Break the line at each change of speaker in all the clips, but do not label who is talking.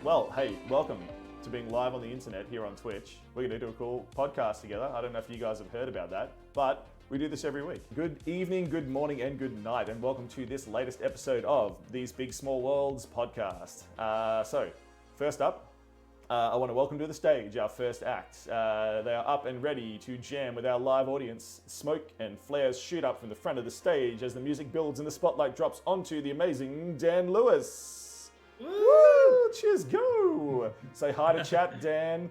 Well, hey, welcome to being live on the internet here on Twitch. We're going to do a cool podcast together. I don't know if you guys have heard about that, but we do this every week. Good evening, good morning, and good night, and welcome to this latest episode of These Big Small Worlds podcast. So, first up, I want to welcome to the stage our first act. They are up and ready to jam with our live audience. Smoke and flares shoot up from the front of the stage as the music builds and the spotlight drops onto the amazing Dan Lewis. Woo! Cheers, go! Say hi to chat, Dan.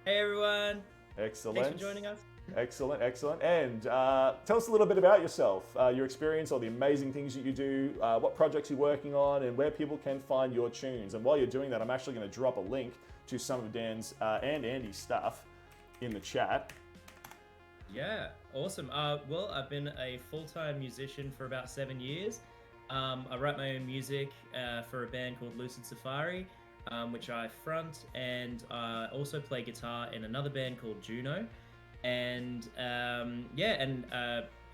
Hey everyone.
Excellent.
Thanks for joining us.
Excellent, excellent. And tell us a little bit about yourself, your experience, all the amazing things that you do, what projects you're working on, and where people can find your tunes. And while you're doing that, I'm actually going to drop a link to some of Dan's and Andy's stuff in the chat.
Yeah, awesome. Well, I've been a full-time musician for about 7 years. I write my own music for a band called Lucid Safari, which I front, and also play guitar in another band called Juno. And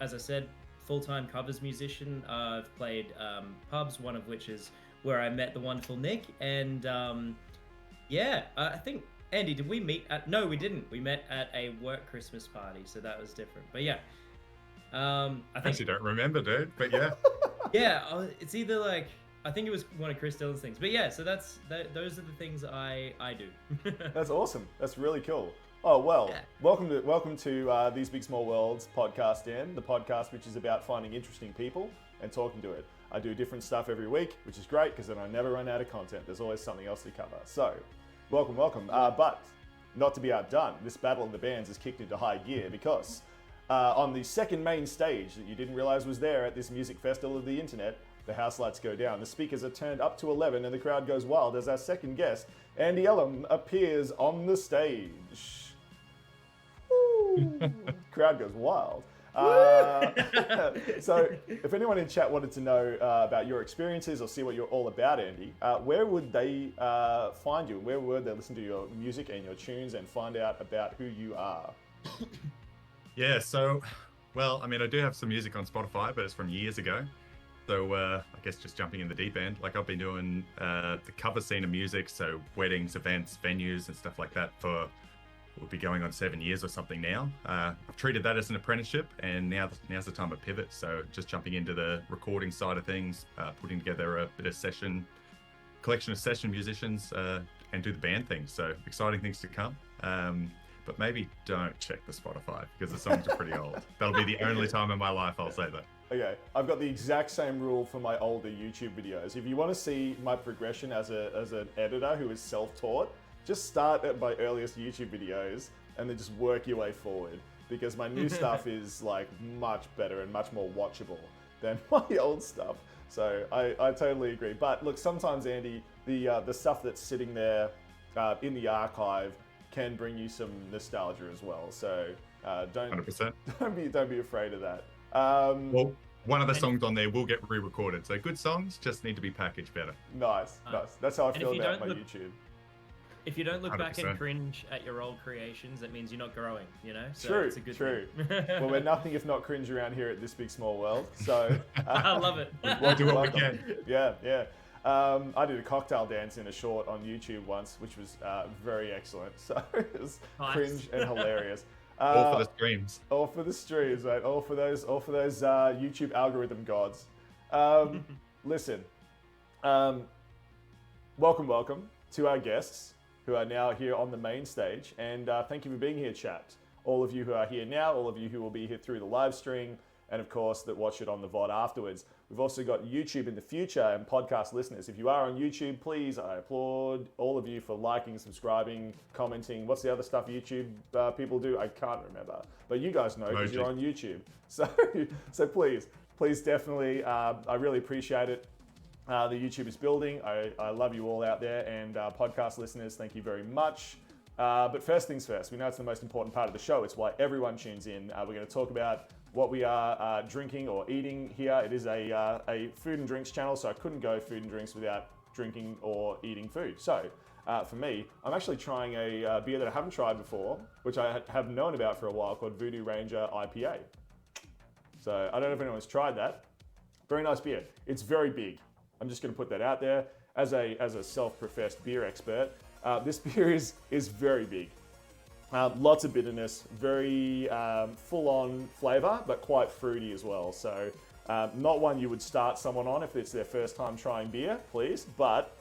as I said, full-time covers musician. I've played pubs, one of which is where I met the wonderful Nick. And I think, Andy, did we meet at... No, we didn't. We met at a work Christmas party, so that was different. But yeah. I
actually don't remember, dude, but yeah.
Yeah, it's either like... I think it was one of Chris Dillon's things. But yeah, so those are the things I do.
That's awesome. That's really cool. Oh, well, yeah. Welcome to These Big Small Worlds podcast, Dan, the podcast which is about finding interesting people and talking to it. I do different stuff every week, which is great because then I never run out of content. There's always something else to cover. So, welcome. But not to be outdone, this battle of the bands has kicked into high gear because on the second main stage that you didn't realize was there at this music festival of the internet, the house lights go down, the speakers are turned up to 11, and the crowd goes wild as our second guest, Andy Ellem, appears on the stage. Crowd goes wild. So if anyone in chat wanted to know about your experiences or see what you're all about, Andy, where would they find you? Where would they listen to your music and your tunes and find out about who you are?
Yeah, so, well, I mean, I do have some music on Spotify, but it's from years ago. So I guess just jumping in the deep end, like I've been doing the cover scene of music, so weddings, events, venues and stuff like that for, we'll be going on 7 years or something now. I've treated that as an apprenticeship, and now's the time to pivot. So just jumping into the recording side of things, putting together a bit of collection of session musicians and do the band thing. So exciting things to come. But maybe don't check the Spotify because the songs are pretty old. That'll be the only time in my life I'll say that.
Okay, I've got the exact same rule for my older YouTube videos. If you want to see my progression as an editor who is self-taught, just start at my earliest YouTube videos and then just work your way forward, because my new stuff is like much better and much more watchable than my old stuff. So I totally agree. But look, sometimes, Andy, the stuff that's sitting there in the archive can bring you some nostalgia as well. So don't
100%.
Don't be afraid of that.
Well, one of the songs on there will get re-recorded. So good songs just need to be packaged better.
Nice. That's how I feel about my YouTube.
If you don't look
100%.
back and cringe at your old creations, that means you're not growing, you know? So
true,
it's a good
true.
thing.
Well, we're nothing if not cringe around here at This Big Small World. So
I love it.
We'll do what we can.
Yeah. I did a cocktail dance in a short on YouTube once, which was very excellent. So it was
nice.
Cringe and hilarious.
All for the streams.
All for the streams, mate. All for those YouTube algorithm gods. Listen, welcome to our guests who are now here on the main stage, and thank you for being here, chat. All of you who are here now, all of you who will be here through the live stream, and of course that watch it on the VOD afterwards. We've also got YouTube in the future and podcast listeners. If you are on YouTube, please, I applaud all of you for liking, subscribing, commenting. What's the other stuff YouTube people do? I can't remember, but you guys know because you're on YouTube. So please definitely, I really appreciate it. The YouTube is building. I love you all out there, and podcast listeners, thank you very much. But first things first, we know it's the most important part of the show. It's why everyone tunes in. We're going to talk about what we are drinking or eating here. It is a food and drinks channel, so I couldn't go food and drinks without drinking or eating food. So for me, I'm actually trying a beer that I haven't tried before, which I have known about for a while, called Voodoo Ranger IPA. So I don't know if anyone's tried that. Very nice beer. It's very big. I'm just going to put that out there. as a self-professed beer expert, this beer is very big. Lots of bitterness, very full-on flavor, but quite fruity as well. So not one you would start someone on if it's their first time trying beer, please. But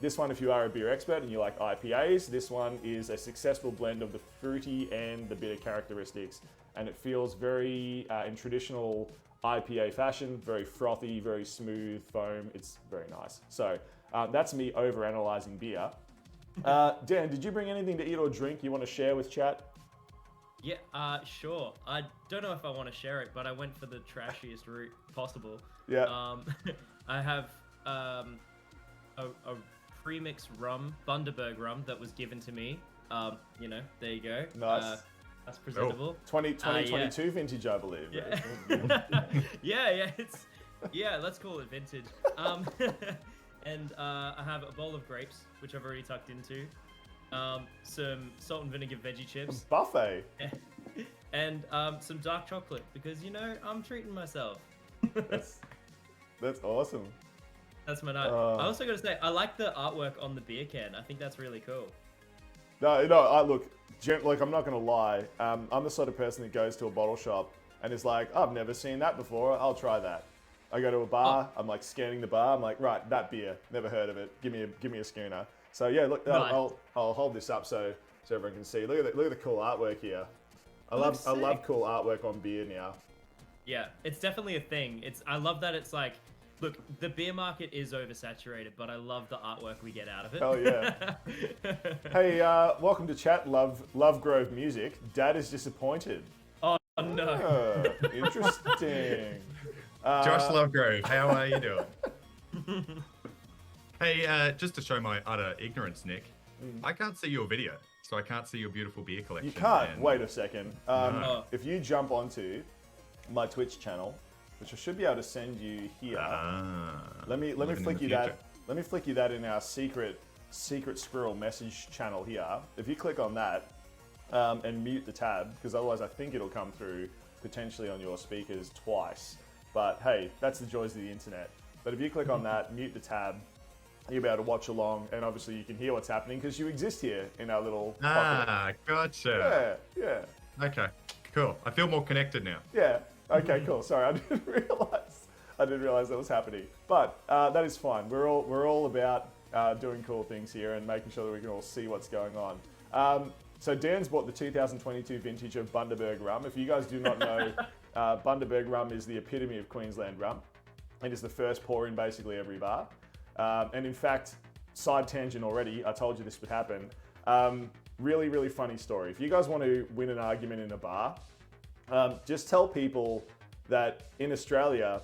this one, if you are a beer expert and you like IPAs, this one is a successful blend of the fruity and the bitter characteristics. And it feels very, in traditional IPA fashion, very frothy, very smooth foam. It's very nice. So that's me over-analyzing beer. Dan, did you bring anything to eat or drink you want to share with chat?
Yeah, sure. I don't know if I want to share it, but I went for the trashiest route possible.
Yeah.
I have a premix rum, Bundaberg rum, that was given to me. You know, there you go.
Nice.
That's presentable.
2022 vintage, I believe.
Yeah. Yeah, let's call it vintage. And I have a bowl of grapes, which I've already tucked into. Some salt and vinegar veggie chips.
Buffet.
And some dark chocolate, because, you know, I'm treating myself.
That's awesome.
That's my night. I also got to say, I like the artwork on the beer can. I think that's really cool.
No, like, I'm not going to lie. I'm the sort of person that goes to a bottle shop and is like, I've never seen that before. I'll try that. I go to a bar. I'm like scanning the bar. I'm like, right, that beer. Never heard of it. Give me a schooner. So yeah, look,
Nice.
I'll hold this up so everyone can see. Look at the cool artwork here. I love cool artwork on beer now.
Yeah, it's definitely a thing. I love that it's like, look, the beer market is oversaturated, but I love the artwork we get out of it.
Hell yeah. Hey, welcome to chat. Love Grove Music. Dad is disappointed.
Oh no.
Interesting.
Josh Lovegrove, how are you doing? Hey, just to show my utter ignorance, Nick, I can't see your video, so I can't see your beautiful beer collection.
You can't. Wait a second.
No.
If you jump onto my Twitch channel, which I should be able to send you here. Let me flick you that. Let me flick you that in our secret squirrel message channel here. If you click on that and mute the tab, because otherwise I think it'll come through potentially on your speakers twice. But hey, that's the joys of the internet. But if you click on that, mute the tab, you'll be able to watch along, and obviously you can hear what's happening because you exist here in our little pocket.
Gotcha.
Yeah.
Okay, cool. I feel more connected now.
Yeah. Okay, cool. Sorry, I didn't realize that was happening. But that is fine. We're all about doing cool things here and making sure that we can all see what's going on. So Dan's bought the 2022 vintage of Bundaberg rum. If you guys do not know, Bundaberg rum is the epitome of Queensland rum. It is the first pour in basically every bar. And in fact, side tangent already, I told you this would happen. Really, really funny story. If you guys want to win an argument in a bar, just tell people that in Australia,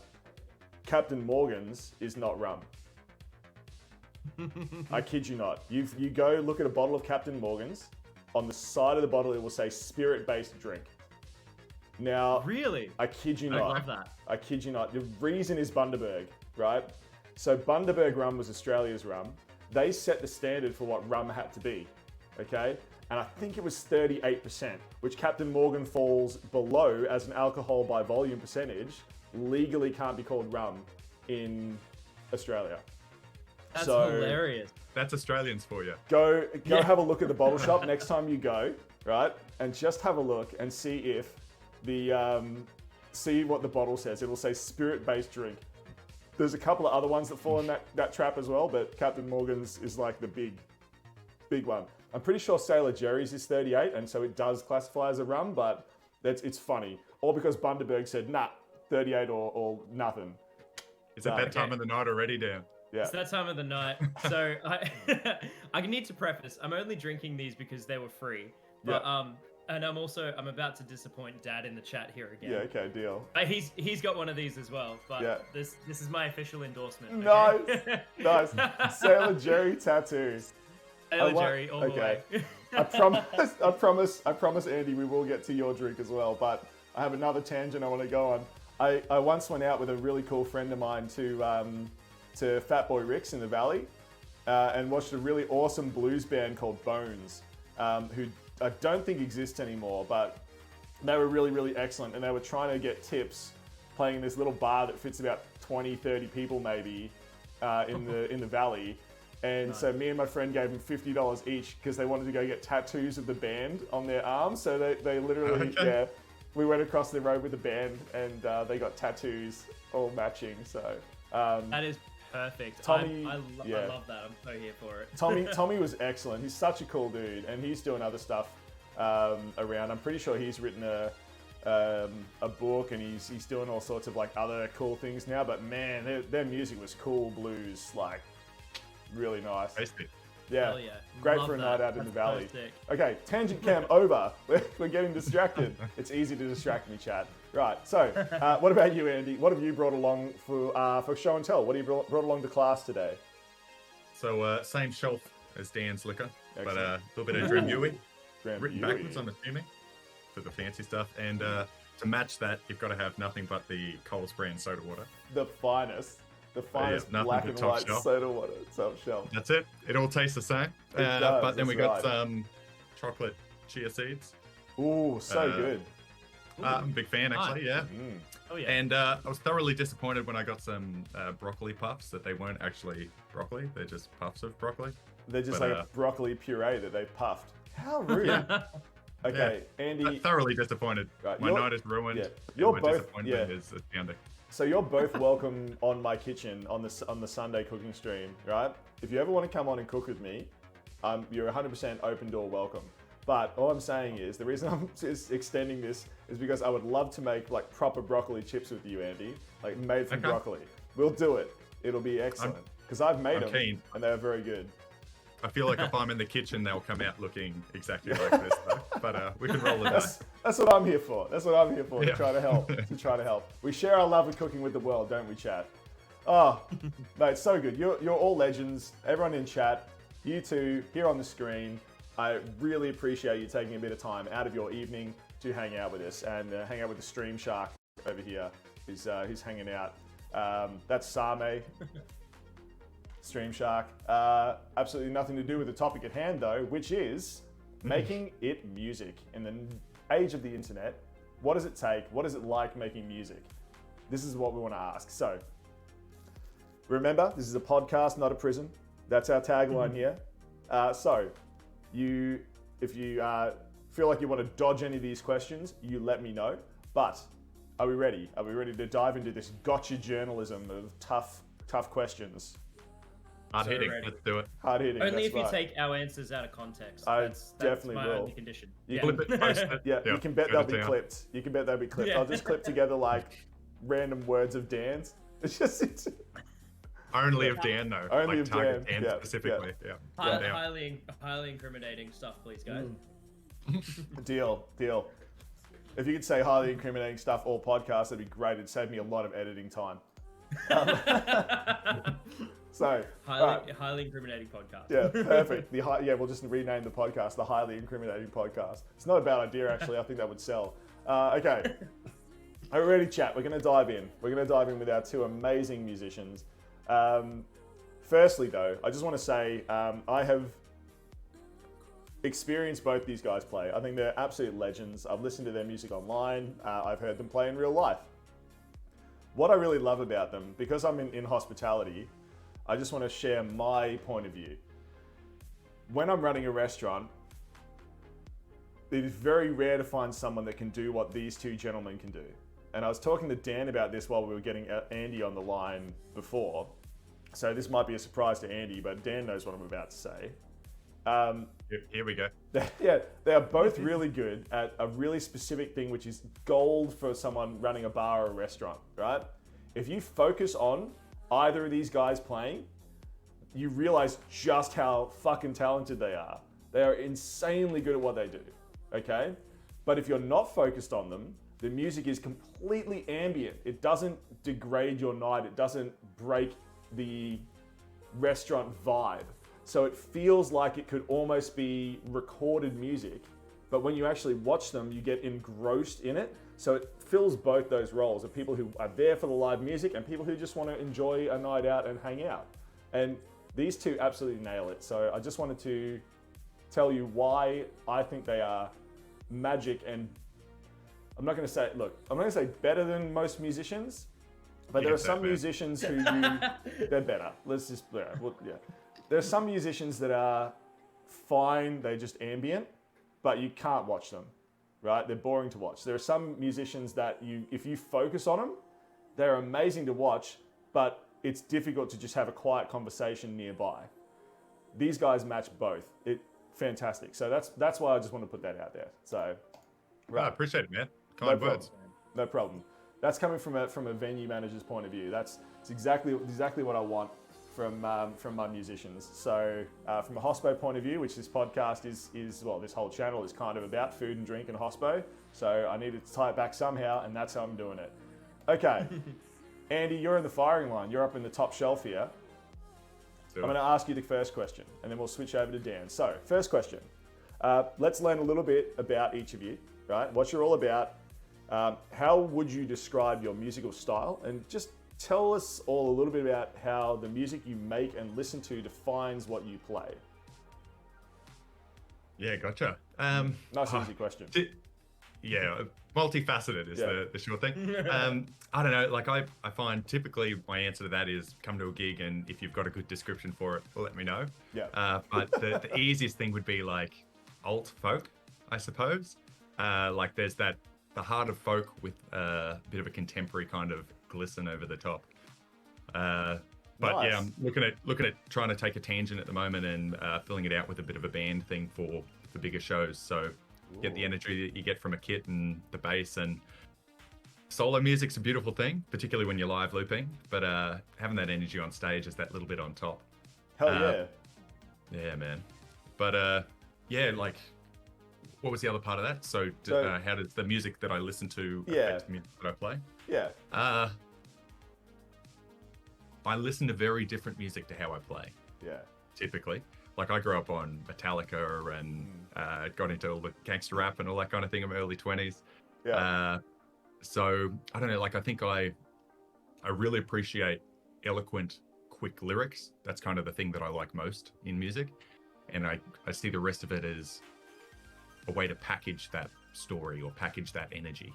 Captain Morgan's is not rum. I kid you not. You go look at a bottle of Captain Morgan's. On the side of the bottle, it will say spirit-based drink. Now,
Really?
I kid you not.
I love that.
I kid you not. The reason is Bundaberg, right? So Bundaberg rum was Australia's rum. They set the standard for what rum had to be, okay? And I think it was 38%, which Captain Morgan falls below as an alcohol by volume percentage. Legally can't be called rum in Australia.
That's hilarious.
That's Australians for you.
Go have a look at the bottle shop next time you go, right? And just have a look and see if see what the bottle says. It'll say spirit-based drink. There's a couple of other ones that fall in that trap as well, but Captain Morgan's is like the big one. I'm pretty sure Sailor Jerry's is 38, and so it does classify as a rum, but it's funny. All because Bundaberg said, nah, 38 or nothing.
It's at that time of the night already, Dan.
Yeah.
It's that time of the night. So I need to preface, I'm only drinking these because they were free. But and I'm about to disappoint Dad in the chat here again.
Yeah, okay, deal.
He's got one of these as well, but
Yeah.
this is my official endorsement.
Nice,
Okay?
nice. Sailor Jerry tattoo.
Sailor Jerry all the way.
I promise, Andy, we will get to your drink as well. But I have another tangent I want to go on. I once went out with a really cool friend of mine to Fat Boy Rick's in the Valley, and watched a really awesome blues band called Bones, who I don't think exists anymore, but they were really, really excellent, and they were trying to get tips playing in this little bar that fits about 20, 30 people maybe, in the valley. And so me and my friend gave them $50 each because they wanted to go get tattoos of the band on their arms. So they literally, we went across the road with the band and they got tattoos all matching. So
that is perfect.
Tommy,
I love that. I'm so here for it.
Tommy was excellent. He's such a cool dude, and he's doing other stuff around. I'm pretty sure he's written a book, and he's doing all sorts of like other cool things now. But man, their music was cool blues, like really nice.
Tasty.
Yeah.
Hell yeah.
Great
Love
for a
that.
night out in the
That's
valley.
so sick.
Okay, tangent cam over. We're getting distracted. It's easy to distract me, Chad. Right. So, what about you, Andy? What have you brought along for show and tell? What have you brought along to class today?
So same shelf as Dan's liquor, but
Excellent.
a little bit of Drambuie,
Drambuie.
written backwards, I'm assuming, for the fancy stuff. And to match that, you've got to have nothing but the Coles brand soda water.
The finest
nothing
black
but
and
top
white
shelf.
soda water, top shelf.
That's it. It all tastes the same.
does,
But then we
that's
got some chocolate chia seeds.
Ooh, so good.
I'm a big fan, actually, yeah.
Mm.
Oh yeah.
And I was thoroughly disappointed when I got some broccoli puffs that they weren't actually broccoli. They're just puffs of broccoli.
They're just
But,
like a broccoli puree that they puffed. How rude. Okay, Andy.
Thoroughly disappointed.
Right,
My night is ruined.
yeah,
and
you're
my
both-
disappointment
yeah.
is astounding.
So you're both welcome on my kitchen on the Sunday cooking stream, right? If you ever want to come on and cook with me, you're 100% open door welcome. But all I'm saying is, the reason I'm just extending this is because I would love to make like proper broccoli chips with you, Andy, like made from
Okay.
broccoli. We'll do it. It'll be excellent because I've made
I'm
them
keen.
and they're very good.
I feel like if I'm in the kitchen, they'll come out looking exactly like this, though. But we can roll the dice.
That's what I'm here for. That's what I'm here for, to
Yeah.
try to help. We share our love of cooking with the world, don't we, chat? Oh, mate, so good. You're all legends. Everyone in chat, you two here on the screen. I really appreciate you taking a bit of time out of your evening to hang out with us and hang out with the Stream Shark over here. He's hanging out. That's Same. Stream Shark. Absolutely nothing to do with the topic at hand, though, which is making it music. In the age of the internet, what does it take? What is it like making music? This is what we want to ask. So, remember, this is a podcast, not a prison. That's our tagline here. So, if you feel like you want to dodge any of these questions, you let me know. But are we ready? Are we ready to dive into this gotcha journalism of tough questions?
Hard hitting.
ready.
Let's do it.
Hard hitting.
Only
that's
if you
right.
take our answers out of context.
I
That's
definitely
my
will.
only condition.
You
Yeah.
Flip it, post it.
Yeah, you can bet
go
they'll
to
be
town.
clipped. You can bet they'll be clipped.
Yeah.
I'll just clip together like random words of Dan's. It's
Only of Dan, though.
Only
like
of
target
Dan,
Dan
yeah,
specifically. Yeah.
Hi-
Down.
highly incriminating stuff, please, guys.
deal. If you could say highly incriminating stuff or podcast, that'd be great. It'd save me a lot of editing time. So,
Highly incriminating podcast.
yeah, perfect. We'll just rename the podcast the Highly Incriminating Podcast. It's not a bad idea, actually. I think that would sell. Okay. Are we ready, chat? We're going to dive in. We're going to dive in with our two amazing musicians. Firstly, though, I just want to say I have experienced both these guys play. I think they're absolute legends. I've listened to their music online. I've heard them play in real life. What I really love about them, because I'm in hospitality, I just want to share my point of view. When I'm running a restaurant, it is very rare to find someone that can do what these two gentlemen can do. And I was talking to Dan about this while we were getting Andy on the line before. So this might be a surprise to Andy, but Dan knows what I'm about to say.
Here we go.
Yeah, they are both really good at a really specific thing, which is gold for someone running a bar or a restaurant, right? If you focus on either of these guys playing, you realize just how fucking talented they are. They are insanely good at what they do, okay? But if you're not focused on them, the music is completely ambient. It doesn't degrade your night. It doesn't break the restaurant vibe. So it feels like it could almost be recorded music, but when you actually watch them, you get engrossed in it. So it fills both those roles of people who are there for the live music and people who just want to enjoy a night out and hang out. And these two absolutely nail it. So I just wanted to tell you why I think they are magic. And I'm not going to say, look, I'm not going to say better than most musicians, But there are
Forget
some
that, man.
musicians who they're better. Let's just yeah. There are some musicians that are fine. They're just ambient, but you can't watch them, right? They're boring to watch. There are some musicians that if you focus on them, they're amazing to watch, but it's difficult to just have a quiet conversation nearby. These guys match both. Fantastic. So that's why I just want to put that out there. So,
Right. I appreciate it, man.
no
Kind
problem.
words.
No problem. That's coming from a venue manager's point of view. That's exactly what I want from my musicians. So from a hospo point of view, which this podcast is well, this whole channel is kind of about food and drink and hospo. So I needed to tie it back somehow, and that's how I'm doing it. Okay, Andy, you're in the firing line. You're up in the top shelf here.
So,
I'm going to ask you the first question, and then we'll switch over to Dan. So, first question. Let's learn a little bit about each of you, right? What you're all about. How would you describe your musical style? And just tell us all a little bit about how the music you make and listen to defines what you play.
yeah, gotcha.
Nice, easy question.
Yeah, multifaceted is the short thing. I don't know, like I find typically my answer to that is come to a gig, and if you've got a good description for it, let me know.
Yeah.
But the easiest thing would be like alt folk, I suppose. Like there's the heart of folk with a bit of a contemporary kind of glisten over the top. But
Nice.
yeah, I'm looking at trying to take a tangent at the moment and filling it out with a bit of a band thing for bigger shows. So get the energy that you get from a kit and the bass, and solo music's a beautiful thing, particularly when you're live looping, but having that energy on stage is that little bit on top.
Hell yeah.
Yeah, man. But yeah, like, what was the other part of that? So how does the music that I listen to affect the music that I play?
Yeah.
I listen to very different music to how I play,
Yeah.
typically. Like I grew up on Metallica and got into all the gangster rap and all that kind of thing in my early 20s.
Yeah.
So I don't know, like I think I really appreciate eloquent, quick lyrics. That's kind of the thing that I like most in music. And I see the rest of it as a way to package that story or package that energy.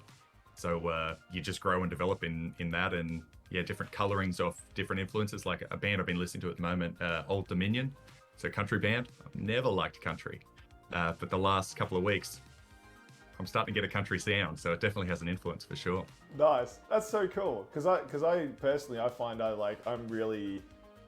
So you just grow and develop in that, and yeah, different colorings of different influences. Like a band I've been listening to at the moment, Old Dominion. So country band. I've never liked country, but the last couple of weeks, I'm starting to get a country sound. So it definitely has an influence for sure.
Nice. That's so cool. Because I personally, I find I'm really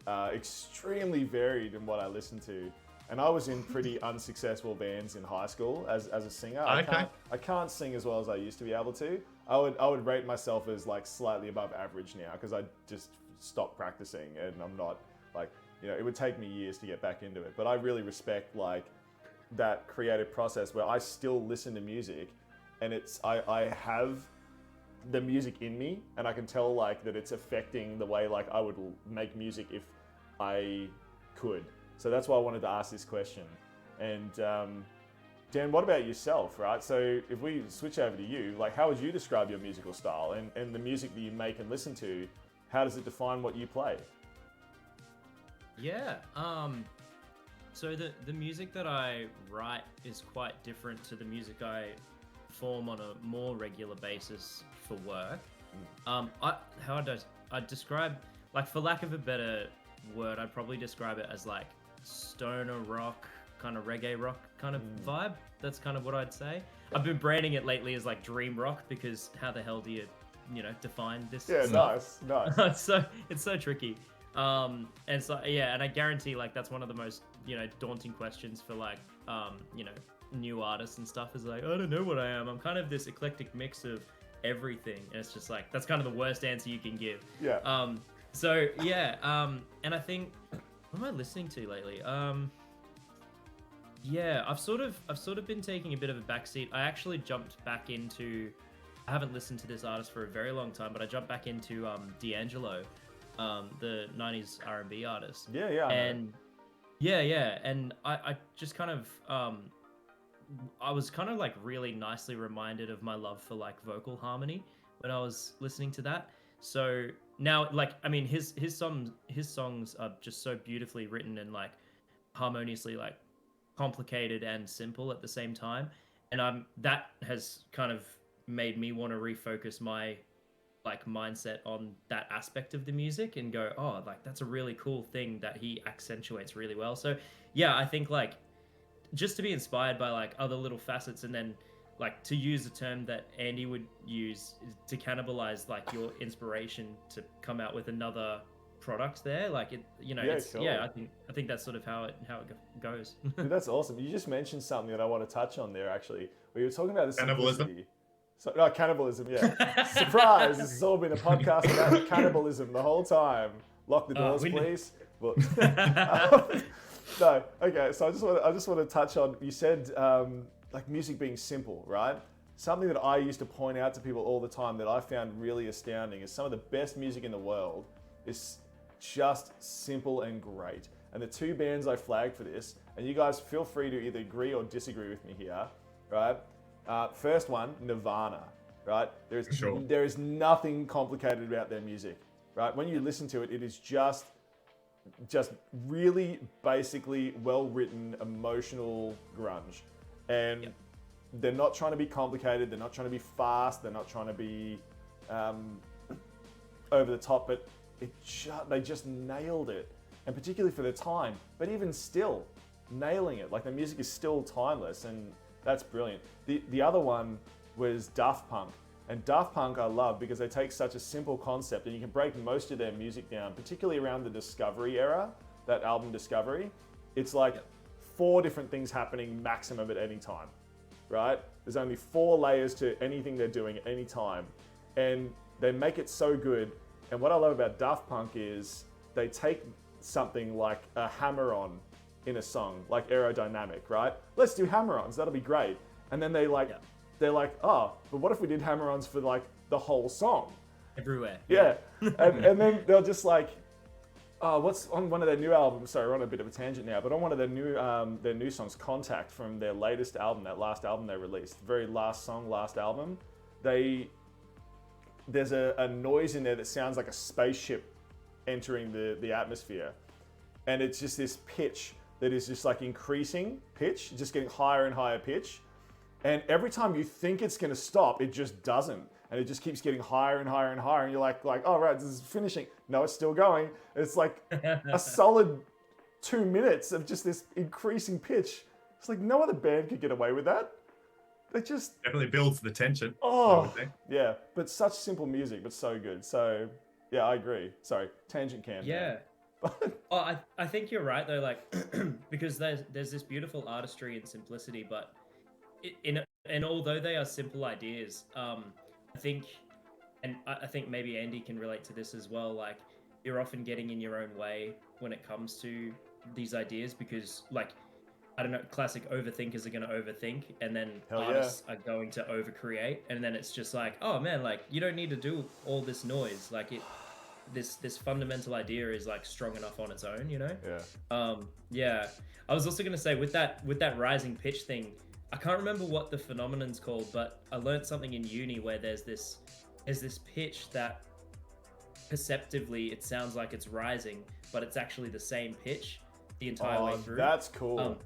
extremely varied in what I listen to. And I was in pretty unsuccessful bands in high school as a singer.
Okay.
I can't sing as well as I used to be able to. I would rate myself as like slightly above average now because I just stopped practicing, and I'm not like, it would take me years to get back into it. But I really respect like that creative process where I still listen to music, and I have the music in me, and I can tell like that it's affecting the way like I would make music if I could. So that's why I wanted to ask this question. And Dan, what about yourself, right? So if we switch over to you, like how would you describe your musical style and the music that you make and listen to, how does it define what you play?
Yeah. So the music that I write is quite different to the music I perform on a more regular basis for work. I'd describe, like, for lack of a better word, I'd probably describe it as like stoner rock, kind of reggae rock kind of vibe. That's kind of what I'd say. I've been branding it lately as like dream rock because how the hell do you define this?
Yeah,
stuff?
nice.
it's so tricky. And so yeah, and I guarantee like that's one of the most daunting questions for like new artists and stuff, is like, I don't know what I am. I'm kind of this eclectic mix of everything, and it's just like that's kind of the worst answer you can give.
Yeah.
So yeah, and I think, what am I listening to lately? Yeah, I've sort of been taking a bit of a backseat. I actually jumped back into, I haven't listened to this artist for a very long time, but I jumped back into D'Angelo, the 90s R&B artist.
Yeah.
And yeah, and I just kind of I was kind of like really nicely reminded of my love for like vocal harmony when I was listening to that. So now, like, I mean, his songs are just so beautifully written and like harmoniously like complicated and simple at the same time, and that has kind of made me want to refocus my like mindset on that aspect of the music and go, oh, like that's a really cool thing that he accentuates really well. So yeah, I think like just to be inspired by like other little facets, and then like to use a term that Andy would use, to cannibalize like your inspiration to come out with another product there. Like it, you know,
Yeah,
it's
cool.
yeah. I think that's sort of how it goes.
Dude, that's awesome. You just mentioned something that I want to touch on there. Actually, we were talking about the
Cannibalism?
simplicity. So, no, cannibalism. Yeah. Surprise! This has all been a podcast about cannibalism the whole time. Lock the doors, please. But, no. Okay. So I just want to touch on. You said like music being simple, right? Something that I used to point out to people all the time that I found really astounding is some of the best music in the world is just simple and great. And the two bands I flagged for this, and you guys feel free to either agree or disagree with me here, right? First one, Nirvana, right? There is nothing complicated about their music, right? When you listen to it, it is just really basically well-written, emotional grunge. And they're not trying to be complicated, they're not trying to be fast, they're not trying to be over the top, but they just nailed it. And particularly for the time, but even still, nailing it. Like the music is still timeless, and that's brilliant. The other one was Daft Punk. And Daft Punk I love because they take such a simple concept and you can break most of their music down, particularly around the Discovery era, that album Discovery. It's like 4 different things happening maximum at any time, right? There's only 4 layers to anything they're doing at any time. And they make it so good. And what I love about Daft Punk is they take something like a hammer-on in a song, like aerodynamic, right? Let's do hammer-ons, that'll be great. And then they're like, oh, but what if we did hammer-ons for like the whole song?
Everywhere.
Yeah. and then they'll just like, what's on one of their new albums? Sorry, we're on a bit of a tangent now, but on one of their new songs, Contact, from their latest album, that last album they released, the very last song, last album, there's a noise in there that sounds like a spaceship entering the atmosphere. And it's just this pitch that is just like increasing pitch, just getting higher and higher pitch. And every time you think it's gonna stop, it just doesn't. And it just keeps getting higher and higher and higher. And you're like, oh right, this is finishing. No, it's still going. It's like a solid 2 minutes of just this increasing pitch. It's like no other band could get away with that. They just
definitely builds the tension.
Oh, yeah, but such simple music, but so good. So yeah, I agree. Sorry, tangent Cam.
Yeah. Oh, I think you're right though, like because there's this beautiful artistry and simplicity, but and although they are simple ideas, I think maybe Andy can relate to this as well. Like you're often getting in your own way when it comes to these ideas because, like, I don't know, classic overthinkers are going to overthink, and then artists are going to overcreate, and then it's just like, oh man, like you don't need to do all this noise. Like this fundamental idea is like strong enough on its own, you know?
Yeah.
Yeah. I was also going to say with that rising pitch thing, I can't remember what the phenomenon's called, but I learned something in uni where there's this pitch that perceptively it sounds like it's rising, but it's actually the same pitch the entire way through.
That's cool.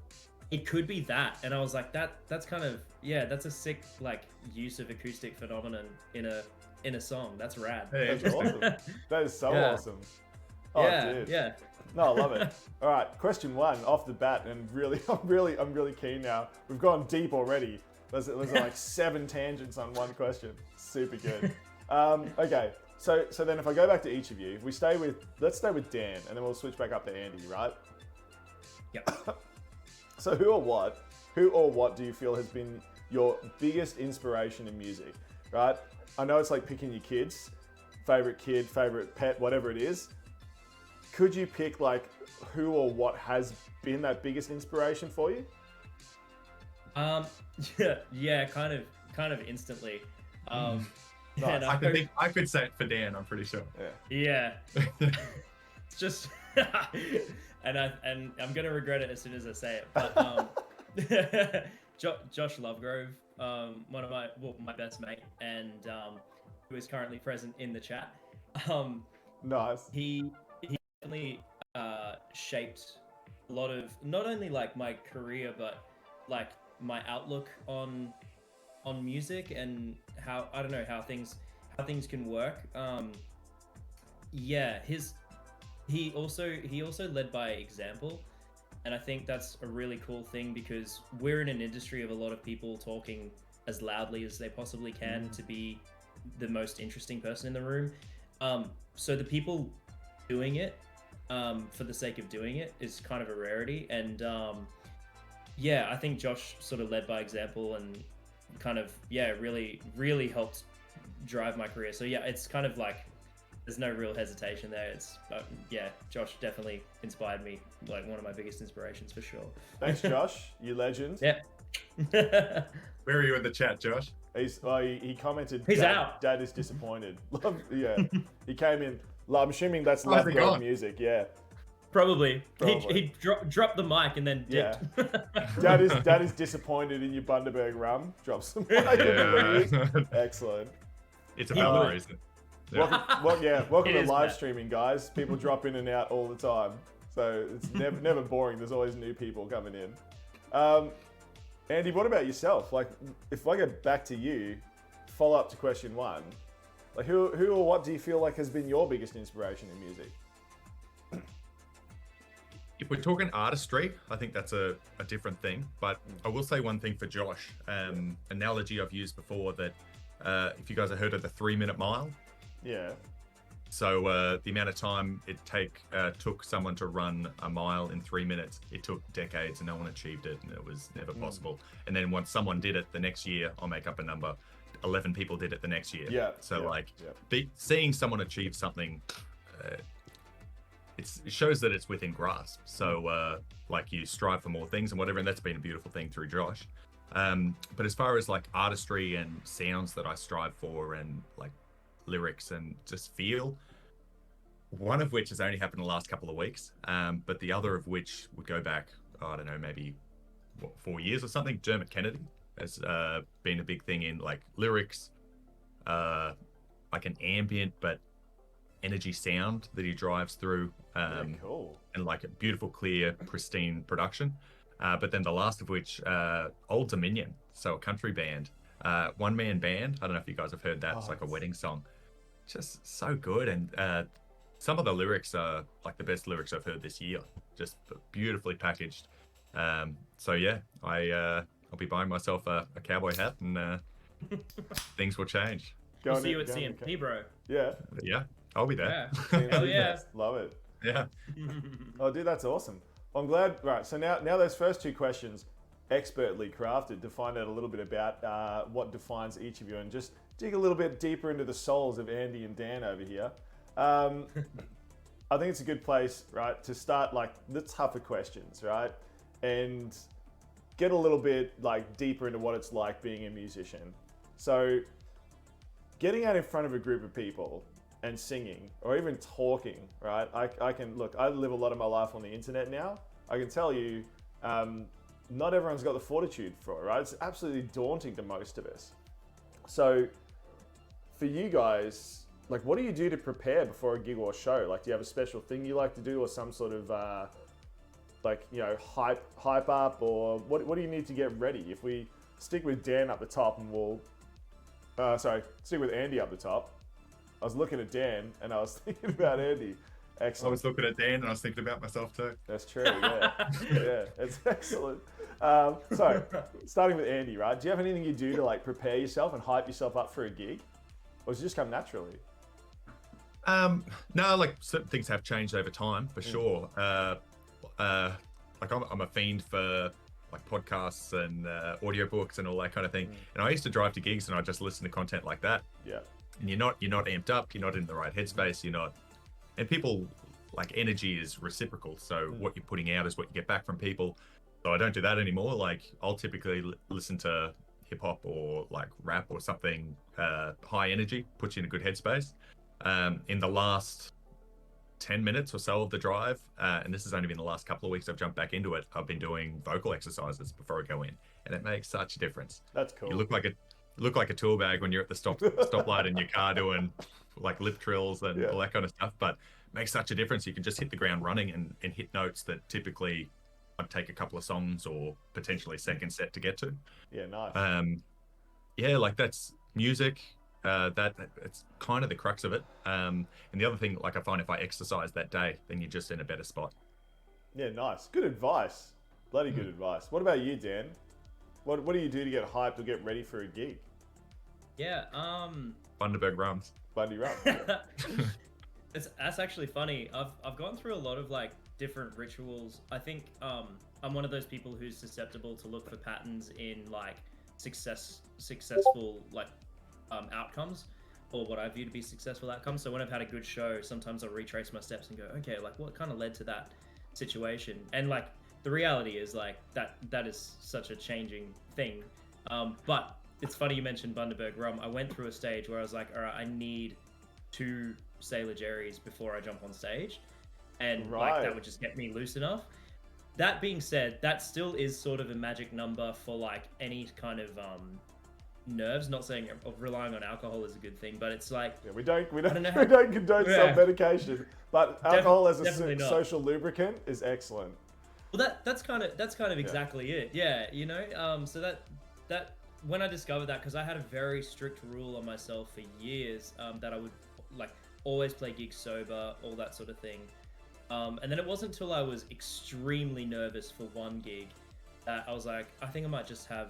It could be that, and I was like, that's kind of, yeah, that's a sick like use of acoustic phenomenon in a song. That's rad.
Hey,
that's awesome. That is so awesome. Oh,
yeah,
dude.
yeah.
No, I love it. All right, question 1 off the bat, and really, I'm really keen now. We've gone deep already. There's like 7 tangents on one question. Super good. Okay, so then if I go back to each of you, let's stay with Dan, and then we'll switch back up to Andy, right?
Yep.
So who or what do you feel has been your biggest inspiration in music, right? I know it's like picking your kids, favorite kid, favorite pet, whatever it is. Could you pick like who or what has been that biggest inspiration for you?
Yeah, kind of instantly.
Nice.
I could say it for Dan, I'm pretty sure.
Yeah. It's just and I'm gonna regret it as soon as I say it. But Josh Lovegrove, one of my best mate, and who is currently present in the chat.
Nice.
He definitely shaped a lot of not only like my career, but like my outlook on music and how things things can work. Yeah, he also led by example, and I think that's a really cool thing because we're in an industry of a lot of people talking as loudly as they possibly can to be the most interesting person in the room. So the people doing it for the sake of doing it is kind of a rarity, and yeah, I think Josh sort of led by example and kind of really helped drive my career. So yeah, it's kind of like there's no real hesitation there. It's yeah, Josh definitely inspired me, like one of my biggest inspirations for sure.
Thanks, Josh. You legend.
Yeah.
Where are you in the chat, Josh?
He commented.
He's out.
Dad is disappointed. Yeah, he came in. I'm assuming that's
Oh, has he
left
gone?
music. Yeah.
Probably.
Probably.
He dropped the mic and then dipped.
Dad is disappointed in your Bundaberg rum. Drops the mic.
Yeah.
Excellent.
It's about the reason. Yeah.
Welcome
It
to
is
live
bad.
streaming, guys. People drop in and out all the time, so it's never boring. There's always new people coming in. Andy, what about yourself? Like, if I go back to you, follow up to question one, like who or what do you feel like has been your biggest inspiration in music?
If we're talking artistry, I think that's a different thing. But I will say one thing for Josh, analogy I've used before that if you guys have heard of the 3-minute mile.
Yeah.
So the amount of time it took someone to run a mile in 3 minutes, it took decades and no one achieved it, and it was never possible. And then once someone did it the next year, I'll make up a number, 11 people did it the next year.
Yeah.
So seeing someone achieve something, it shows that it's within grasp. So like you strive for more things and whatever, and that's been a beautiful thing through Josh. But as far as like artistry and sounds that I strive for and like lyrics and just feel, one of which has only happened in the last couple of weeks, but the other of which would go back, I don't know, maybe 4 years or something. Dermot Kennedy has been a big thing in like lyrics, like an ambient but energy sound that he drives through,
Cool.
and like a beautiful, clear, pristine production. But then the last of which, Old Dominion, so a country band, one-man band. I don't know if you guys have heard that. It's like a wedding song. Just so good. And some of the lyrics are like the best lyrics I've heard this year. Just beautifully packaged. So yeah, I'll be buying myself a cowboy hat, and things will change.
We'll see you at CMP, bro.
Yeah.
Yeah, I'll be there.
Yeah. Hell yeah.
Love it.
Yeah.
Oh, dude, that's awesome. I'm glad. Right, so now those first two questions, expertly crafted to find out a little bit about what defines each of you, and just dig a little bit deeper into the souls of Andy and Dan over here. I think it's a good place, right, to start like the tougher questions, right, and get a little bit like deeper into what it's like being a musician. So, getting out in front of a group of people and singing, or even talking, right? I can look. I live a lot of my life on the internet now. I can tell you, not everyone's got the fortitude for it, right? It's absolutely daunting to most of us. So, for you guys, like, what do you do to prepare before a gig or show? Like, do you have a special thing you like to do, or some sort of like, you know, hype up, or what do you need to get ready? If we stick with Dan up the top, and we'll stick with Andy up the top. I was looking at Dan and I was thinking about Andy. Excellent.
I was looking at Dan and I was thinking about myself too.
That's true, yeah. Yeah, it's excellent. So, starting with Andy, right? Do you have anything you do to like prepare yourself and hype yourself up for a gig? Or does it just come naturally?
No, like certain things have changed over time for sure. Like I'm a fiend for like podcasts and audiobooks and all that kind of thing. And I used to drive to gigs and I just listen to content like that.
Yeah.
And you're not amped up, you're not in the right headspace, and people, like, energy is reciprocal, so what you're putting out is what you get back from people. So I don't do that anymore. Like, I'll typically listen to hip hop or like rap or something high energy, puts you in a good headspace. In the last 10 minutes or so of the drive, and this has only been the last couple of weeks I've jumped back into it, I've been doing vocal exercises before I go in, and it makes such a difference.
That's cool.
You look like a tool bag when you're at the stoplight in your car doing like lip trills and all that kind of stuff, but it makes such a difference. You can just hit the ground running and hit notes that typically I'd take a couple of songs or potentially second set to get to.
Yeah, nice.
Yeah, like that's music. It's kind of the crux of it. And the other thing, like I find if I exercise that day, then you're just in a better spot.
Yeah, nice. Good advice. Bloody good advice. What about you, Dan? What do you do to get hyped or get ready for a gig?
Yeah.
Bundaberg runs.
Bundy Run.
That's actually funny. I've gone through a lot of like different rituals. I think I'm one of those people who's susceptible to look for patterns in like successful like outcomes, or what I view to be successful outcomes. So when I've had a good show, sometimes I'll retrace my steps and go, okay, like what kind of led to that situation? And like the reality is like that is such a changing thing. But it's funny you mentioned Bundaberg Rum. I went through a stage where I was like, all right, I need 2 Sailor Jerry's before I jump on stage, and like that would just get me loose enough. That being said, that still is sort of a magic number for like any kind of nerves. Not saying relying on alcohol is a good thing, but it's like
we don't condone self-medication, but alcohol as a social lubricant is excellent.
Well, that's kind of exactly it. Yeah, you know. So that when I discovered that, because I had a very strict rule on myself for years, that I would like always play gigs sober, all that sort of thing. And then it wasn't until I was extremely nervous for one gig that I was like, I think I might just have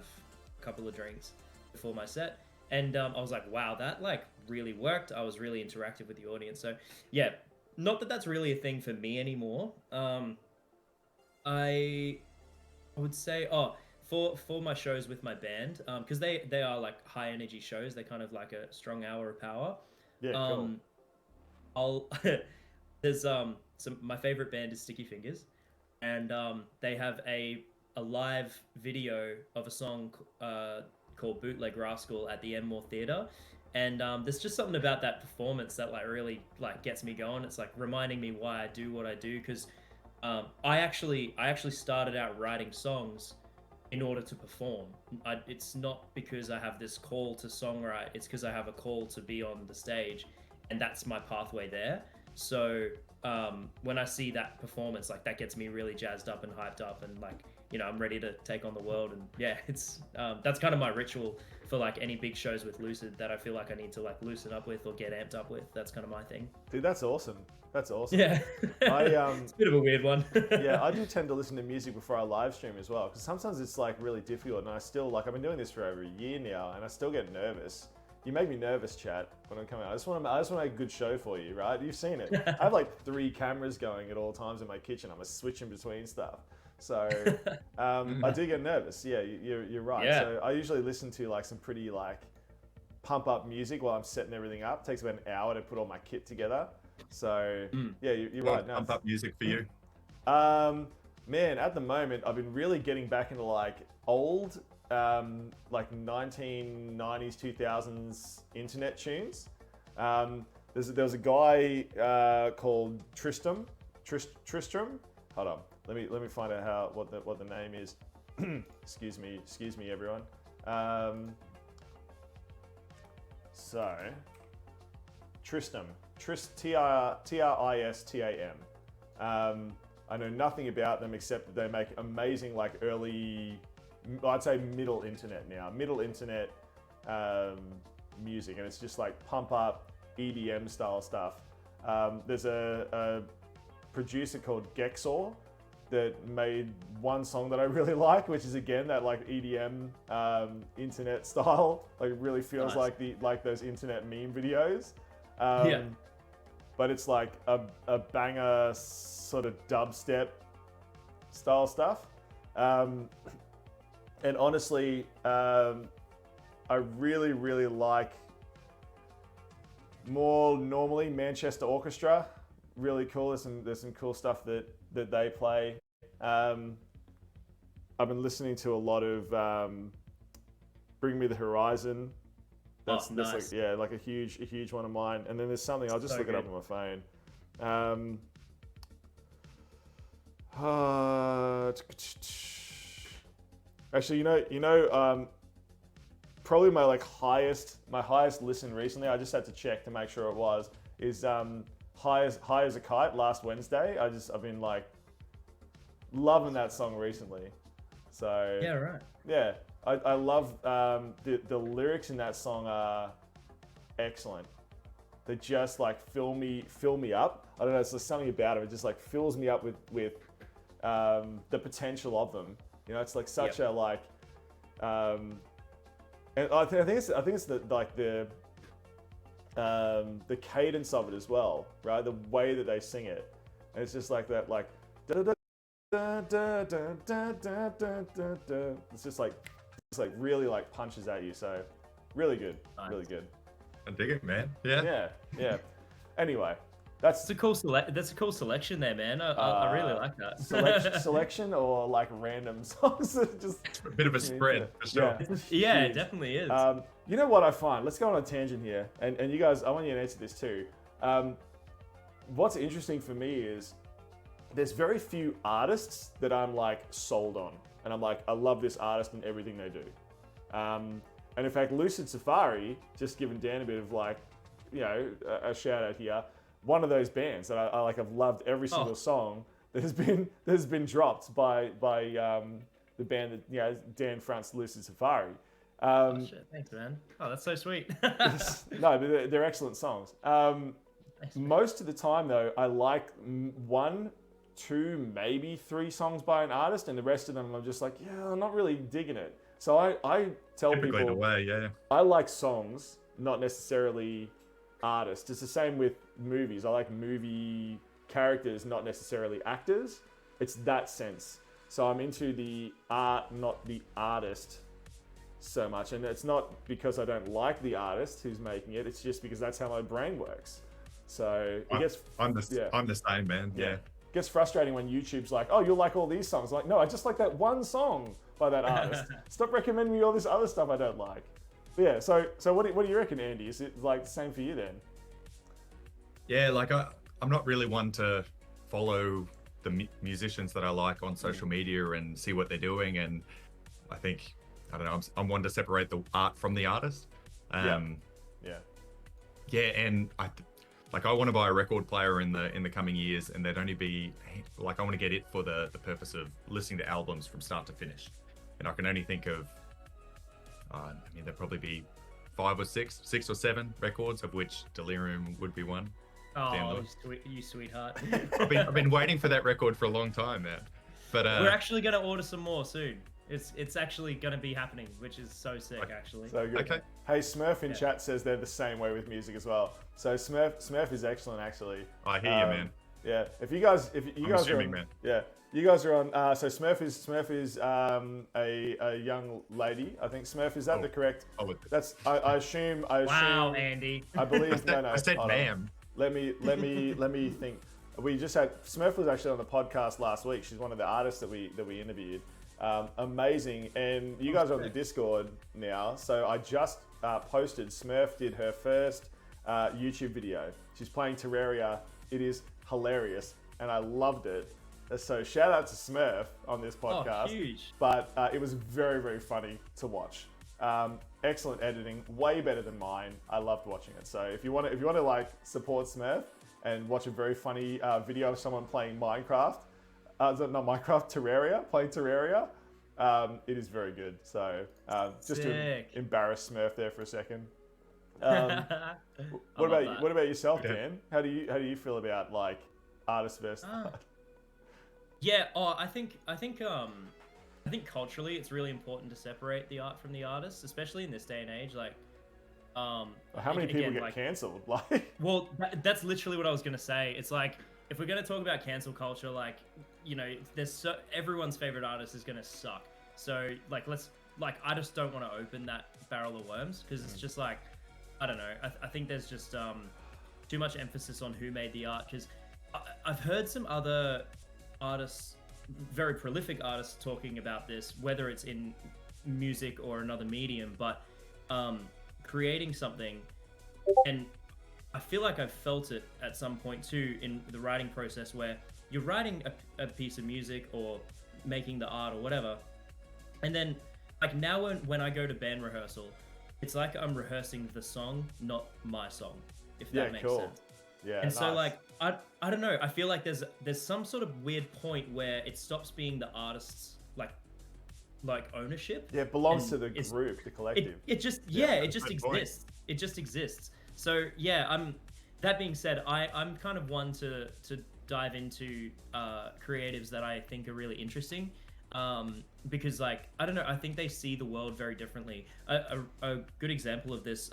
a couple of drinks before my set. And I was like, wow, that like really worked. I was really interactive with the audience. So yeah, not that that's really a thing for me anymore. I would say, for my shows with my band, because they are like high energy shows. They're kind of like a strong hour of power.
Yeah, cool.
There's my favorite band is Sticky Fingers, and they have a live video of a song called Bootleg Rascal at the Enmore Theatre, and there's just something about that performance that like really like gets me going. It's like reminding me why I do what I do, because I actually started out writing songs in order to perform. It's not because I have this call to songwrite, it's because I have a call to be on the stage, and that's my pathway there. So when I see that performance, like that gets me really jazzed up and hyped up, and like, you know, I'm ready to take on the world. And yeah, it's that's kind of my ritual for like any big shows with Lucid that I feel like I need to like loosen up with or get amped up with. That's kind of my thing.
Dude, that's awesome. That's awesome.
Yeah. It's a bit of a weird one.
Yeah, I do tend to listen to music before I live stream as well, because sometimes it's like really difficult, and I still like, I've been doing this for over a year now, and I still get nervous. You make me nervous, chat, when I'm coming out. I just want to make a good show for you, right? You've seen it. I have like 3 cameras going at all times in my kitchen. I'm switching between stuff. So I do get nervous. Yeah, you're right.
Yeah.
So I usually listen to like some pretty like pump up music while I'm setting everything up. It takes about an hour to put all my kit together. So yeah, you're right. No,
pump up music for you?
Man, at the moment, I've been really getting back into like old, like 1990s, 2000s internet tunes. There was a guy called Tristram. Hold on, let me find out what the name is. excuse me, everyone. So Tristam, Tristam. I know nothing about them except that they make amazing like early, I'd say middle internet music, and it's just like pump up EDM style stuff. There's a producer called Gexor that made one song that I really like, which is again that like EDM internet style, like it really feels
Nice.
like those internet meme videos.
Yeah.
But it's like a banger sort of dubstep style stuff. And honestly, I really, really like more normally Manchester Orchestra. Really cool. There's some cool stuff that they play. I've been listening to a lot of Bring Me the Horizon. That's
nice.
like, yeah, like a huge one of mine. And then there's something, I'll just look it up on my phone. Actually, you know, probably my highest listen recently, I just had to check to make sure it was, is High as a Kite last Wednesday. I've been like loving that song recently. So
Yeah, right.
yeah, I love the lyrics in that song are excellent. They just like fill me up. I don't know, it's just something about it. It just like fills me up with the potential of them. You know, it's like such a like, and I think it's the cadence of it as well, right? The way that they sing it, and it's just like that, like da da da da da da da da da da. It's just like really like punches at you. So really good, really good.
I dig it, man. Yeah.
Yeah. Anyway, that's
a cool selection there, man. I really like that.
selection or like random songs. Just
a bit of a spread for sure.
Yeah, it definitely is.
You know what I find? Let's go on a tangent here, and you guys, I want you to answer this too. What's interesting for me is there's very few artists that I'm like sold on, and I'm like, I love this artist and everything they do. And in fact, Lucid Safari, just giving Dan a bit of like, you know, a shout out here. One of those bands that I like, I've loved every single song that has been dropped by the band that, you know, Dan fronts, Lucid Safari.
Shit, thanks, man. Oh, that's so sweet.
No, but they're excellent songs. Most of the time, though, I like 1, 2, maybe 3 songs by an artist, and the rest of them I'm just like, yeah, I'm not really digging it. So I tell
Typically
people,
the way, yeah.
I like songs, not necessarily artists. It's the same with movies. I like movie characters, not necessarily actors. It's that sense. So I'm into the art, not the artist so much. And it's not because I don't like the artist who's making it. It's just because that's how my brain works. So it gets...
I'm the same, man. Yeah.
It gets frustrating when YouTube's like, oh, you'll like all these songs. Like, no, I just like that one song by that artist. Stop recommending me all this other stuff I don't like. But yeah, so what do you reckon, Andy? Is it like the same for you then?
Yeah, like I'm not really one to follow the musicians that I like on social media and see what they're doing. And I think, I don't know, I'm one to separate the art from the artist. Yeah, and I want to buy a record player in the coming years, and they'd only be like, I want to get it for the purpose of listening to albums from start to finish. And I can only think of, I mean, there'd probably be 5 or 6 or 7 records, of which Delirium would be one.
Oh, you sweetheart.
I've been waiting for that record for a long time, man. But
we're actually going to order some more soon. It's actually going to be happening, which is so sick, actually.
So good. Okay. Hey, Smurf in chat says they're the same way with music as well. So Smurf is excellent, actually.
I hear you, man.
Yeah. If you guys
assuming,
are on,
man.
Yeah. You guys are on. So Smurf is a young lady. I think Smurf, is that the correct? That's I assume.
Wow, Andy.
I believe no.
I said ma'am.
Let me think. We just had Smurf was actually on the podcast last week. She's one of the artists that we interviewed. Amazing, and you guys are on the Discord now. So I just posted. Smurf did her first YouTube video. She's playing Terraria. It is hilarious, and I loved it. So shout out to Smurf on this podcast.
Oh, huge.
But it was very, very funny to watch. Excellent editing, way better than mine. I loved watching it. So if you want to like support Smurf and watch a very funny video of someone playing Minecraft, not Minecraft, Terraria, playing Terraria, it is very good. So just to embarrass Smurf there for a second. What about yourself, Dan? How do you feel about like artist versus art?
Yeah, I think culturally it's really important to separate the art from the artist, especially in this day and age. Like,
how many people get cancelled? Like,
well, that's literally what I was gonna say. It's like, if we're gonna talk about cancel culture, like, you know, everyone's favorite artist is gonna suck. So like, I just don't want to open that barrel of worms, because it's just like, I don't know. I think there's just too much emphasis on who made the art, because I've heard some other artists, very prolific artists, talking about this, whether it's in music or another medium, but creating something, and I feel like I've felt it at some point too in the writing process, where you're writing a piece of music or making the art or whatever, and then like now when I go to band rehearsal, it's like I'm rehearsing the song, not my song, if that makes sense.
Yeah,
and so like I don't know. I feel like there's some sort of weird point where it stops being the artist's like ownership.
Yeah, it belongs to the group, the collective.
It just exists. It just exists. So yeah, That being said, I'm kind of one to dive into creatives that I think are really interesting, because like I don't know, I think they see the world very differently. A good example of this,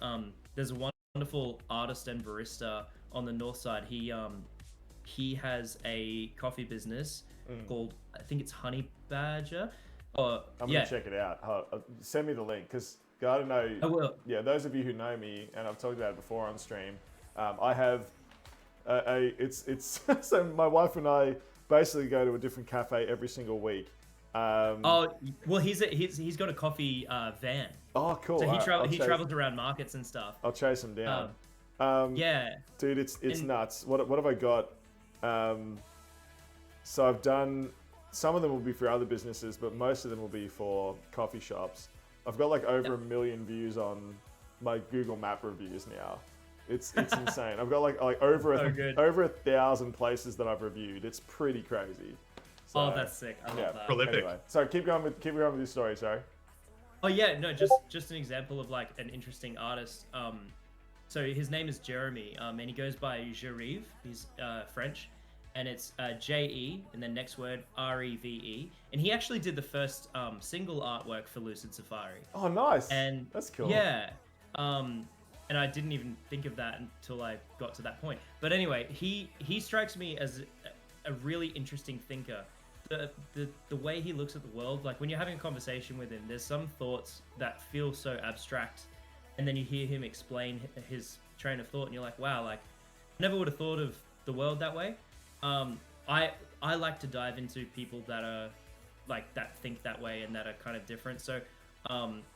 there's a wonderful artist and barista on the north side. He has a coffee business called, I think it's Honey Badger. Or
I'm
yeah,
gonna check it out. Send me the link because I don't know.
I will.
Yeah, those of you who know me, and I've talked about it before on stream, I have it's so my wife and I basically go to a different cafe every single week.
Oh well, he's got a coffee van,
Oh, cool.
so
All right,
he travels around markets and stuff.
I'll chase him down.
Yeah,
Dude, it's nuts. What have I got? So I've done, some of them will be for other businesses, but most of them will be for coffee shops. I've got like over 1 million views on my Google Map reviews now. It's insane. I've got like over over 1,000 places that I've reviewed. It's pretty crazy. So,
oh, that's sick. I love that.
Prolific.
Anyway, so keep going with your story. Sorry.
Oh yeah, no, just an example of like an interesting artist. So his name is Jeremy, and he goes by Jerive. He's French, and it's J-E, and then next word R-E-V-E. And he actually did the first single artwork for Lucid Safari.
Oh, nice.
And
that's cool.
Yeah. And I didn't even think of that until I got to that point. But anyway, he strikes me as a really interesting thinker. The way he looks at the world, like when you're having a conversation with him, there's some thoughts that feel so abstract, and then you hear him explain his train of thought, and you're like, wow, like I never would have thought of the world that way. I like to dive into people that are like that think that way and that are kind of different. So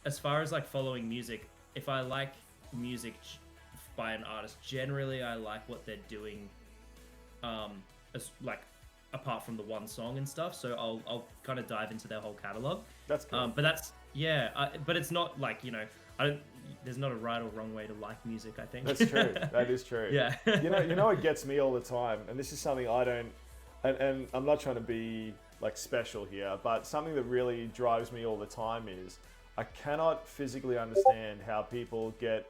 as far as like following music, if I like music by an artist, generally I like what they're doing, as like apart from the one song and stuff. So I'll kind of dive into their whole catalog.
That's cool.
But that's but it's not like, you know, there's not a right or wrong way to like music, I think.
That's true. That is true.
Yeah.
you know what gets me all the time, and this is something I don't, and I'm not trying to be like special here, but something that really drives me all the time is I cannot physically understand how people get,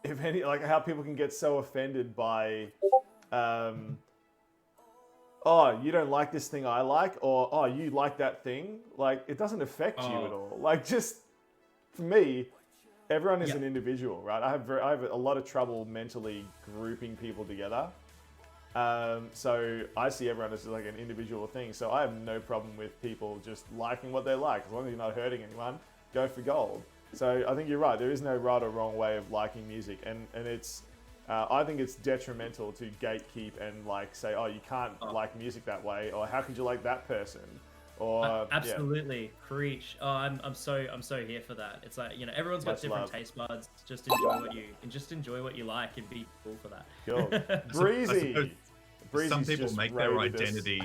if any, like how people can get so offended by, oh, you don't like this thing I like, or oh, you like that thing. Like it doesn't affect you at all. Like just for me, everyone is an individual, right? I have a lot of trouble mentally grouping people together. So I see everyone as like an individual thing. So I have no problem with people just liking what they like. As long as you're not hurting anyone, go for gold. So I think you're right. There is no right or wrong way of liking music. And it's, I think it's detrimental to gatekeep and like say, oh, you can't like music that way. Or how could you like that person? Or
absolutely preach. Oh, I'm so here for that. It's like, you know, everyone's got different taste buds. Just enjoy what you like and be cool for that.
Cool. Breezy.
Some people make their identity.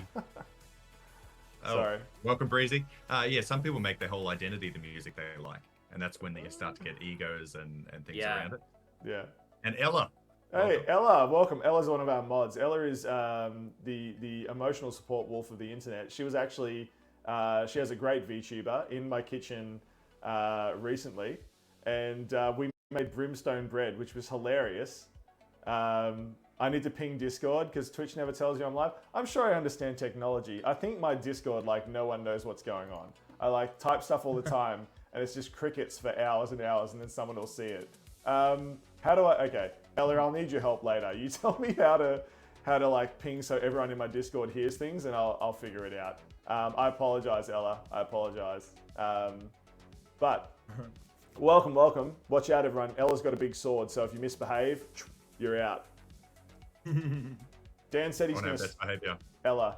Sorry.
Welcome, Breezy. Yeah, some people make their whole identity the music they like, and that's when they start to get egos and things around it.
Yeah.
And Ella.
Hey,
welcome.
Ella, welcome. Ella's one of our mods. Ella is the emotional support wolf of the internet. She was actually, she has a great VTuber in my kitchen recently, and we made brimstone bread, which was hilarious. I need to ping Discord because Twitch never tells you I'm live. I'm sure I understand technology. I think my Discord, like no one knows what's going on. I like type stuff all the time and it's just crickets for hours and hours and then someone will see it. Okay, Ella, I'll need your help later. You tell me how to like ping so everyone in my Discord hears things and I'll figure it out. I apologize, Ella. I apologize. But welcome. Watch out, everyone. Ella's got a big sword, so if you misbehave, you're out. Dan said he's going to... Ella,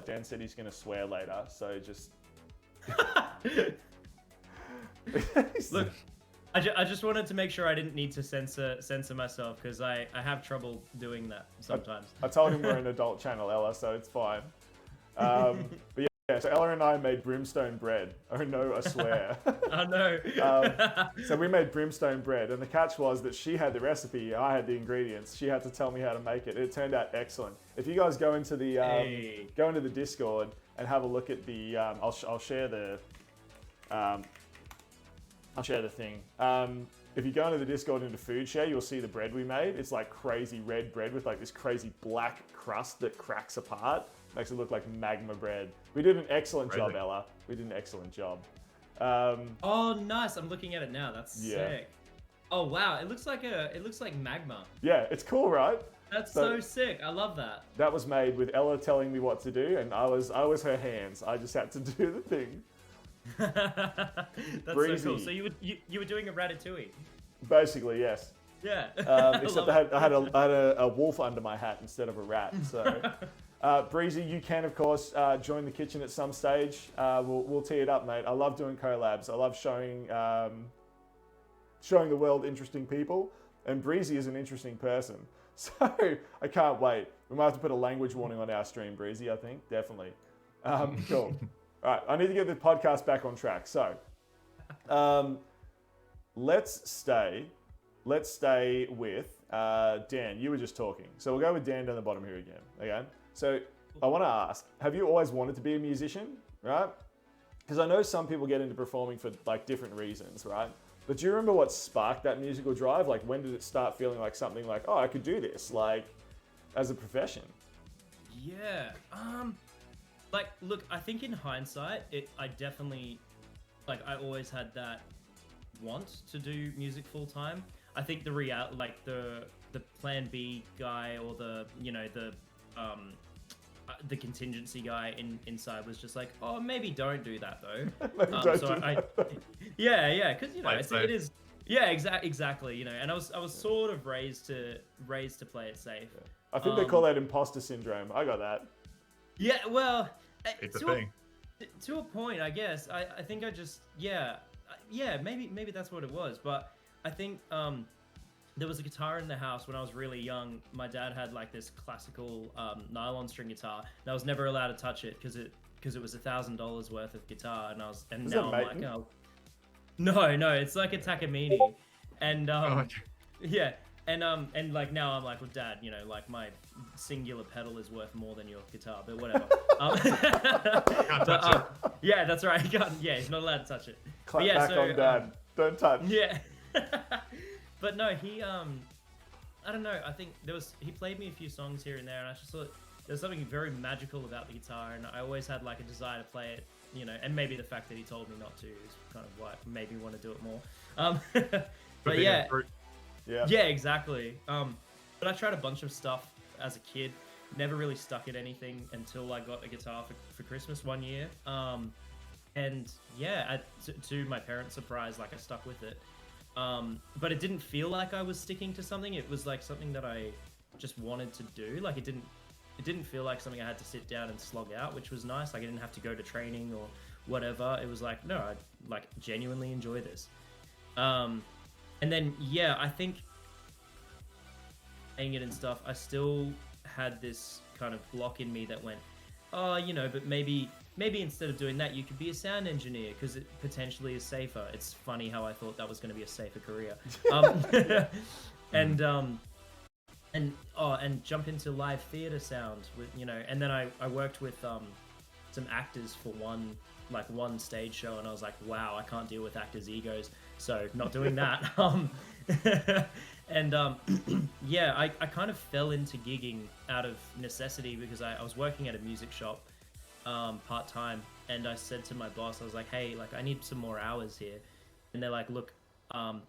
Dan said he's going to swear later, so just...
Look, I just wanted to make sure I didn't need to censor myself, because I have trouble doing that sometimes.
I told him we're an adult channel, Ella, so it's fine. But yeah, so Ella and I made brimstone bread. Oh no, I swear.
Oh no.
So we made brimstone bread, and the catch was that she had the recipe, I had the ingredients. She had to tell me how to make it. It turned out excellent. If you guys go into the go into the Discord and have a look at the, I'll share the I'll share the thing. If you go into the Discord into Food Share, you'll see the bread we made. It's like crazy red bread with like this crazy black crust that cracks apart. Makes it look like magma bread. We did an excellent job, Ella. We did an excellent job.
Oh, nice! I'm looking at it now. That's sick. Oh wow, it looks like magma.
Yeah, it's cool, right?
That's so sick. I love that.
That was made with Ella telling me what to do, and I was her hands. I just had to do the thing.
That's
Breezy.
so cool. So you were doing a ratatouille.
Basically, yes.
Yeah.
Except I had a wolf under my hat instead of a rat. So, Breezy, you can of course join the kitchen at some stage. We'll tee it up, mate. I love doing collabs. I love showing the world interesting people, and Breezy is an interesting person. So I can't wait. We might have to put a language warning on our stream, Breezy. I think definitely. Cool. All right, I need to get the podcast back on track. So, let's stay with Dan. You were just talking, so we'll go with Dan down the bottom here again. Okay. So I want to ask: have you always wanted to be a musician? Right? Because I know some people get into performing for like different reasons, right? But do you remember what sparked that musical drive? Like, when did it start feeling like something like, oh, I could do this, like, as a profession?
Yeah. Like, look, I think in hindsight, I definitely, like, I always had that want to do music full time. I think the plan B guy, or the contingency guy inside was just like, oh, maybe don't do that though. Yeah, because it is. Yeah, exactly. And I was sort of raised to play it safe.
I think they call that imposter syndrome. I got that.
Yeah, well,
it's a thing.
To a point, I guess. I think I just maybe that's what it was. But I think there was a guitar in the house when I was really young. My dad had like this classical nylon string guitar, and I was never allowed to touch it because it was $1,000 worth of guitar, and now I'm like, oh, no, it's like a Takamine, and yeah, and like now I'm like, well, Dad, like my singular pedal is worth more than your guitar, but whatever. Yeah, that's right. He's not allowed to touch it.
Clap back on Dad. Don't touch.
Yeah. But no, he I don't know. I think he played me a few songs here and there, and I just thought there's something very magical about the guitar, and I always had like a desire to play it, and maybe the fact that he told me not to is kind of what made me want to do it more. But yeah, exactly. But I tried a bunch of stuff as a kid, never really stuck at anything until I got a guitar for Christmas one year. And yeah, to my parents' surprise, like I stuck with it. But it didn't feel like I was sticking to something. It was like something that I just wanted to do. Like it didn't feel like something I had to sit down and slog out, which was nice. Like I didn't have to go to training or whatever. It was like, no, I like genuinely enjoy this. And then yeah, I think playing it and stuff, I still had this kind of block in me that went, oh, but maybe instead of doing that, you could be a sound engineer because it potentially is safer. It's funny how I thought that was going to be a safer career. And jump into live theater sound with, and then I worked with some actors for one stage show, and I was like, wow, I can't deal with actors' egos, so not doing that. Yeah, I kind of fell into gigging out of necessity because I was working at a music shop part-time, and I said to my boss, I was like, hey, like I need some more hours here, and they're like, look,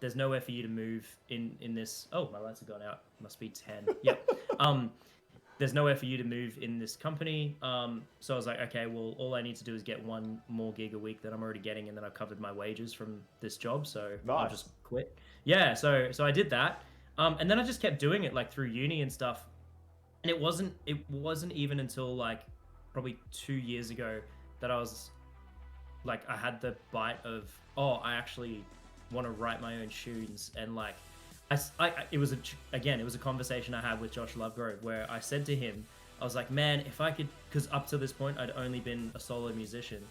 there's nowhere for you to move in this. Oh, my lights have gone out, must be 10. Yep. There's nowhere for you to move in this company. So I was like, okay, well, all I need to do is get one more gig a week that I'm already getting, and then I've covered my wages from this job, so nice. I'll just quit. Yeah, so I did that, and then I just kept doing it like through uni and stuff, and it wasn't even until like probably 2 years ago that I was like, I had the bite of, oh, I actually want to write my own tunes. And like it was a conversation I had with Josh Lovegrove, where I said to him, I was like, man, if I could, because up to this point I'd only been a solo musician,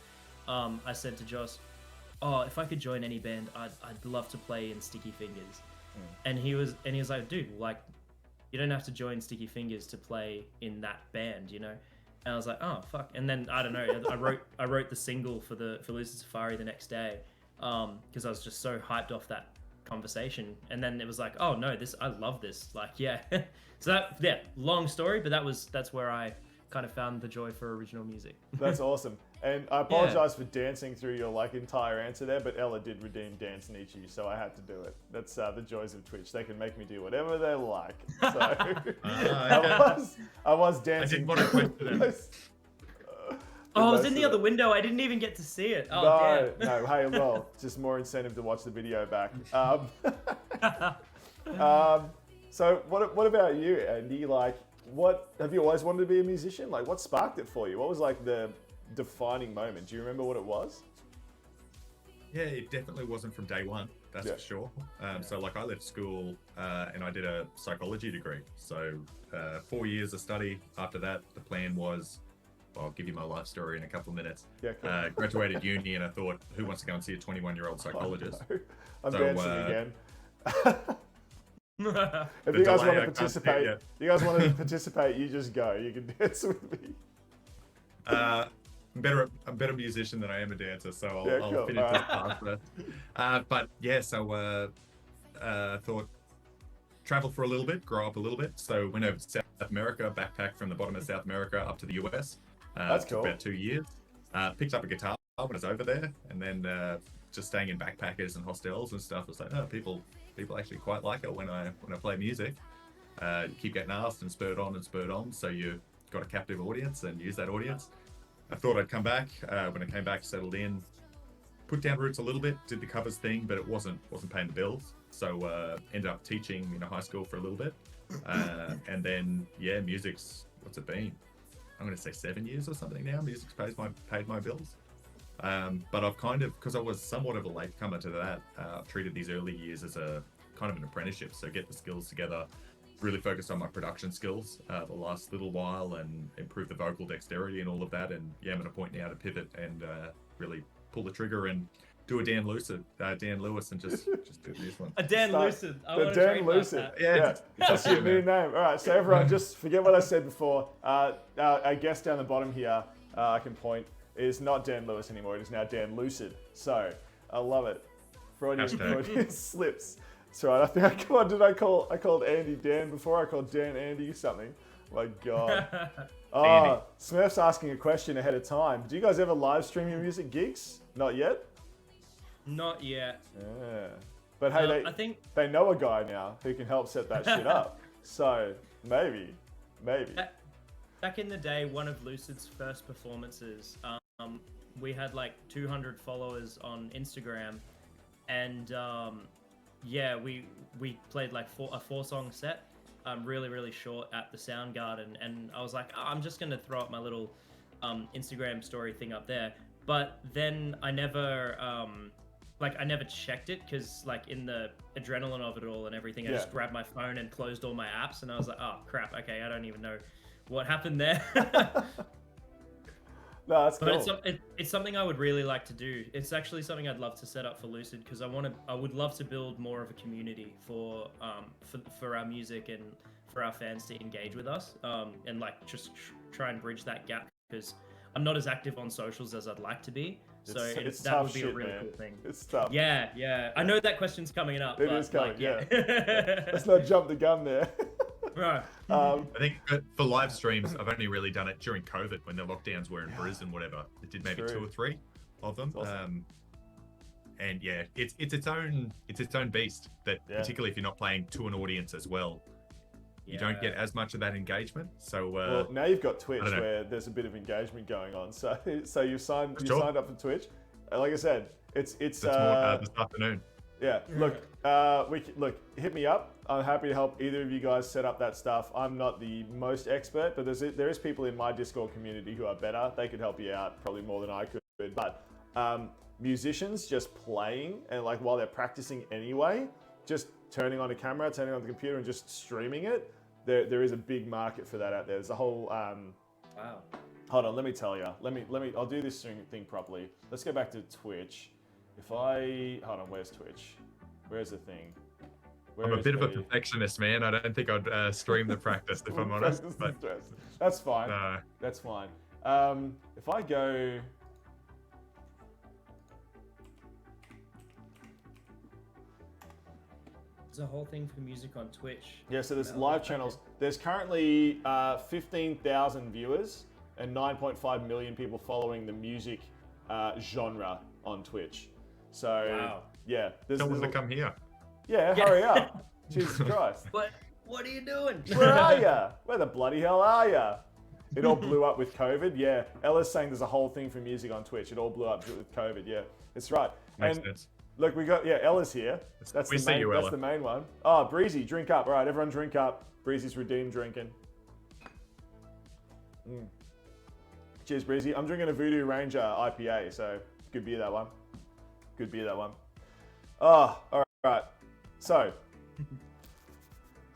I said to Josh, oh, if I could join any band, I'd love to play in Sticky Fingers. And he was like, dude, like you don't have to join Sticky Fingers to play in that band, And I was like, oh fuck. And then I don't know, I wrote the single for Lucid Safari the next day, because I was just so hyped off that conversation. And then it was like, oh no, I love this. Like, yeah. So long story, but that's where I kind of found the joy for original music.
That's awesome. And I apologize for dancing through your entire answer there, but Ella did redeem Dance Nietzsche, so I had to do it. That's the joys of Twitch. They can make me do whatever they like. So I was dancing.
I didn't want to question it.
Oh, it was in the other window. I didn't even get to see it. Oh,
no. Hey, well, just more incentive to watch the video back. So what about you, Andy? Like, what have you always wanted to be a musician? Like, what sparked it for you? What was like the defining moment? Do you remember what it was?
Yeah, it definitely wasn't from day one. That's for sure. So like I left school and I did a psychology degree. So 4 years of study. After that, the plan was, I'll give you my life story in a couple of minutes. Yeah, cool. Graduated uni and I thought, who wants to go and see a 21-year-old psychologist?
Oh, no. I'm dancing again. If you guys want to participate, you just go. You can dance with me.
I'm a better musician than I am a dancer, so I'll finish this part first. But yeah, so thought travel for a little bit, grow up a little bit. So went over to South America, backpacked from the bottom of South America up to the US.
That's cool.
About 2 years. Picked up a guitar when I was over there, and then just staying in backpackers and hostels and stuff. I was like, oh, people actually quite like it when I play music. You keep getting asked and spurred on, so you got a captive audience and use that audience. I thought I'd come back. When I came back, settled in, put down roots a little bit, did the covers thing, but it wasn't paying the bills. So ended up teaching in a high school for a little bit, and then music's, what's it been? I'm going to say 7 years or something now. Music's paid my bills. But I've kind of, because I was somewhat of a latecomer to that, I've treated these early years as a kind of an apprenticeship. So get the skills together, really focused on my production skills the last little while and improve the vocal dexterity and all of that. And I'm at a point now to pivot and really pull the trigger and do a Dan Lewis and just do this one.
A Dan Lucid.
The Dan Lucid. Yeah. That's your new name. All right, so everyone just forget what I said before. Our guest down the bottom here, I can point, is not Dan Lewis anymore. It is now Dan Lucid. So I love it. Freudian slips. That's right. I think I called Andy Dan before. I called Dan Andy something. My God. Smurf's asking a question ahead of time. Do you guys ever live stream your music gigs? Not yet?
Not yet.
Yeah. But hey,
I think
they know a guy now who can help set that shit up. So maybe.
Back in the day, one of Lucid's first performances, we had like 200 followers on Instagram, and we played like a 4-song set, really short at the Sound Garden, and I was like, I'm just gonna throw up my little Instagram story thing up there, but then I never checked it because like in the adrenaline of it all and everything, I just grabbed my phone and closed all my apps, and I was like, oh crap, okay, I don't even know what happened there.
No, that's cool.
But it's something I would really like to do. It's actually something I'd love to set up for Lucid because I would love to build more of a community for our music and for our fans to engage with us, and like just try and bridge that gap because I'm not as active on socials as I'd like to be. So that would be a really cool thing.
It's tough.
Yeah. I know that question's coming up.
It is coming, yeah. Let's not jump the gun there.
Right.
I think for live streams, I've only really done it during COVID when the lockdowns were in Brisbane, whatever. It did maybe 2 or 3 of them.
Awesome.
And yeah, it's its own beast. That particularly if you're not playing to an audience as well, you don't get as much of that engagement. So
well, now you've got Twitch where there's a bit of engagement going on. So you've signed up for Twitch. Like I said, it's
this afternoon.
Yeah, look, hit me up. I'm happy to help either of you guys set up that stuff. I'm not the most expert, but there is people in my Discord community who are better. They could help you out probably more than I could. But musicians just playing and like while they're practicing anyway, just turning on a camera, turning on the computer and just streaming it, there is a big market for that out there. There's a whole...
Wow.
Hold on, let me tell you. Let me. I'll do this thing properly. Let's go back to Twitch. Hold on, where's Twitch? Where's the thing?
I'm a bit of a perfectionist, man. I don't think I'd stream the practice if I'm honest. But
that's fine. That's fine. If I go,
there's a whole thing for music on Twitch.
Yeah, so there's live channels. There's currently 15,000 viewers and 9.5 million people following the music genre on Twitch. So,
Wow.
Yeah.
Tell them to come here.
Yeah, hurry up. Jesus Christ.
What are you doing?
Where are ya? Where the bloody hell are ya? It all blew up with COVID. Yeah, Ella's saying there's a whole thing for music on Twitch. It all blew up with COVID. Yeah, it's right.
Makes sense.
Look, we got Ella's here. That's
We
the
see
main.
you,
That's
Ella.
the main one. Oh, Breezy, drink up. All right, everyone, drink up. Breezy's redeemed drinking. Cheers, Breezy. I'm drinking a Voodoo Ranger IPA, so good beer that one. Good beer that one. Oh, all right. So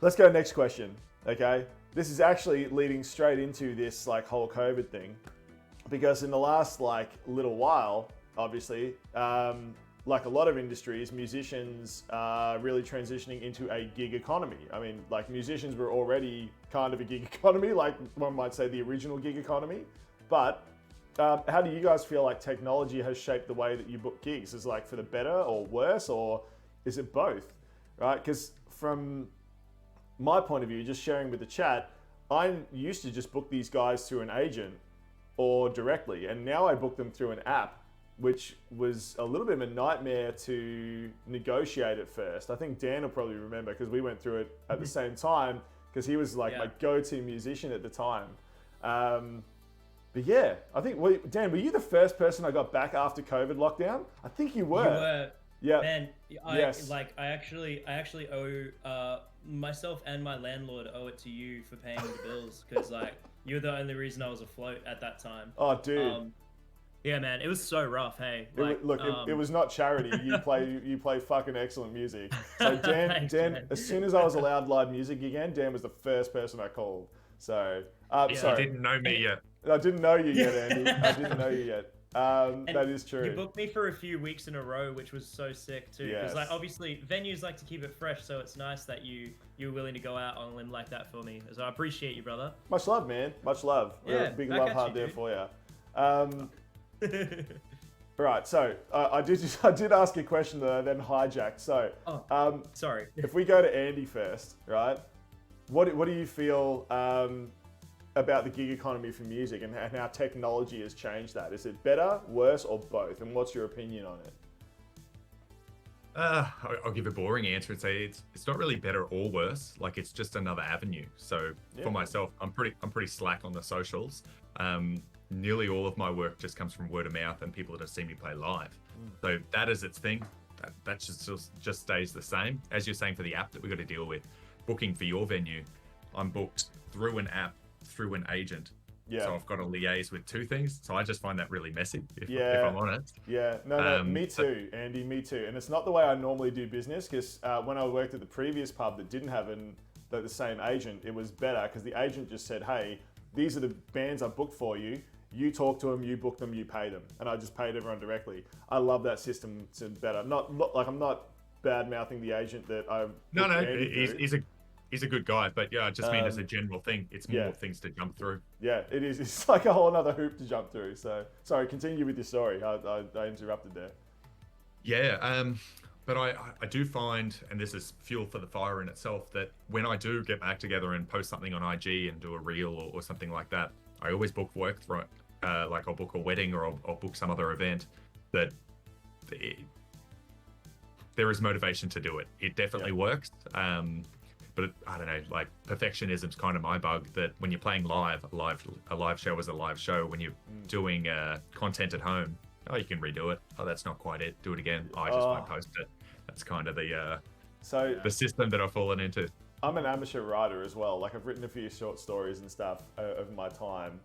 let's go next question. Okay, this is actually leading straight into this like whole COVID thing, because in the last like little while, obviously, like a lot of industries, musicians are really transitioning into a gig economy. I mean, like musicians were already kind of a gig economy, like one might say the original gig economy. But how do you guys feel like technology has shaped the way that you book gigs? Is it like for the better or worse, or is it both? Right? Because from my point of view, just sharing with the chat, I used to just book these guys through an agent or directly, and now I book them through an app, which was a little bit of a nightmare to negotiate at first. I think Dan will probably remember because we went through it at the same time, because he was like my go-to musician at the time. But yeah, I think, Dan, were you the first person I got back after COVID lockdown? I think you were.
You were.
Yeah.
Man,
Yes.
I actually owe myself and my landlord owe it to you for paying the bills, because like you're the only reason I was afloat at that time.
Oh, dude.
Yeah, man, it was so rough. Hey, like,
it was not charity. You play fucking excellent music. So Dan,
Thanks,
Dan,
man.
as soon as I was allowed live music again, Dan was the first person I called. So,
You
sorry,
didn't know me yet.
I didn't know you yet, Andy. I didn't know you yet. That is true.
You booked me for a few weeks in a row, which was so sick too. Because like obviously venues like to keep it fresh, so it's nice that you're willing to go out on a limb like that for me. So I appreciate you, brother.
Much love, man. Much love.
Yeah,
Big
back
love
at
heart
you,
there
dude.
for you. Right, so I did ask a question that I then hijacked. So,
Sorry.
if we go to Andy first, right? What do you feel about the gig economy for music and how technology has changed that? Is it better, worse, or both? And what's your opinion on it?
I'll give a boring answer and say it's not really better or worse. Like it's just another avenue. So for myself, I'm pretty slack on the socials. Nearly all of my work just comes from word of mouth and people that have seen me play live. So that is its thing. That just stays the same. As you're saying for the app that we've got to deal with, booking for your venue, I'm booked through an app, through an agent.
Yeah.
So I've got to liaise with two things. So I just find that really messy, if I'm honest.
Yeah, no, me too, Andy, me too. And it's not the way I normally do business, because when I worked at the previous pub that didn't have the same agent, it was better because the agent just said, hey, these are the bands I booked for you. You talk to them, you book them, you pay them. And I just paid everyone directly. I love that system. It's better. I'm not bad mouthing the agent that I
No, he's a good guy, but yeah, I just mean as a general thing, it's more things to jump through.
Yeah, it is. It's like a whole other hoop to jump through. So, sorry, continue with your story. I interrupted there.
Yeah, but I do find, and this is fuel for the fire in itself, that when I do get back together and post something on IG and do a reel or something like that, I always book work through it. Like I'll book a wedding or I'll book some other event that there is motivation to do it. It definitely works. But I don't know, like perfectionism's kind of my bug, that when you're playing live, a live show is a live show. When you're doing content at home, you can redo it. That's not quite it. Do it again. I just won't post it. That's kind of the system that I've fallen into.
I'm an amateur writer as well. Like I've written a few short stories and stuff over my time.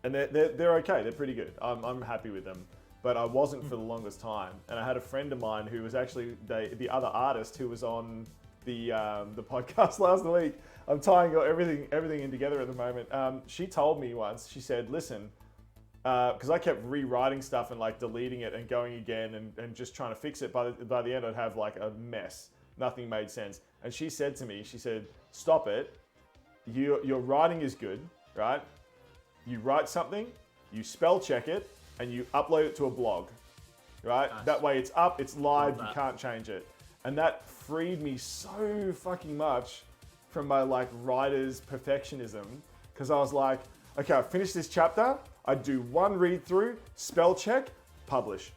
And they're okay. They're pretty good. I'm happy with them. But I wasn't for the longest time. And I had a friend of mine who was actually the other artist who was on the podcast last week. I'm tying everything in together at the moment. She told me once, she said, listen, because I kept rewriting stuff and like deleting it and going again and just trying to fix it. By the end, I'd have like a mess. Nothing made sense. And she said to me, stop it. Your writing is good, right? You write something, you spell check it, and you upload it to a blog, right?
Nice.
That way it's up, it's live, you can't change it. And that freed me so fucking much from my like writer's perfectionism, because I was like, okay, I've finished this chapter, I do one read through, spell check, publish.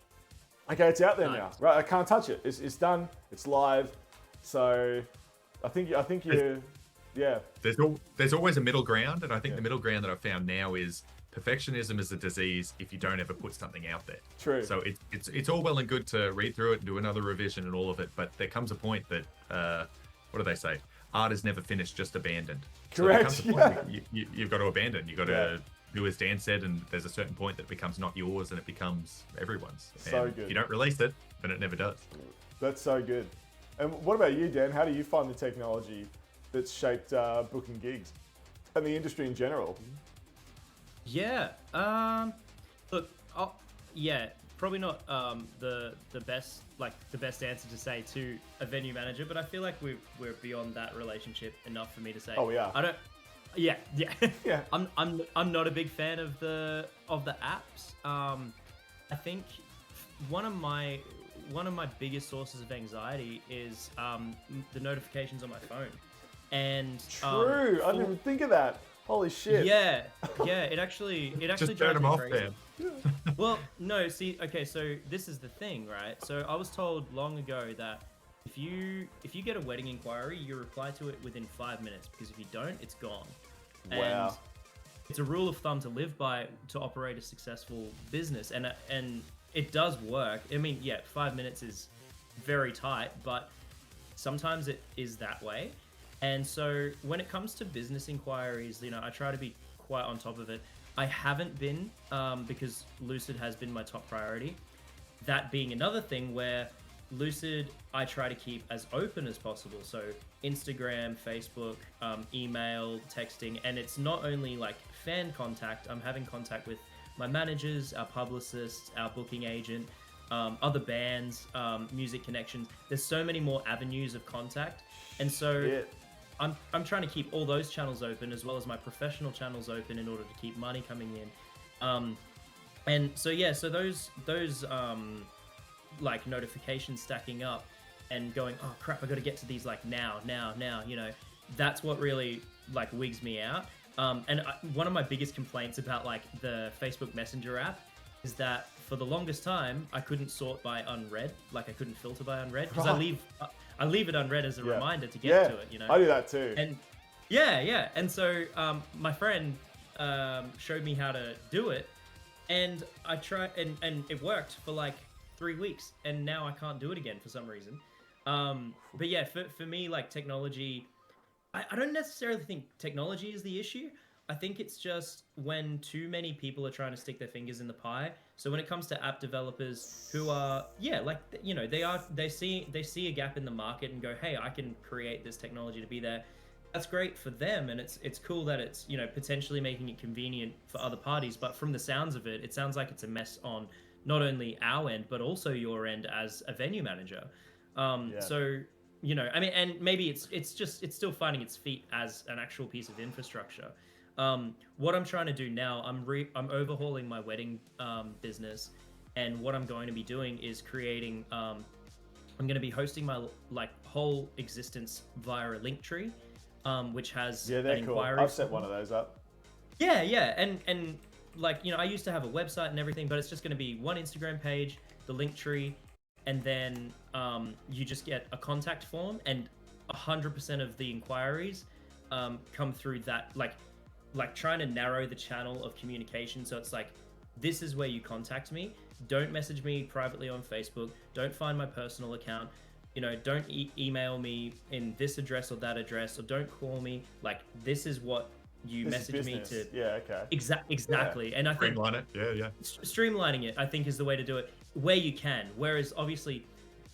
Okay, it's out there now, right? I can't touch it. It's done. It's live. So I think you, yeah.
There's always a middle ground, and I think the middle ground that I've found now is perfectionism is a disease if you don't ever put something out there.
True.
So it's all well and good to read through it and do another revision and all of it, but there comes a point that what do they say? Art is never finished, just abandoned.
Correct.
So there comes a point you've got to abandon. You've got to do as Dan said, and there's a certain point that it becomes not yours and it becomes everyone's.
So
and
good.
if you don't release it, then it never does.
That's so good. And what about you, Dan? How do you find the technology that's shaped booking gigs and the industry in general?
Yeah. Look. Yeah. Probably not the best answer to say to a venue manager, but I feel like we're beyond that relationship enough for me to say.
Oh, we are.
I don't. Yeah.
Yeah.
I'm not a big fan of the apps. I think one of my biggest sources of anxiety is the notifications on my phone. And
True. I didn't even think of that. Holy shit.
Yeah. It actually
Just
drives
turn them
me
off,
crazy.
Dan.
Well, no, see, okay, so this is the thing, right? So I was told long ago that if you get a wedding inquiry, you reply to it within 5 minutes, because if you don't, it's gone.
Wow.
And it's a rule of thumb to live by to operate a successful business, and it does work. I mean, yeah, 5 minutes is very tight, but sometimes it is that way. And so when it comes to business inquiries, I try to be quite on top of it. I haven't been because Lucid has been my top priority. That being another thing where Lucid, I try to keep as open as possible. So Instagram, Facebook, email, texting, and it's not only like fan contact. I'm having contact with my managers, our publicists, our booking agent, other bands, music connections. There's so many more avenues of contact. And so I'm trying to keep all those channels open, as well as my professional channels open, in order to keep money coming in. And so those like notifications stacking up and going, oh crap, I got to get to these like now. That's what really like wigs me out. And one of my biggest complaints about like the Facebook Messenger app is that for the longest time I couldn't sort by unread, like I couldn't filter by unread, because I leave it unread as a reminder to get to it.
I do that too.
And and so my friend showed me how to do it, and I tried, and it worked for like 3 weeks, and now I can't do it again for some reason. But yeah, for me, like technology, I don't necessarily think technology is the issue. I think it's just when too many people are trying to stick their fingers in the pie. So when it comes to app developers who are, they see a gap in the market and go, hey, I can create this technology to be there. That's great for them, and it's cool that it's potentially making it convenient for other parties. But from the sounds of it, it sounds like it's a mess on not only our end but also your end as a venue manager. So I mean, and maybe it's still finding its feet as an actual piece of infrastructure. What I'm trying to do now, I'm overhauling my wedding business, and what I'm going to be doing is creating. I'm going to be hosting my like whole existence via a link tree, which has
they're
an
cool.
inquiry.
I've set one of those up.
Yeah, and like I used to have a website and everything, but it's just going to be one Instagram page, the link tree, and then you just get a contact form, and 100% of the inquiries come through that, like trying to narrow the channel of communication. So it's like, this is where you contact me. Don't message me privately on Facebook. Don't find my personal account. Don't email me in this address or that address, or don't call me. Like, this is what you message me to.
Yeah, okay.
Exactly. And I think
Streamline it. Yeah.
Streamlining it, I think, is the way to do it where you can. Whereas obviously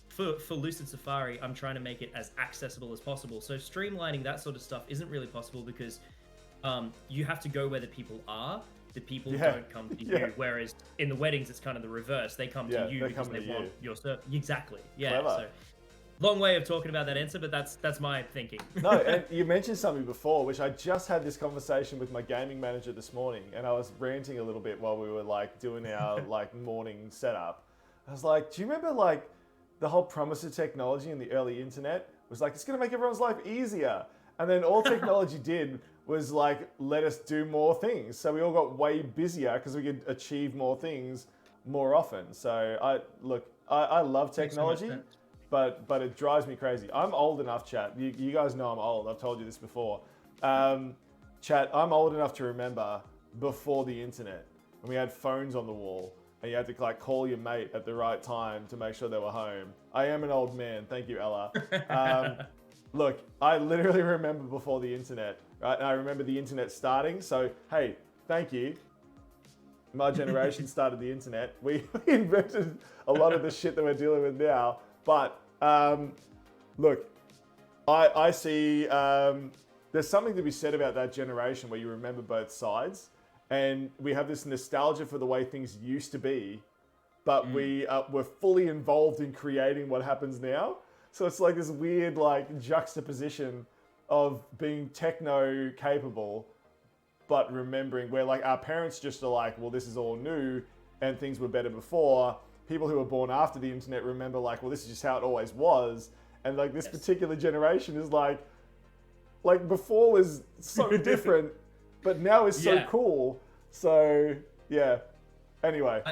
for Lucid Safari, I'm trying to make it as accessible as possible. So streamlining that sort of stuff isn't really possible, because you have to go where the people are. The people don't come to you. Whereas in the weddings, it's kind of the reverse. They come to you because they want your service. Exactly. Yeah.
Clever.
So long way of talking about that answer, but that's my thinking.
No, and you mentioned something before, which I just had this conversation with my gaming manager this morning, and I was ranting a little bit while we were like doing our like morning setup. I was like, do you remember like the whole promise of technology in the early internet was like, it's going to make everyone's life easier. And then all technology did was like, let us do more things. So we all got way busier because we could achieve more things more often. So I love technology, but it drives me crazy. I'm old enough, chat. You guys know I'm old. I've told you this before. Chat, I'm old enough to remember before the internet, when we had phones on the wall and you had to like call your mate at the right time to make sure they were home. I am an old man. Thank you, Ella. Look, I literally remember before the internet, right? And I remember the internet starting. So, hey, thank you. My generation started the internet. We invented a lot of the shit that we're dealing with now. But look, I see there's something to be said about that generation where you remember both sides. And we have this nostalgia for the way things used to be, but we're fully involved in creating what happens now. So it's like this weird like juxtaposition of being techno capable, but remembering where like our parents just are like, well, this is all new and things were better before. People who were born after the internet remember like, well, this is just how it always was. And like this particular generation is like before was so different, but now is so cool. So yeah. Anyway,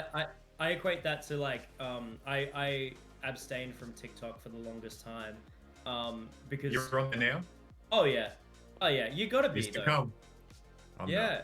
I equate that to like I abstained from TikTok for the longest time because
you're on there now.
Oh yeah, you gotta be
Used to
though.
come.
Yeah.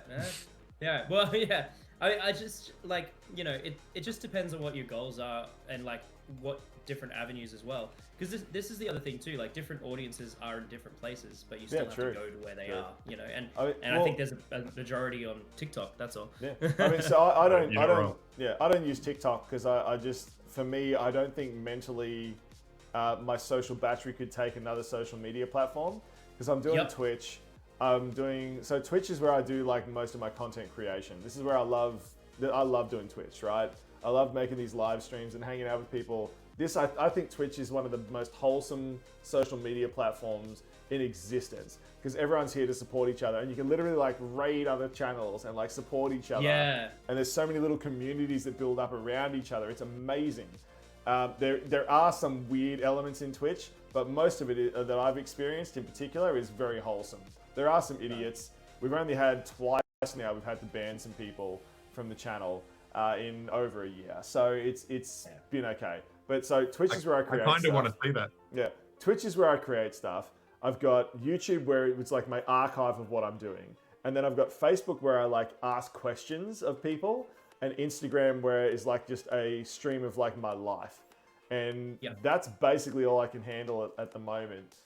Well, yeah. I just like, you know, it just depends on what your goals are and like what different avenues as well. Because this is the other thing too. Like different audiences are in different places, but you still have to go to where they are. You know, and I think there's a majority on TikTok. That's all.
Yeah. I mean, so I don't use TikTok because I just, for me, I don't think mentally my social battery could take another social media platform because I'm doing Twitch. So Twitch is where I do like most of my content creation. This is where I love doing Twitch, right? I love making these live streams and hanging out with people. I think Twitch is one of the most wholesome social media platforms in existence because everyone's here to support each other and you can literally like raid other channels and like support each other.
Yeah.
And there's so many little communities that build up around each other. It's amazing. There are some weird elements in Twitch, but most of it that I've experienced in particular is very wholesome. There are some idiots. We've only had twice now. We've had to ban some people from the channel in over a year. So it's been okay. But so Twitch is where I create stuff.
I kind of want to see that.
Yeah. Twitch is where I create stuff. I've got YouTube where it's like my archive of what I'm doing. And then I've got Facebook where I like ask questions of people. And Instagram where it's like just a stream of like my life. And that's basically all I can handle at the moment.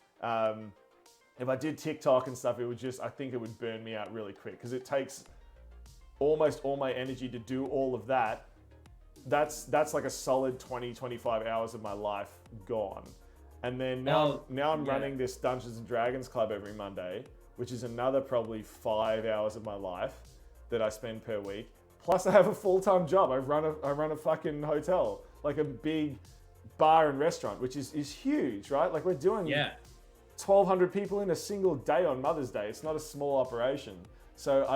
If I did TikTok and stuff, I think it would burn me out really quick because it takes almost all my energy to do all of that. That's like a solid 20, 25 hours of my life gone. And then now I'm running this Dungeons and Dragons club every Monday, which is another probably 5 hours of my life that I spend per week. Plus I have a full-time job. I run a fucking hotel, like a big bar and restaurant, which is huge, right? Like we're doing 1,200 people in a single day on Mother's Day. It's not a small operation. So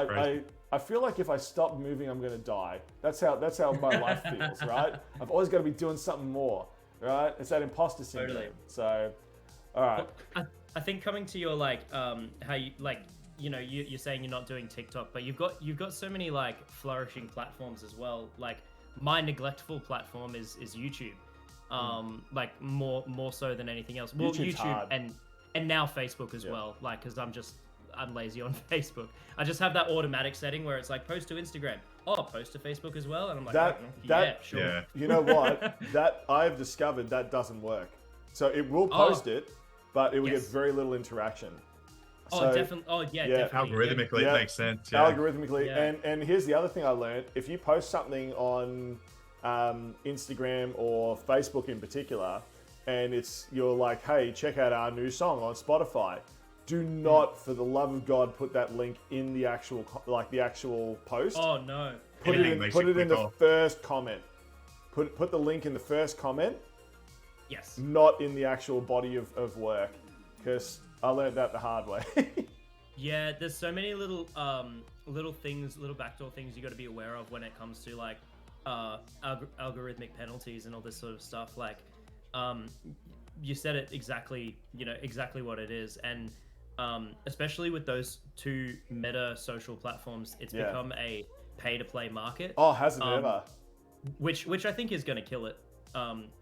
I feel like if I stop moving, I'm going to die. That's how my life feels, right? I've always got to be doing something more, right? It's that imposter syndrome. Totally. So, all right.
Well, I think coming to your like, how you like, you know, you're saying you're not doing TikTok, but you've got so many like flourishing platforms as well. Like my neglectful platform is YouTube. Like more so than anything else. Well, YouTube and now Facebook as well. Like, cause I'm lazy on Facebook. I just have that automatic setting where it's like post to Instagram. Oh, post to Facebook as well. And I'm like, sure.
Yeah.
You know what? That I've discovered that doesn't work. So it will post it, but it will get very little interaction. So,
definitely. Oh, definitely.
Algorithmically, it makes sense. Yeah.
Algorithmically. And here's the other thing I learned. If you post something on Instagram or Facebook in particular, and you're like, hey, check out our new song on Spotify. Do not, for the love of God, put that link in the actual post.
Oh no!
Put it in the first comment. Put the link in the first comment.
Yes.
Not in the actual body of work, because I learned that the hard way.
Yeah, there's so many little things, little backdoor things you got to be aware of when it comes to like algorithmic penalties and all this sort of stuff. Like, um, you said it exactly, exactly what it is. And especially with those two meta social platforms, it's become a pay to play market.
Oh, hasn't it ever?
Which I think is going to kill it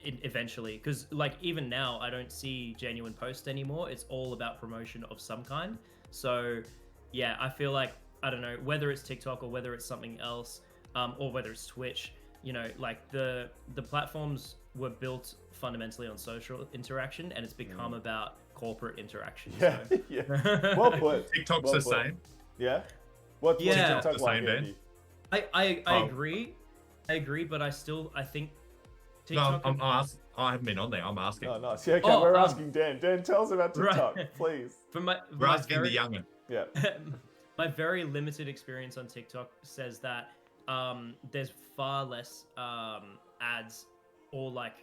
eventually, because like even now I don't see genuine posts anymore. It's all about promotion of some kind. So yeah, I feel like, I don't know, whether it's TikTok or whether it's something else, or whether it's Twitch, like the platforms were built fundamentally on social interaction, and it's become about corporate interaction.
Yeah,
so.
yeah. Well put.
TikTok's
well
the
put.
same.
Yeah. What's
Yeah.
TikTok
The
like,
same, Ben?
Andy?
I
Oh.
agree. I agree, but I think
No,
TikTok.
I haven't been on there. I'm asking.
Oh, nice. Yeah, okay,
Oh,
we're asking Dan. Dan, tell us about
right.
TikTok, please.
We're asking the young'un.
Yeah.
My very limited experience on TikTok says that there's far less ads or like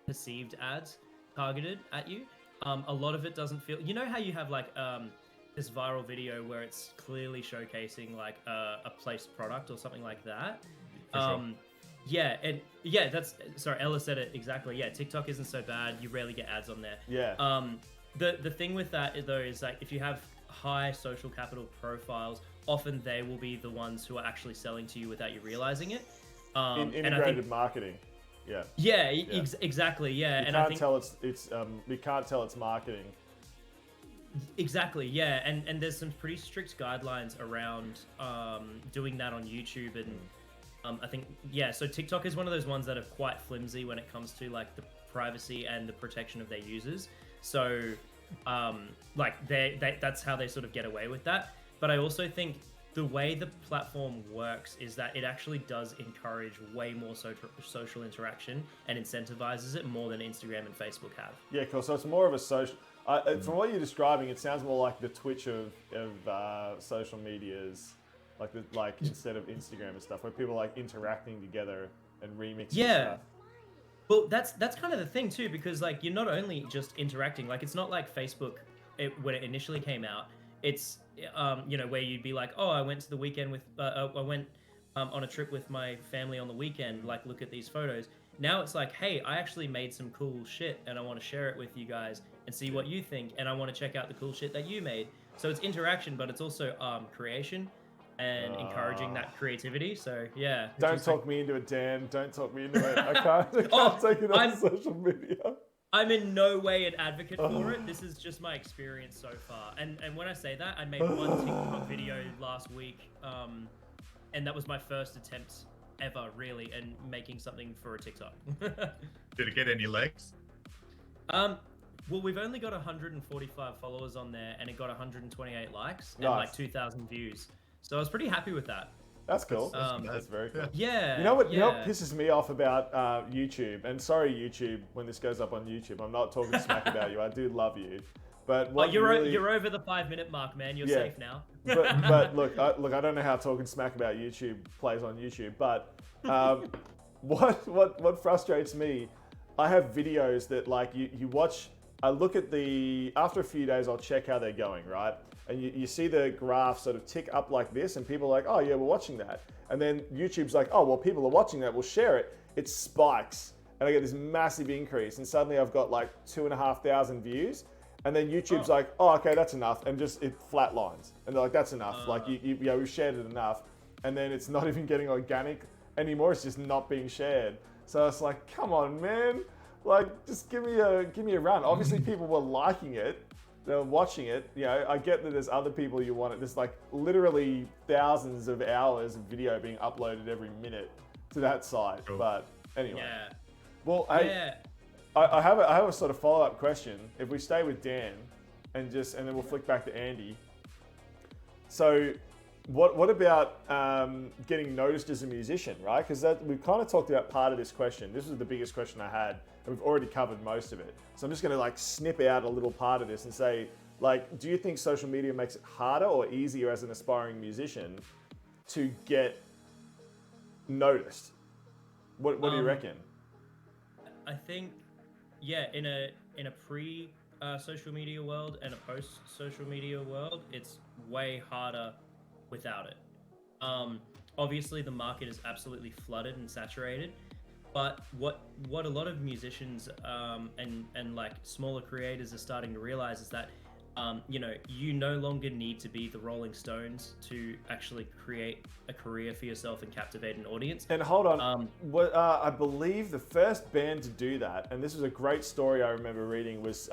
perceived ads targeted at you. A lot of it doesn't feel. You know how you have like this viral video where it's clearly showcasing like a placed product or something like that.
For sure.
Yeah, and yeah, that's sorry, Ella said it exactly. Yeah, TikTok isn't so bad. You rarely get ads on there.
Yeah.
The thing with that though is like if you have high social capital profiles, often they will be the ones who are actually selling to you without you realizing it.
Integrated
and I think,
marketing. Yeah.
Yeah, exactly. Yeah,
You
and
can't
I think
tell we can't tell it's marketing.
exactly. Yeah, and there's some pretty strict guidelines around doing that on YouTube, and I think so TikTok is one of those ones that are quite flimsy when it comes to like the privacy and the protection of their users. So like that's how they sort of get away with that. But I also think the way the platform works is that it actually does encourage way more social interaction and incentivizes it more than Instagram and Facebook have.
Yeah, cool. So it's more of a social. From what you're describing, it sounds more like the Twitch of social medias, like instead of Instagram and stuff, where people are like interacting together and remixing stuff.
Well, that's kind of the thing too, because like you're not only just interacting. Like it's not like Facebook when it initially came out. It's where you'd be like, oh, I went to the weekend with I went on a trip with my family on the weekend. Like, look at these photos. Now it's like, hey, I actually made some cool shit and I want to share it with you guys and see what you think, and I want to check out the cool shit that you made. So it's interaction, but it's also creation and encouraging that creativity. So yeah.
Don't talk me into it, Dan. Don't talk me into it. I can't take it on social media.
I'm in no way an advocate for it. This is just my experience so far. And when I say that, I made one TikTok video last week, and that was my first attempt ever, really, in making something for a TikTok.
Did it get any legs?
Well, we've only got 145 followers on there, and it got 128 likes and
Nice.
like 2,000 views. So I was pretty happy with that.
That's cool.
That's
That's very cool.
Yeah.
You know what pisses me off about YouTube, and sorry YouTube, when this goes up on YouTube, I'm not talking smack about you. I do love you, but what
you're over the 5-minute mark, man. You're safe now.
but look, I don't know how talking smack about YouTube plays on YouTube, but what frustrates me, I have videos that like you watch. I look at after a few days, I'll check how they're going, right? And you see the graph sort of tick up like this, and people are like, oh yeah, we're watching that. And then YouTube's like, oh, well, people are watching that, we'll share it. It spikes, and I get this massive increase, and suddenly I've got like 2,500 views. And then YouTube's like, oh, okay, that's enough. And just, it flatlines. And they're like, that's enough. Like, we've shared it enough. And then it's not even getting organic anymore. It's just not being shared. So it's like, come on, man. Like, just give me a run. Obviously, people were liking it. They're watching it. You know, I get that there's other people you want it. There's like literally thousands of hours of video being uploaded every minute to that site.
Cool.
But anyway.
Yeah.
Well,
Yeah.
I have a sort of follow-up question. If we stay with Dan, and then we'll flick back to Andy. So, what about getting noticed as a musician, right? Because we've kind of talked about part of this question. This was the biggest question I had, and we've already covered most of it. So I'm just going to like snip out a little part of this and say, like, do you think social media makes it harder or easier as an aspiring musician to get noticed? What do you reckon?
I think, yeah, in a pre social media world and a post social media world, it's way harder without it. Obviously, the market is absolutely flooded and saturated. But what a lot of musicians and like smaller creators are starting to realize is that you know, you no longer need to be the Rolling Stones to actually create a career for yourself and captivate an audience.
And hold on, I believe the first band to do that, and this was a great story I remember reading, was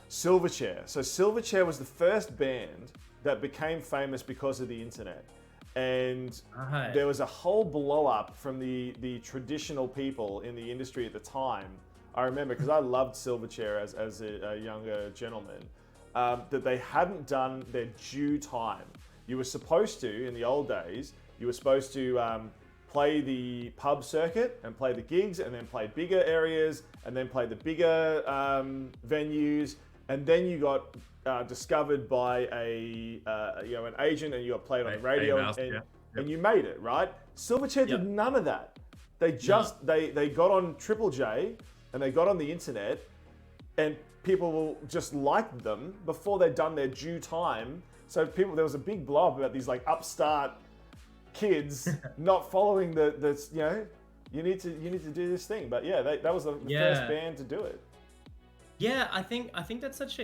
Silverchair. So Silverchair was the first band that became famous because of the internet. And there was a whole blow up from the traditional people in the industry at the time. I remember, because I loved Silverchair as a younger gentleman, that they hadn't done their due time. You were supposed to, in the old days, you were supposed to play the pub circuit and play the gigs, and then play bigger areas, and then play the bigger venues, and then you got discovered by an agent, and you got played on the radio, and you made it, right? Silverchair did none of that. They just they got on Triple J, and they got on the internet, and people just liked them before they'd done their due time. So there was a big blow up about these like upstart kids not following the you need to do this thing. But yeah, that was the first band to do it.
Yeah, I think that's such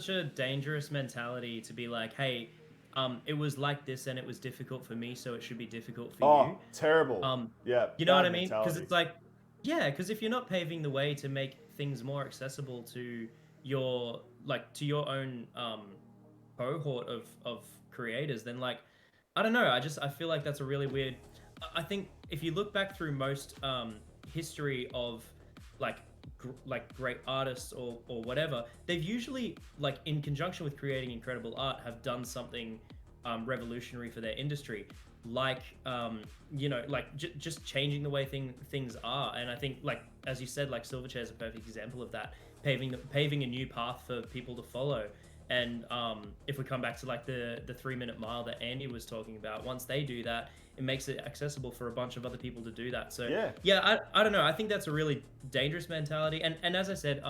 a dangerous mentality to be like, hey, it was like this and it was difficult for me, so it should be difficult for you.
Oh, terrible. Yeah.
You know what I mean? Because it's like, because if you're not paving the way to make things more accessible to your own cohort of creators, then like, I don't know, I feel like that's a really weird. I think if you look back through most history of like great artists or whatever, they've usually, like in conjunction with creating incredible art, have done something revolutionary for their industry, like just changing the way things are. And I think, like as you said, like Silverchair is a perfect example of that, paving a new path for people to follow. And if we come back to like the 3-minute mile that Andy was talking about, once they do that, it makes it accessible for a bunch of other people to do that. So I don't know. I think that's a really dangerous mentality. And as I said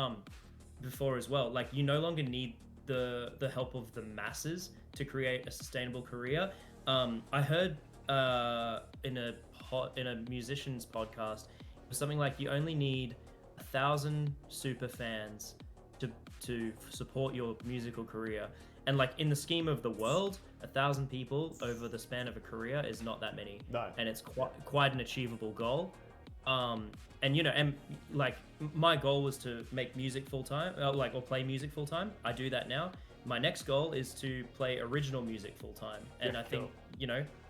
before as well, like you no longer need the help of the masses to create a sustainable career. I heard in a musician's podcast, it was something like you only need 1,000 super fans to support your musical career. And like in the scheme of the world, 1,000 people over the span of a career is not that many.
No.
And it's quite an achievable goal. And like my goal was to make music full time, or play music full time. I do that now. My next goal is to play original music full time, and I think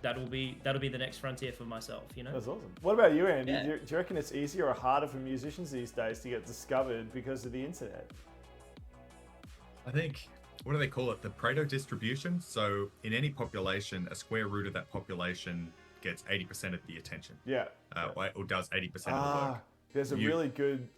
that'll be the next frontier for myself.
That's awesome. What about you, Andy? Do you reckon it's easier or harder for musicians these days to get discovered because of the internet?
I think, what do they call it? The Pareto distribution. So in any population, a square root of that population gets 80% of the attention.
Yeah.
Or does 80% of the work.
There's a really good,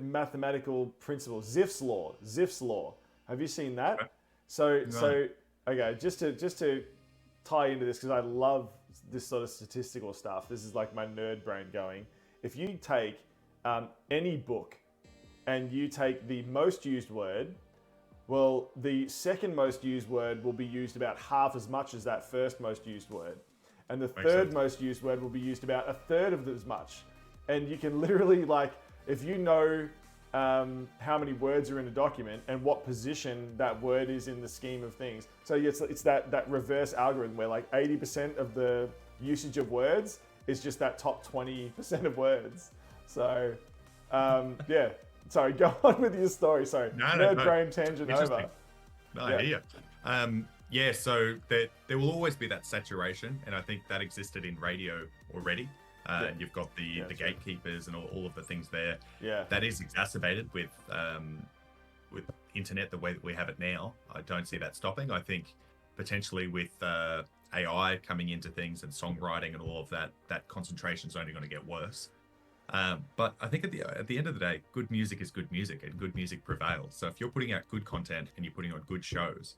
mathematical principle, Zipf's law. Have you seen that?
Okay.
So okay, just to tie into this, because I love this sort of statistical stuff. This is like my nerd brain going. If you take any book, and you take the most used word, well, the second most used word will be used about half as much as that first most used word. And the third most used word will be used about a third of as much. And you can literally, like, if you know how many words are in a document and what position that word is in the scheme of things. So it's that reverse algorithm where like 80% of the usage of words is just that top 20% of words. So, yeah. Sorry, go on with your story. Sorry, nerd brain tangent over.
No, I hear you. So there will always be that saturation, and I think that existed in radio already. And you've got the gatekeepers and all of the things there. Yeah. That is exacerbated with internet the way that we have it now. I don't see that stopping. I think potentially with AI coming into things and songwriting and all of that, that concentration is only going to get worse. But I think at the end of the day, good music is good music, and good music prevails. So if you're putting out good content and you're putting on good shows,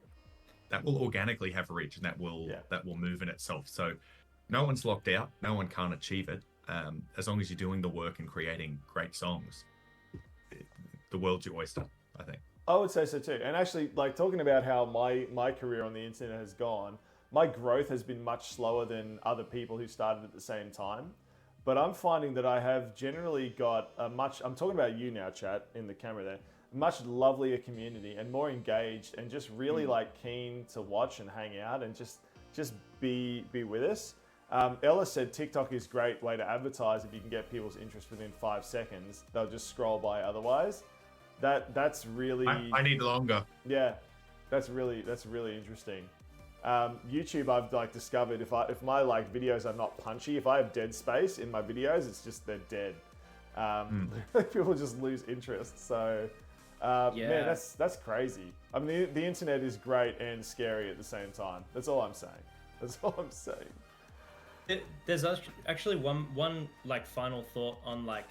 that will organically have reach, and that will move in itself. So no one's locked out, no one can't achieve it. As long as you're doing the work and creating great songs, the world's your oyster, I think.
I would say so too. And actually, like talking about how my career on the internet has gone, my growth has been much slower than other people who started at the same time. But I'm finding that I have generally got a much, I'm talking about you now, chat, in the camera there, much lovelier community and more engaged and just really like keen to watch and hang out and just be with us. Ella said TikTok is a great way to advertise if you can get people's interest within 5 seconds. They'll just scroll by otherwise. That's really...
I need longer.
Yeah, that's really interesting. YouTube, I've like discovered if my like videos are not punchy, if I have dead space in my videos, it's just they're dead. People just lose interest. So man, that's crazy. I mean, the internet is great and scary at the same time. That's all I'm saying. That's all I'm saying.
There's actually one like final thought on like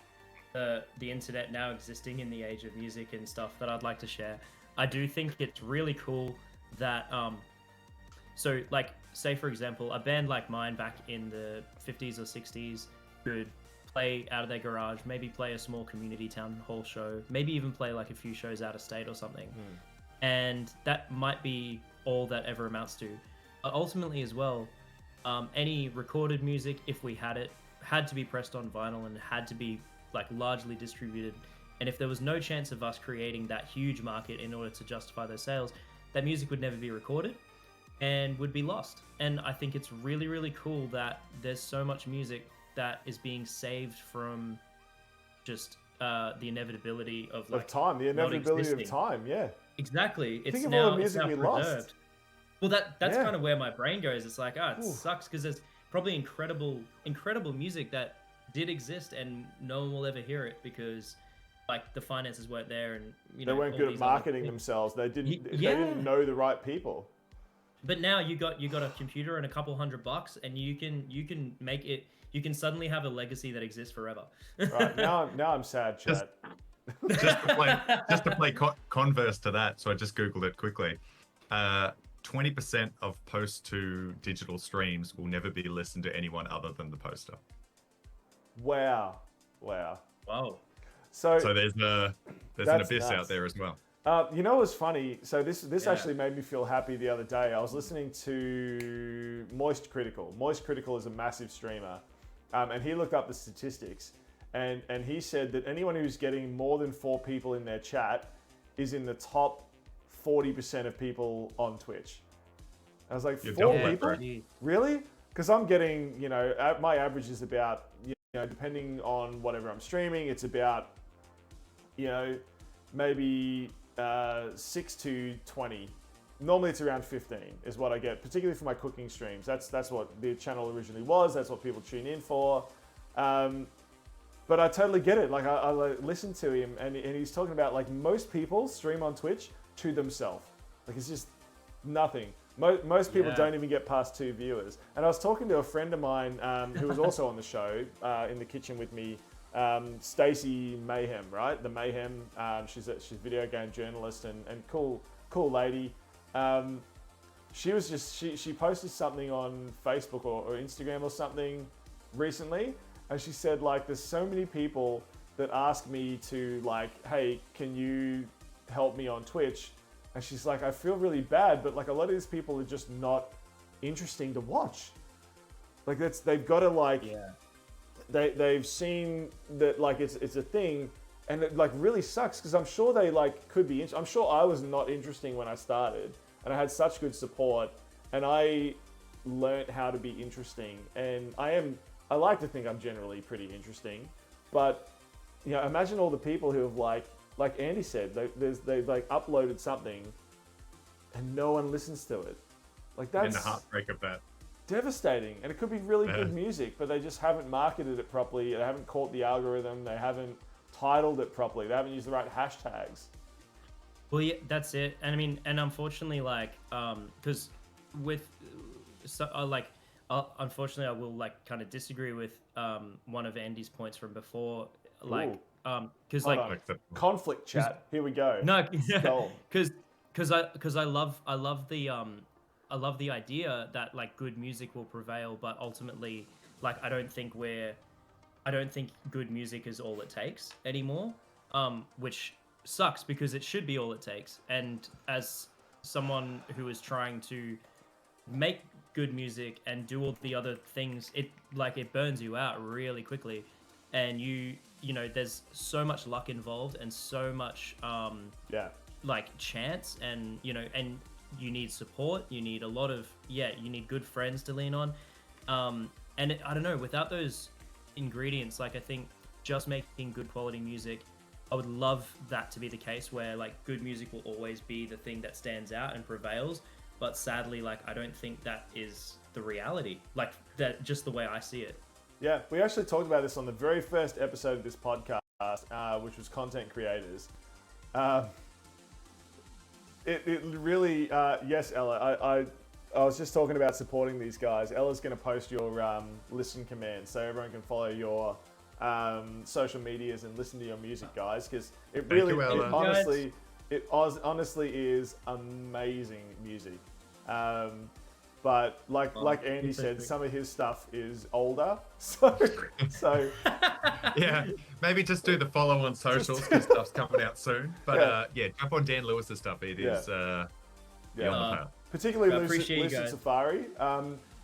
the internet now existing in the age of music and stuff that I'd like to share. I do think it's really cool that so like say for example a band like mine back in the 50s or 60s could play out of their garage, maybe play a small community town hall show, maybe even play like a few shows out of state or something, and that might be all that ever amounts to. Ultimately as well, any recorded music, if we had it, had to be pressed on vinyl and had to be like largely distributed. And if there was no chance of us creating that huge market in order to justify those sales, that music would never be recorded and would be lost. And I think it's really, really cool that there's so much music that is being saved from just the inevitability of like
time, the inevitability of time. Yeah,
exactly. It's
think of
now,
all the music we
preserved.
lost.
Well, that's kind of where my brain goes. It's like, it sucks because there's probably incredible music that did exist and no one will ever hear it because like the finances weren't there and
they weren't good at marketing themselves. They didn't know the right people.
But now you got a computer and a couple $100 and you can make it. You can suddenly have a legacy that exists forever.
Right, now I'm sad, chat.
Just to play converse to that, so I just googled it quickly. 20% of post to digital streams will never be listened to anyone other than the poster.
Wow. So
there's an abyss out there as well.
You know what's funny? So this actually made me feel happy the other day. I was listening to Moist Critical. Moist Critical is a massive streamer, and he looked up the statistics, and he said that anyone who's getting more than 4 people in their chat is in the top 40% of people on Twitch. I was like, 4 people? Really? Because I'm getting, my average is about, depending on whatever I'm streaming, it's about, maybe 6 to 20. Normally it's around 15 is what I get, particularly for my cooking streams. That's what the channel originally was. That's what people tune in for. But I totally get it. Like I listen to him and he's talking about like most people stream on Twitch to themselves. Like it's just nothing. Most people don't even get past 2 viewers. And I was talking to a friend of mine who was also on the show in the kitchen with me, Stacey Mayhem, right? The Mayhem. She's a video game journalist and cool lady. She posted something on Facebook or Instagram or something recently, and she said like there's so many people that ask me to like, hey, can you help me on Twitch? And she's like, I feel really bad, but like a lot of these people are just not interesting to watch. Like they've got to like, they've seen that like it's a thing, and it like really sucks because I'm sure they like could be. I'm sure I was not interesting when I started, and I had such good support, and I learn't how to be interesting. And I like to think I'm generally pretty interesting, but imagine all the people who have like Andy said, they've like uploaded something and no one listens to it. Like that's
and the heartbreak of that.
Devastating. And it could be really good music, but they just haven't marketed it properly. They haven't caught the algorithm. They haven't titled it properly. They haven't used the right hashtags.
Well, yeah, that's it. And I mean, and unfortunately, like, because with, unfortunately, I will like kind of disagree with one of Andy's points from before, like, because like
conflict chat. Here we go.
No, because I love the idea that like good music will prevail, but ultimately, like I don't think good music is all it takes anymore. Which sucks because it should be all it takes. And as someone who is trying to make good music and do all the other things, it burns you out really quickly, and you know there's so much luck involved and so much like chance, and you know, and you need support, you need a lot of you need good friends to lean on, and I don't know, without those ingredients, like I think just making good quality music, I would love that to be the case where like good music will always be the thing that stands out and prevails. But sadly, like I don't think that is the reality. Like that, just the way I see it.
Yeah, we actually talked about this on the very first episode of this podcast, which was content creators. It really, yes, Ella. I was just talking about supporting these guys. Ella's going to post your listen command so everyone can follow your social medias and listen to your music, guys, because it really, it honestly is amazing music. But like Andy said, some of his stuff is older, so
yeah, maybe just do the follow on socials because stuff's coming out soon. But jump on Dan Lewis's stuff. It is beyond the pale.
Particularly Lucid Safari.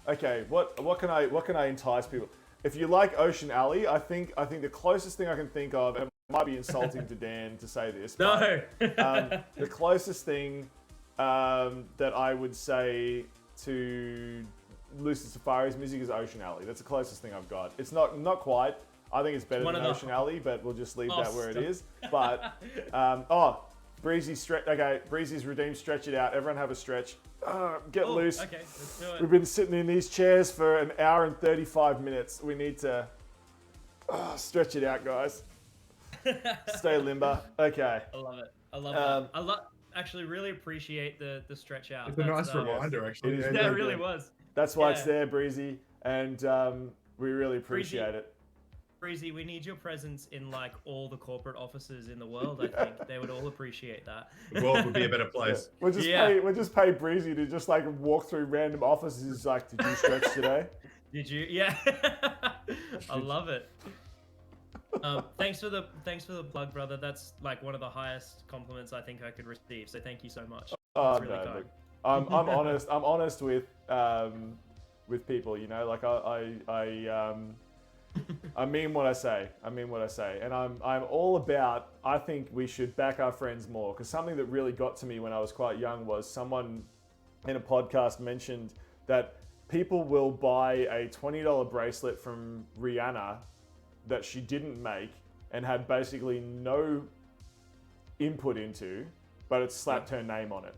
Okay, what can I entice people? If you like Ocean Alley, I think the closest thing I can think of, and it might be insulting to Dan to say this, but, the closest thing that I would say to Lucid Safari's music is Ocean Alley. That's the closest thing I've got. It's not quite. I think it's better than Ocean Alley, but we'll just leave that where it is. But Breezy stretch. Okay, Breezy's redeemed. Stretch it out. Everyone have a stretch. Get loose.
Okay, let's do it.
We've been sitting in these chairs for an hour and 35 minutes. We need to stretch it out, guys. Stay limber. Okay.
I love it. I love it. Actually really appreciate the stretch out.
It's a nice reminder, actually.
It
really was.
That's why it's there, Breezy, and we really appreciate it.
Breezy, we need your presence in like all the corporate offices in the world. I think they would all appreciate that.
The world would be a better place.
Yeah. We'll just pay Breezy to just like walk through random offices. Like, did you stretch today?
Did you? Yeah. I love it. Thanks for the plug, brother. That's like one of the highest compliments I think I could receive. So thank you so much.
Oh, really no, look, I'm honest. I'm honest with people. You know, like I mean what I say. And I'm all about, I think we should back our friends more, because something that really got to me when I was quite young was someone in a podcast mentioned that people will buy a $20 bracelet from Rihanna that she didn't make and had basically no input into, but it's slapped her name on it.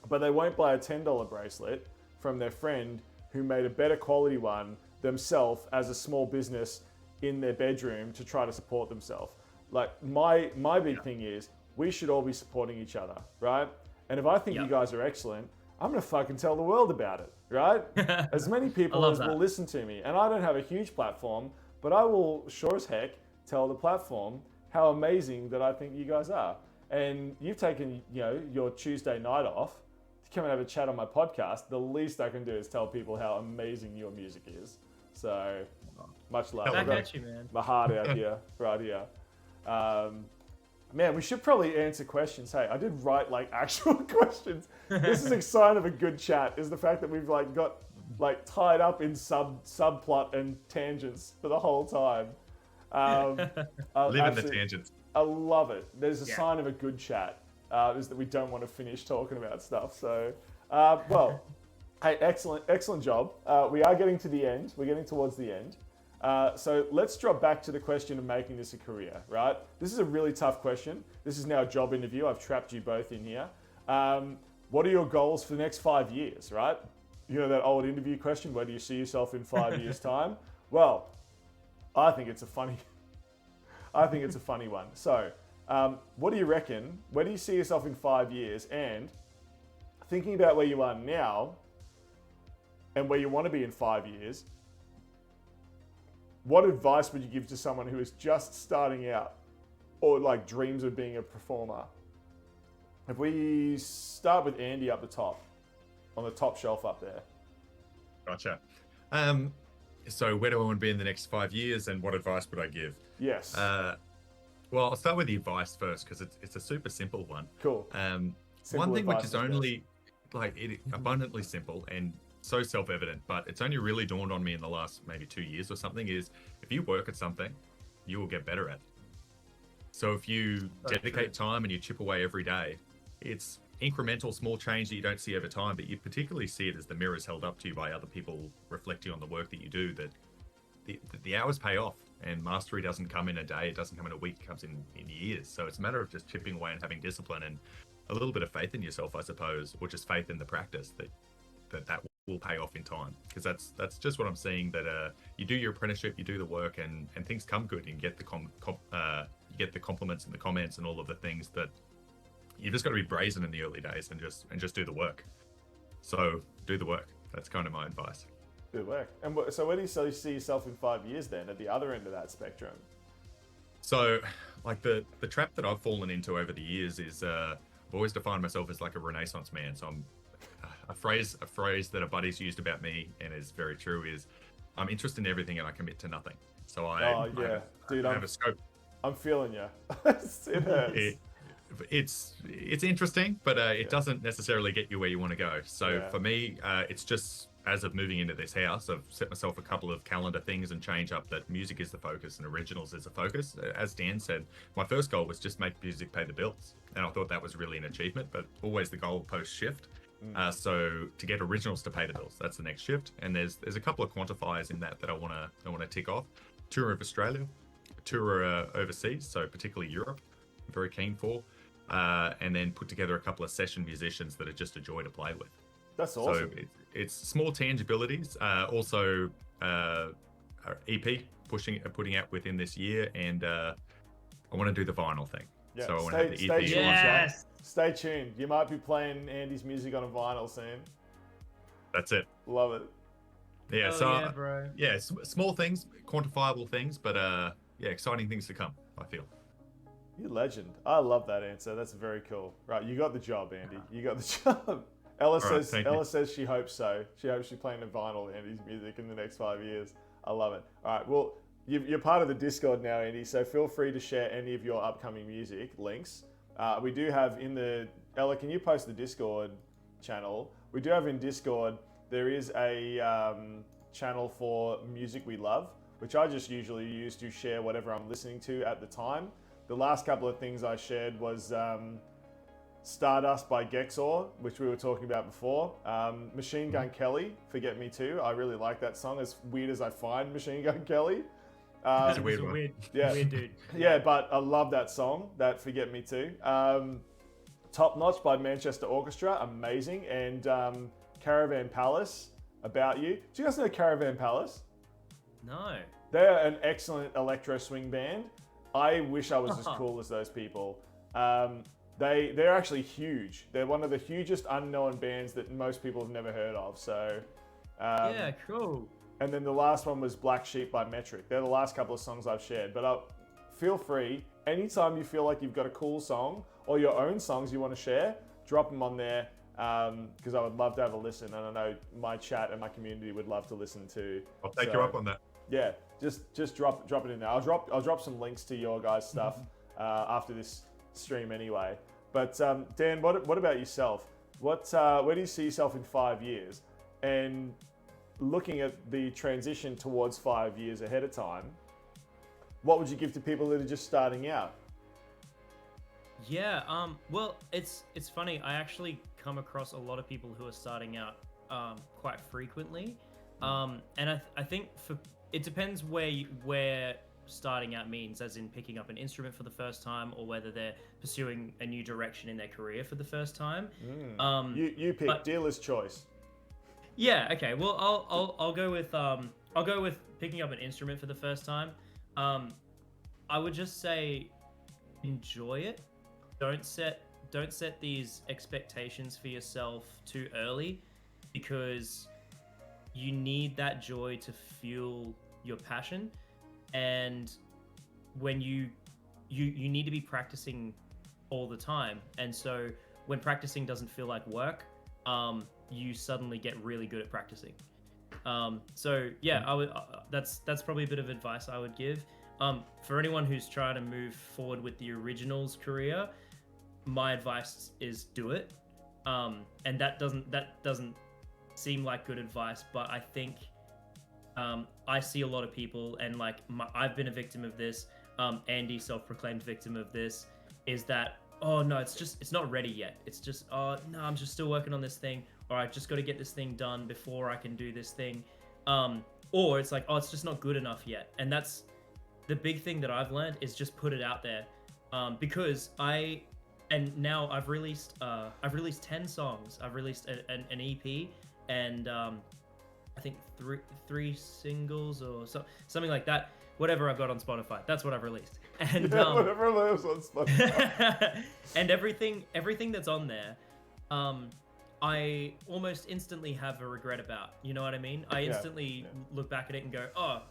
But they won't buy a $10 bracelet from their friend who made a better quality one themselves as a small business in their bedroom to try to support themselves. Like my big thing is we should all be supporting each other, right? And if I think you guys are excellent, I'm gonna fucking tell the world about it, right? As many people as will listen to me. And I don't have a huge platform, but I will sure as heck tell the platform how amazing that I think you guys are. And you've taken, your Tuesday night off to come and have a chat on my podcast. The least I can do is tell people how amazing your music is. So much love.
Back at you, man.
My heart out here, right here. Man, we should probably answer questions. Hey, I did write like actual questions. This is a sign of a good chat, is the fact that we've like got like tied up in subplot and tangents for the whole time.
Live in the tangents.
I love it. There's a sign of a good chat, is that we don't want to finish talking about stuff. So, well, hey, excellent job. We are getting to the end. We're getting towards the end. So let's drop back to the question of making this a career, right? This is a really tough question. This is now a job interview. I've trapped you both in here. What are your goals for the next 5 years, right? You know that old interview question, where do you see yourself in 5 years' time? Well, I think it's a funny one. So, what do you reckon? Where do you see yourself in 5 years? And thinking about where you are now and where you want to be in 5 years, what advice would you give to someone who is just starting out or like dreams of being a performer? If we start with Andy up the top, on the top shelf up there.
Gotcha. So where do I want to be in the next 5 years, and what advice would I give?
Yes.
Well, I'll start with the advice first, because it's a super simple one.
Cool.
One thing which is only abundantly simple and so self-evident, but it's only really dawned on me in the last maybe 2 years or something, is if you work at something, you will get better at it. So if you dedicate time and you chip away every day, it's incremental small change that you don't see over time, but you particularly see it as the mirrors held up to you by other people reflecting on the work that you do, that the hours pay off. And mastery doesn't come in a day, it doesn't come in a week, it comes in years. So it's a matter of just chipping away and having discipline and a little bit of faith in yourself, I suppose, or just faith in the practice that will pay off in time. Because that's just what I'm seeing, that you do your apprenticeship, you do the work, and things come good, and you get the compliments and the comments and all of the things. That you just got to be brazen in the early days and just do the work. So do the work. That's kind of my advice.
Good work. And so where do you see yourself in 5 years then, at the other end of that spectrum?
So, like the trap that I've fallen into over the years is I've always defined myself as like a Renaissance man. So I'm a phrase that a buddy's used about me and is very true is I'm interested in everything and I commit to nothing. So I have a scope.
I'm feeling you. It hurts.
It's interesting, but it doesn't necessarily get you where you want to go. So for me, it's just, as of moving into this house, I've set myself a couple of calendar things and change up that music is the focus and originals is the focus. As Dan said, my first goal was just make music pay the bills. And I thought that was really an achievement, but always the goalposts shift. So to get originals to pay the bills, that's the next shift. And there's a couple of quantifiers in that I want to tick off. Tour of Australia, tour overseas, so particularly Europe, I'm very keen for. And then put together a couple of session musicians that are just a joy to play with.
That's awesome.
So it's small tangibilities. Also, EP putting out within this year, and I want to do the vinyl thing.
Yeah.
So I want to have the EP.
Yes.
Stay tuned. You might be playing Andy's music on a vinyl soon.
That's it.
Love it.
Yeah.
Yeah, bro.
Yeah, small things, quantifiable things, but exciting things to come, I feel.
You legend. I love that answer. That's very cool. Right, you got the job, Andy. You got the job. Ella says she hopes so. She hopes she's playing the vinyl Andy's music in the next 5 years. I love it. All right, well, you're part of the Discord now, Andy, so feel free to share any of your upcoming music links. We do have Ella, can you post the Discord channel? We do have in Discord, there is a channel for music we love, which I just usually use to share whatever I'm listening to at the time. The last couple of things I shared was Stardust by Gexor, which we were talking about before. Machine Gun Kelly, Forget Me Too. I really like that song, as weird as I find Machine Gun Kelly.
It's a weird one.
Weird dude.
Yeah, but I love that song, that Forget Me Too. Top Notch by Manchester Orchestra, amazing. And Caravan Palace, About You. Do you guys know Caravan Palace?
No.
They're an excellent electro swing band. I wish I was as cool as those people. They're actually huge. They're one of the hugest unknown bands that most people have never heard of. So
yeah, cool.
And then the last one was Black Sheep by Metric. They're the last couple of songs I've shared. But feel free, anytime you feel like you've got a cool song or your own songs you want to share, drop them on there, because I would love to have a listen. And I know my chat and my community would love to listen to.
I'll take you up on that.
Yeah, just drop it in there. I'll drop some links to your guys' stuff after this stream anyway. But Dan, what about yourself? Where do you see yourself in 5 years? And looking at the transition towards 5 years ahead of time, what would you give to people that are just starting out?
Yeah, well, it's funny. I actually come across a lot of people who are starting out quite frequently, and I think it depends where starting out means, as in picking up an instrument for the first time, or whether they're pursuing a new direction in their career for the first time.
You pick, dealer's choice.
Yeah. Okay. Well, I'll go with picking up an instrument for the first time. I would just say enjoy it. Don't set these expectations for yourself too early, because you need that joy to fuel your passion. And when you need to be practicing all the time, and so when practicing doesn't feel like work, you suddenly get really good at practicing. So yeah, I would. That's probably a bit of advice I would give. For anyone who's trying to move forward with the originals career, my advice is do it. And that doesn't seem like good advice, but I think I see a lot of people, and like I've been a victim of this. Andy, self-proclaimed victim of this, is that, oh no, it's not ready yet. It's just, oh no, I'm just still working on this thing, or I just got to get this thing done before I can do this thing. Or it's like, oh, it's just not good enough yet. And that's the big thing that I've learned, is just put it out there. Because now I've released 10 songs. I've released an EP and I think three singles or something like that. Whatever I've got on Spotify, that's what I've released. And
whatever lives on Spotify.
And everything that's on there, I almost instantly have a regret about. You know what I mean? I instantly look back at it and go, oh,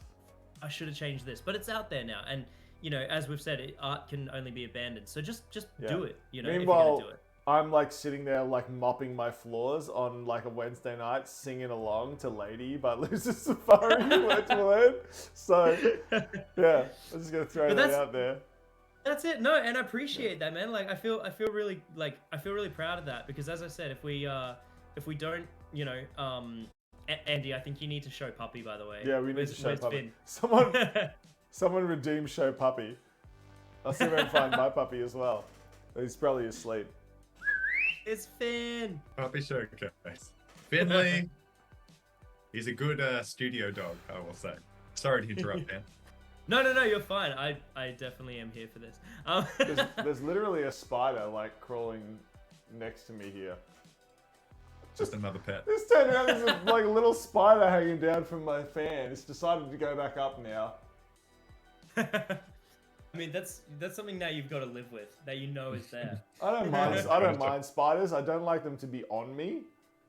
I should have changed this. But it's out there now, and you know, as we've said, art can only be abandoned. So just do it. You know,
Meanwhile,
if you're gonna do it.
I'm like sitting there like mopping my floors on like a Wednesday night, singing along to "Lady" by Lucy Safari, word to word. So yeah, I'm just gonna throw that out there.
That's it. No, and I appreciate that, man. Like I feel really proud of that, because as I said, if we don't, you know, Andy, I think you need to show Puppy, by the way.
Yeah, we need to show Puppy.
Finn?
Someone redeem show Puppy. I'll see if I can find my puppy as well. He's probably asleep.
It's Finn.
Puppy showcase. Finley. He's a good studio dog, I will say. Sorry to interrupt, man.
No, you're fine. I definitely am here for this.
There's literally a spider like crawling next to me here.
Just another pet.
This turned around, there's like a little spider hanging down from my fan. It's decided to go back up now.
I mean, that's something now you've got to live with, that you know is there.
I don't mind spiders. I don't like them to be on me.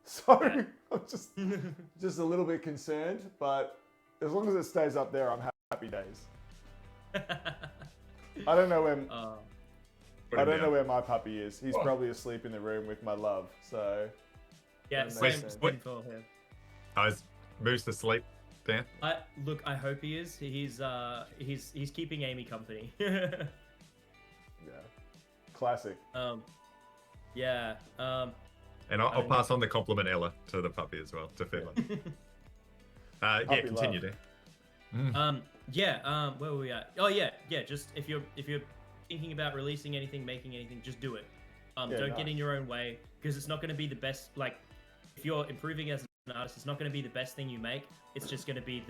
So I'm just a little bit concerned, but as long as it stays up there, I'm happy days. I don't know where my puppy is. He's probably asleep in the room with my love. So
yeah, same for him.
Is Moose asleep, Dan?
Look, I hope he is. He's keeping Amy company.
Yeah, classic.
Yeah.
And I'll pass on the compliment, Ella, to the puppy as well, to Finley. Yeah, continue, Dan.
Where were we at? Oh yeah. Just if you're thinking about releasing anything, making anything, just do it. Don't get in your own way, because it's not going to be the best. Like, if you're improving as an artist, it's not going to be the best thing you make. It's just going to be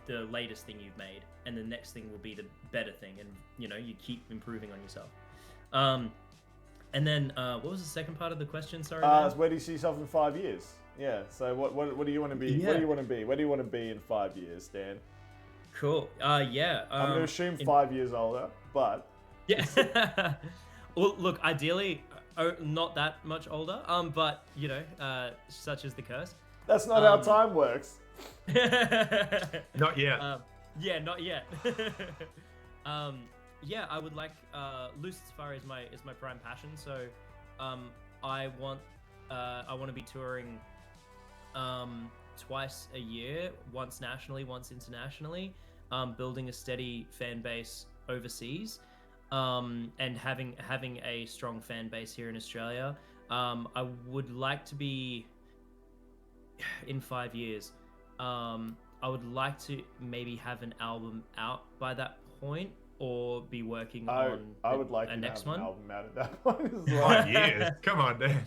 the latest thing you've made, and the next thing will be the better thing, and you know, you keep improving on yourself. And then what was the second part of the question? Sorry.
Where do you see yourself in 5 years? Yeah. So what do you want to be?
Yeah.
What do you want to be? Where do you want to be in 5 years, Dan?
Cool. Yeah.
I'm going to assume 5 years older, but
yeah. Well, look, ideally, not that much older. But you know, such is the curse.
That's not how time works.
Not yet.
Yeah, not yet. Yeah, I would like Lucid Safari is my prime passion. So, I want to be touring twice a year, once nationally, once internationally, building a steady fan base overseas, and having a strong fan base here in Australia. I would like to be in 5 years. I would like to maybe have an album out by that point, or be working on
I would like
a next one.
An album out at that point as well.
5 years? Come on, Dan.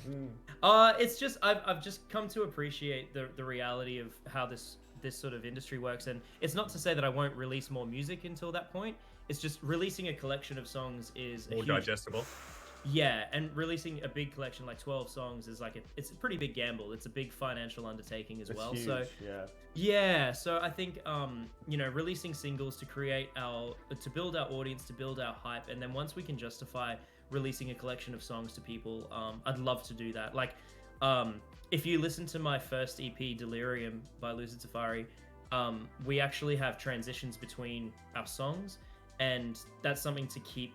It's just I've just come to appreciate the reality of how this sort of industry works, and it's not to say that I won't release more music until that point. It's just releasing a collection of songs is
More digestible.
Yeah, and releasing a big collection like 12 songs is like it's a pretty big gamble. It's a big financial undertaking as well.
Huge,
so yeah, so I think you know, releasing singles to build our audience, to build our hype, and then once we can justify releasing a collection of songs to people, I'd love to do that. Like, if you listen to my first EP, Delirium by Lucid Safari, we actually have transitions between our songs, and that's something to keep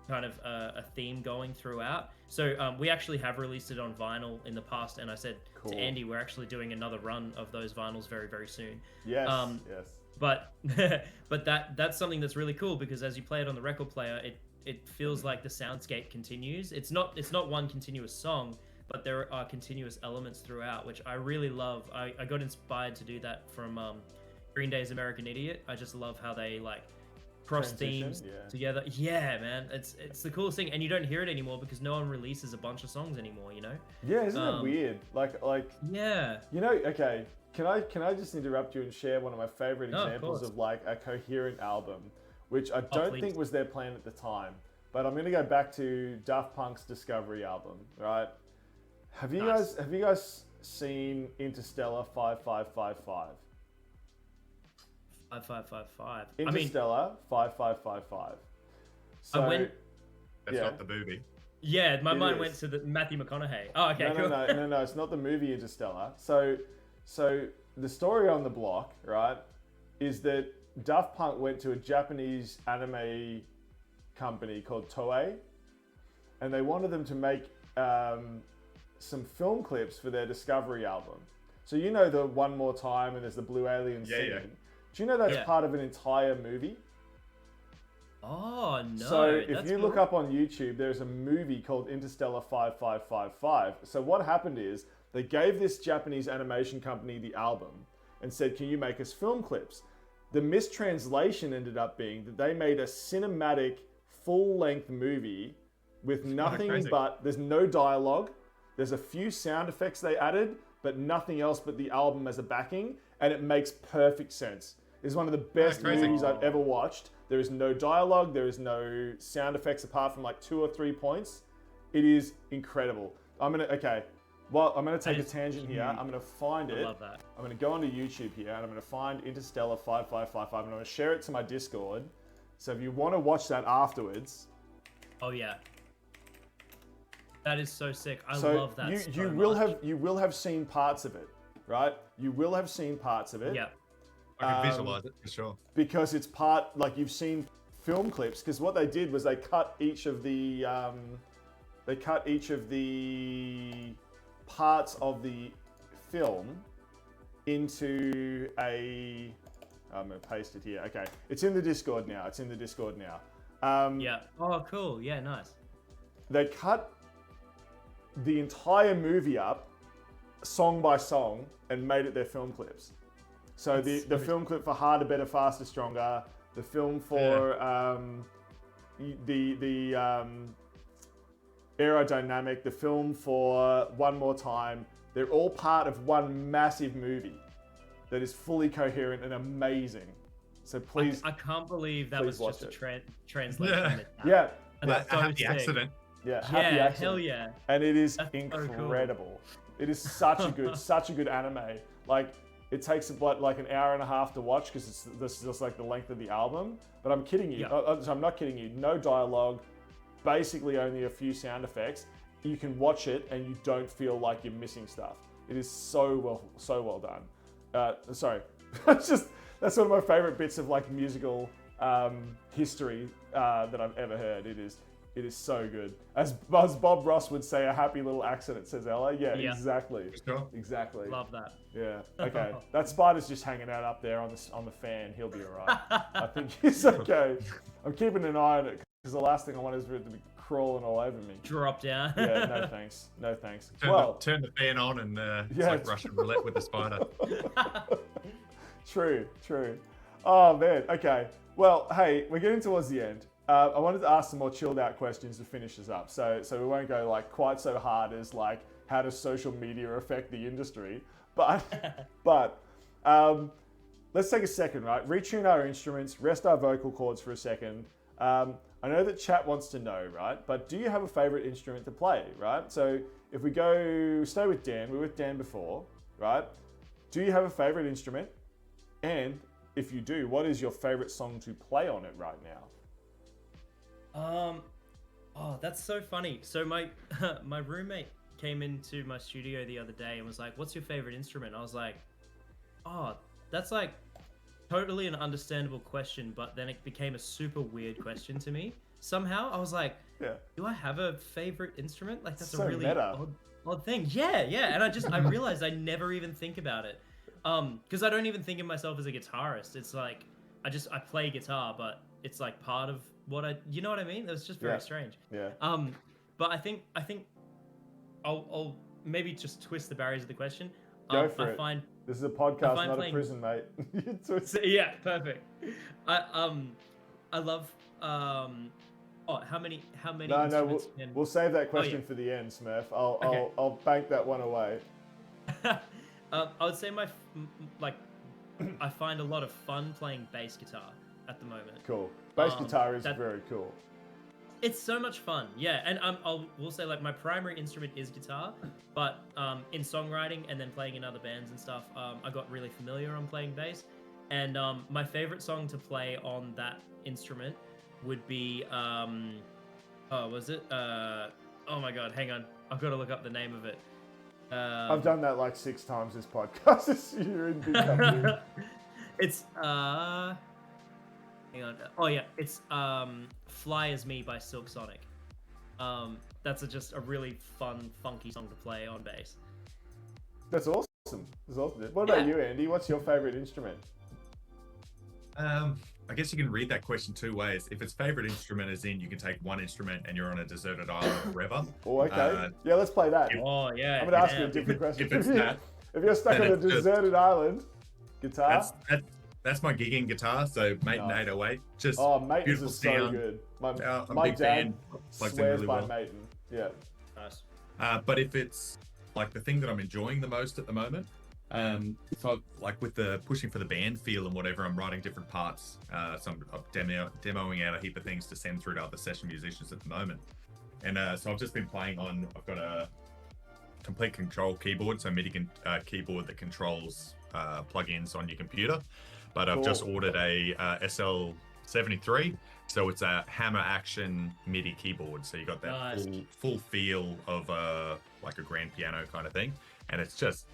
kind of a theme going throughout. So we actually have released it on vinyl in the past, and I said to Andy, we're actually doing another run of those vinyls very, very soon.
Yes. Yes.
But that's something that's really cool, because as you play it on the record player, it feels like the soundscape continues. It's not one continuous song, but there are continuous elements throughout, which I really love. I got inspired to do that from Green Day's American Idiot. I just love how they like cross themes together. Yeah, man, it's the coolest thing, and you don't hear it anymore because no one releases a bunch of songs anymore. You know?
Yeah, isn't that weird? Like
yeah.
You know, okay. Can I just interrupt you and share one of my favorite examples of like a coherent album, which I don't think was their plan at the time, but I'm gonna go back to Daft Punk's Discovery album, right? Have you guys seen Interstellar 5555?
5555.
Interstellar 5555. So,
That's not the movie.
Yeah, my mind went to the Matthew McConaughey. Oh, okay, cool.
No, it's not the movie Interstellar. So the story on the block, right, is that Daft Punk went to a Japanese anime company called Toei, and they wanted them to make some film clips for their Discovery album. So you know the One More Time and there's the Blue Alien singing. Yeah. Do you know that's part of an entire movie?
Oh, no.
So if you look up on YouTube, there's a movie called Interstellar 5555. So what happened is they gave this Japanese animation company the album and said, can you make us film clips? The mistranslation ended up being that they made a cinematic full-length movie with nothing but, there's no dialogue. There's a few sound effects they added, but nothing else but the album as a backing. And it makes perfect sense. It's one of the best movies I've ever watched. There is no dialogue. There is no sound effects apart from like 2 or 3 points. It is incredible. I'm going to take a tangent here. I'm going to find it.
I love that.
I'm going to go onto YouTube here and I'm going to find Interstellar 5555 and I'm going to share it to my Discord. So if you want to watch that afterwards.
Oh yeah. That is so sick. I love that.
You will have seen parts of it, right? You will have seen parts of it.
Yeah.
I can visualize it for sure.
Because it's part, like you've seen film clips, because what they did was they cut each of the parts of the film into a, I'm going to paste it here. Okay. It's in the Discord now.
Yeah. Oh, cool. Yeah, nice.
They cut the entire movie up song by song and made it their film clips. So the film clip for Harder, Better, Faster, Stronger, the film for the Aerodynamic, the film for One More Time, they're all part of one massive movie that is fully coherent and amazing. So please,
I can't believe that was just a translation.
Yeah.
A happy accident.
Yeah, happy accident.
Hell yeah.
And it is incredible. So cool. It is such a good anime. Like, it takes about like an hour and a half to watch because this is just like the length of the album. But I'm kidding you. I'm not kidding you. No dialogue, basically only a few sound effects. You can watch it and you don't feel like you're missing stuff. It is so well done. Sorry, that's one of my favorite bits of like musical history that I've ever heard. It is so good. As Bob Ross would say, a happy little accident, says Ella. Yeah, exactly.
Sure.
Exactly.
Love that.
Yeah. Okay. That spider's just hanging out up there on the fan. He'll be all right. I think he's okay. I'm keeping an eye on it because the last thing I want is for it to be crawling all over me.
Drop down.
Yeah. No thanks. No thanks.
Turn the fan on and it's like Russian roulette with the spider.
True. Oh man. Okay. Well, hey, we're getting towards the end. I wanted to ask some more chilled out questions to finish this up. So we won't go like quite so hard as like how does social media affect the industry, but let's take a second, right? Retune our instruments, rest our vocal cords for a second. I know that chat wants to know, right? But do you have a favorite instrument to play, right? So if we stay with Dan, we were with Dan before, right? Do you have a favorite instrument? And if you do, what is your favorite song to play on it right now?
Oh, that's so funny. So my my roommate came into my studio the other day and was like, "What's your favorite instrument?" I was like, "Oh, that's like totally an understandable question," but then it became a super weird question to me. Somehow I was like, "Do I have a favorite instrument?" Like that's
so
a really odd thing. Yeah, and I realized I never even think about it. Because I don't even think of myself as a guitarist. It's like I play guitar, but it's like part of what you know what I mean? It was just very strange.
Yeah.
But I think I'll maybe just twist the barriers of the question.
Go for
I
it.
find
This is a podcast,
find
not
playing-
a prison, mate.
so, yeah, perfect. I love how many
No,
instruments
we'll save that
Oh,
question
yeah.
for the end, Smurf.
Okay.
I'll bank that one away.
I would say I find a lot of fun playing bass guitar at the moment.
Cool. Bass
Um,
guitar is
that-
very cool.
It's so much fun, yeah. And will say like my primary instrument is guitar, but in songwriting and then playing in other bands and stuff, I got really familiar on playing bass. And my favorite song to play on that instrument would be was it? Oh my god, hang on, I've got to look up the name of it.
I've done that like 6 times this podcast this year in big company.
It's hang on. Oh yeah, it's "Fly As Me" by Silk Sonic. That's just a really fun, funky song to play on bass.
That's awesome. That's awesome. What about
Yeah.
you, Andy? What's your favorite instrument?
I guess you can read that question 2 ways. If it's favorite instrument, as in you can take one instrument and you're on a deserted island forever.
Oh, okay. Yeah, let's play that.
Oh yeah.
I'm going to ask you
yeah.
a different question.
If it's that,
If you're stuck
then
on a
it's just-
deserted island, guitar.
that's my gigging guitar. So Maiden
Nice.
808, just
Oh, Maidens
beautiful
is so
sound.
good.
I'm a
My
big
dad
fan. Plugs in
swears
really
by
well.
Maiden. Yeah.
Nice.
But if it's like the thing that I'm enjoying the most at the moment, so like with the pushing for the band feel and whatever, I'm writing different parts. So I'm demoing out a heap of things to send through to other session musicians at the moment. And so I've just been playing on, I've got a complete control keyboard, so MIDI keyboard that controls plugins on your computer. But I've just
Cool.
ordered a SL73, so it's a hammer action MIDI keyboard. So you got that
Nice.
full feel of like a grand piano kind of thing, and it's just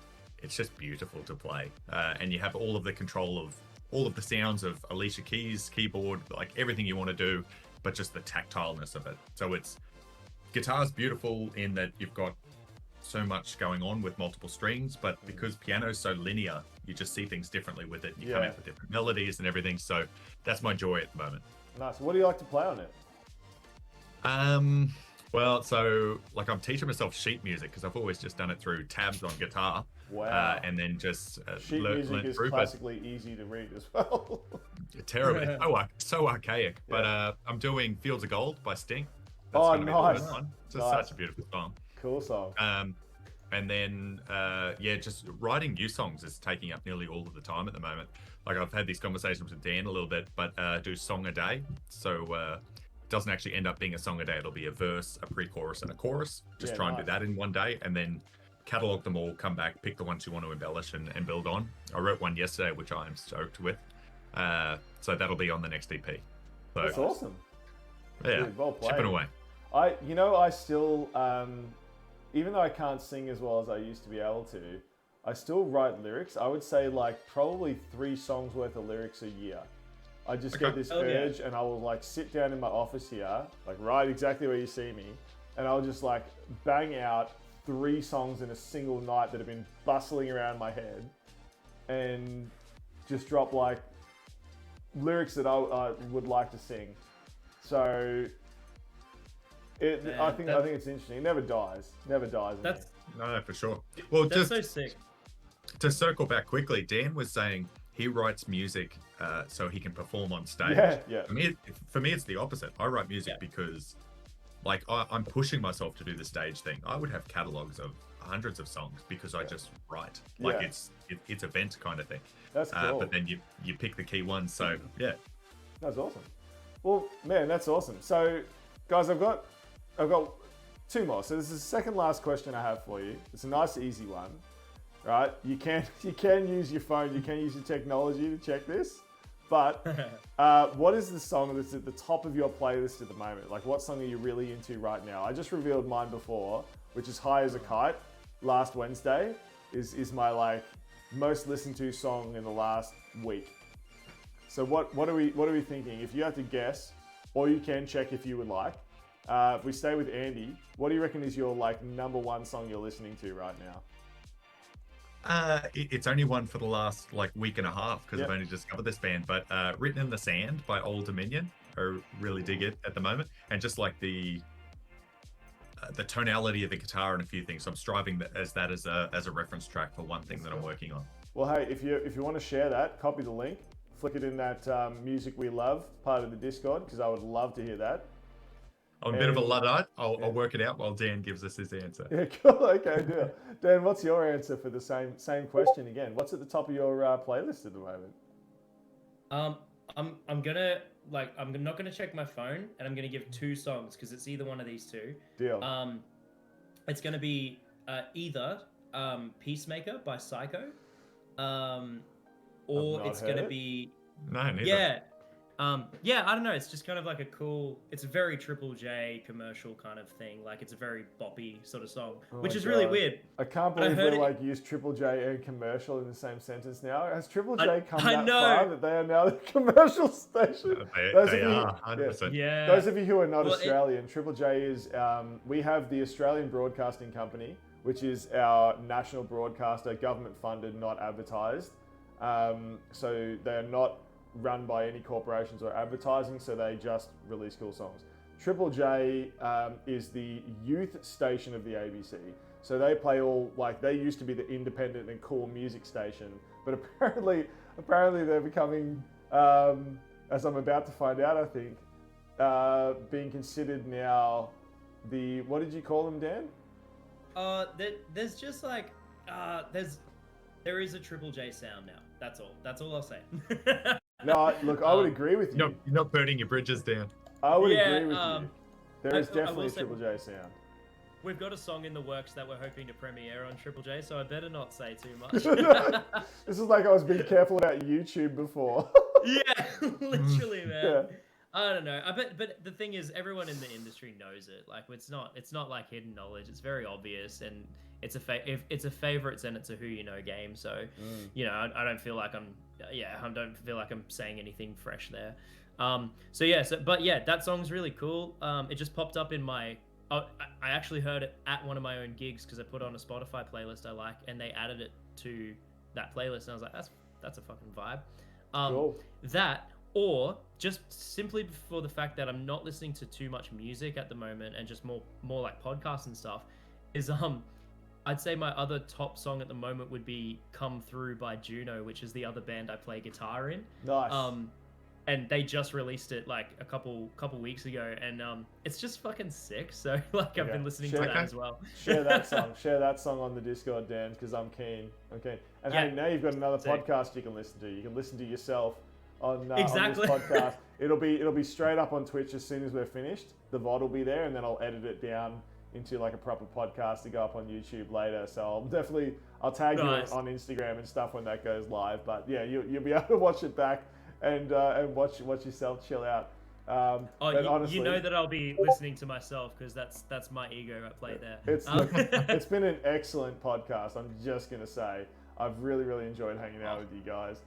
beautiful to play. And you have all of the control of all of the sounds of Alicia Keys' keyboard, like everything you want to do, but just the tactileness of it. So guitar's beautiful in that you've got so much going on with multiple strings, but because piano's so linear, you just see things differently with it. You come
Yeah.
out with different melodies and everything. So that's my joy at the moment.
Nice. What do you like to play on it?
Well, so like I'm teaching myself sheet music because I've always just done it through tabs on guitar.
Wow.
And then just
Sheet music
learned
is
through, but
classically easy to read as well.
terribly, so archaic. But I'm doing Fields of Gold by Sting.
Oh,
gonna be the
nice.
first one. It's just
Nice.
such a beautiful song.
Cool song.
And then just writing new songs is taking up nearly all of the time at the moment. Like I've had these conversations with Dan a little bit, but do song a day. So it doesn't actually end up being a song a day. It'll be a verse, a pre-chorus, and a chorus. Just
Yeah,
try and do
nice.
that in one day, and then catalog them all, come back, pick the ones you want to embellish and build on. I wrote one yesterday, which I'm stoked with. So that'll be on the next EP. So
That's awesome.
yeah,
Dude, well played.
chipping away.
I still, even though I can't sing as well as I used to be able to, I still write lyrics. I would say like probably 3 songs worth of lyrics a year. I just get
Okay.
this
Oh, yeah.
urge and I will like sit down in my office here, like right exactly where you see me, and I'll just like bang out 3 songs in a single night that have been bustling around my head and just drop like lyrics that I would like to sing. So I think it's interesting. It never dies. Never dies. in
That's
me.
No, for sure. Well,
that's
just
so sick.
to circle back quickly, Dan was saying he writes music so he can perform on stage.
Yeah.
For me, it's the opposite. I write music
Yeah.
because, like, I'm pushing myself to do the stage thing. I would have catalogs of hundreds of songs because I just write. Like
Yeah.
it's event kind of thing.
That's cool.
But then you pick the key ones. So yeah,
That's awesome. Well, man, that's awesome. So, guys, I've got 2 more. So this is the second last question I have for you. It's a nice, easy one, right? You can use your phone, you can use your technology to check this. But what is the song that's at the top of your playlist at the moment? Like, what song are you really into right now? I just revealed mine before, which is "High as a Kite." Last Wednesday is my like most listened to song in the last week. So what are we thinking? If you have to guess, or you can check if you would like. If we stay with Andy, what do you reckon is your like number 1 song you're listening to right now?
it's only one for the last like week and a half because
Yep.
I've only discovered this band. But "Written in the Sand" by Old Dominion, I really dig it at the moment, and just like the the tonality of the guitar and a few things. So I'm striving as a reference track for one thing that I'm working on.
Well, hey, if you want to share that, copy the link, flick it in that music we love part of the Discord, because I would love to hear that.
I'm a bit of a Luddite. I'll work it out while Dan gives us his answer.
Yeah, cool. Okay, deal. Dan, what's your answer for the same question again? What's at the top of your playlist at the moment?
I'm not gonna check my phone, and I'm gonna give 2 songs because it's either one of these 2.
Deal.
It's gonna be either Peacemaker by Psycho, or it's gonna be
No, neither.
yeah, I don't know. It's just kind of like it's a very Triple J commercial kind of thing. Like it's a very boppy sort of song, which is really weird.
I can't believe we used Triple J and commercial in the same sentence now. Has Triple J come that far that they are now the commercial station?
They are, 100%.
Yeah.
Those of you who are not Australian, Triple J is, we have the Australian Broadcasting Company, which is our national broadcaster, government funded, not advertised. So they are not run by any corporations or advertising, so they just release cool songs. Triple J is the youth station of the ABC. So they play they used to be the independent and cool music station, but apparently they're becoming, as I'm about to find out, I think, being considered now what did you call them, Dan?
There's just like, there is a Triple J sound now. That's all I'll say.
No, look, I would agree with you.
You're not burning your bridges, Dan.
I would agree with you. There is definitely a Triple J sound.
We've got a song in the works that we're hoping to premiere on Triple J, so I better not say too much.
This is like I was being careful about YouTube before.
Yeah, literally, man.
Yeah.
I don't know. But the thing is, everyone in the industry knows it. Like it's not like hidden knowledge. It's very obvious, and it's if it's a favorites and it's a who you know game. So I don't feel like I don't feel like I'm saying anything fresh there. That song's really cool. It just popped up in my. I actually heard it at one of my own gigs because I put on a Spotify playlist I like, and they added it to that playlist, and I was like, that's a fucking vibe.
Cool.
That. Or just simply for the fact that I'm not listening to too much music at the moment and just more like podcasts and stuff, is I'd say my other top song at the moment would be "Come Through" by Juno, which is the other band I play guitar in.
Nice.
And they just released it like a couple weeks ago, and it's just fucking sick. So like I've been listening to that as well.
Share that song on the Discord, Dan, because I'm keen. And hey, now you've got another podcast you can listen to. You can listen to yourself on this podcast. It'll be straight up on Twitch as soon as we're finished. The VOD will be there, and then I'll edit it down into like a proper podcast to go up on YouTube later. So I'll tag you on Instagram and stuff when that goes live. But yeah, you'll be able to watch it back and watch yourself chill out.
Honestly, you know that I'll be listening to myself because that's my ego at play there.
It's been an excellent podcast. I'm just gonna say I've really enjoyed hanging out with you guys.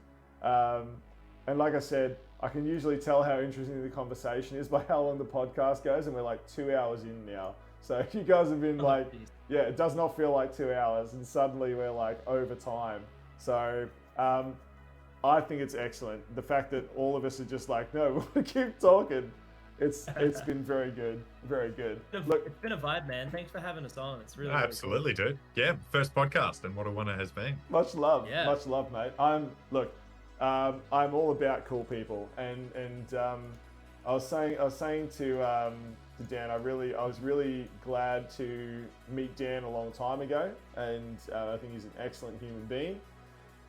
And like I said, I can usually tell how interesting the conversation is by how long the podcast goes, and we're like 2 hours in now. So you guys have been it does not feel like 2 hours, and suddenly we're like over time. So I think it's excellent. The fact that all of us are just like, no, we want to keep talking. It's been very good. Look,
it's been a vibe, man. Thanks for having us on. It's really
absolutely, dude. Yeah, first podcast, and what a wonder it has been.
Much love, mate. I'm all about cool people, and I was saying to Dan, I was really glad to meet Dan a long time ago, and I think he's an excellent human being.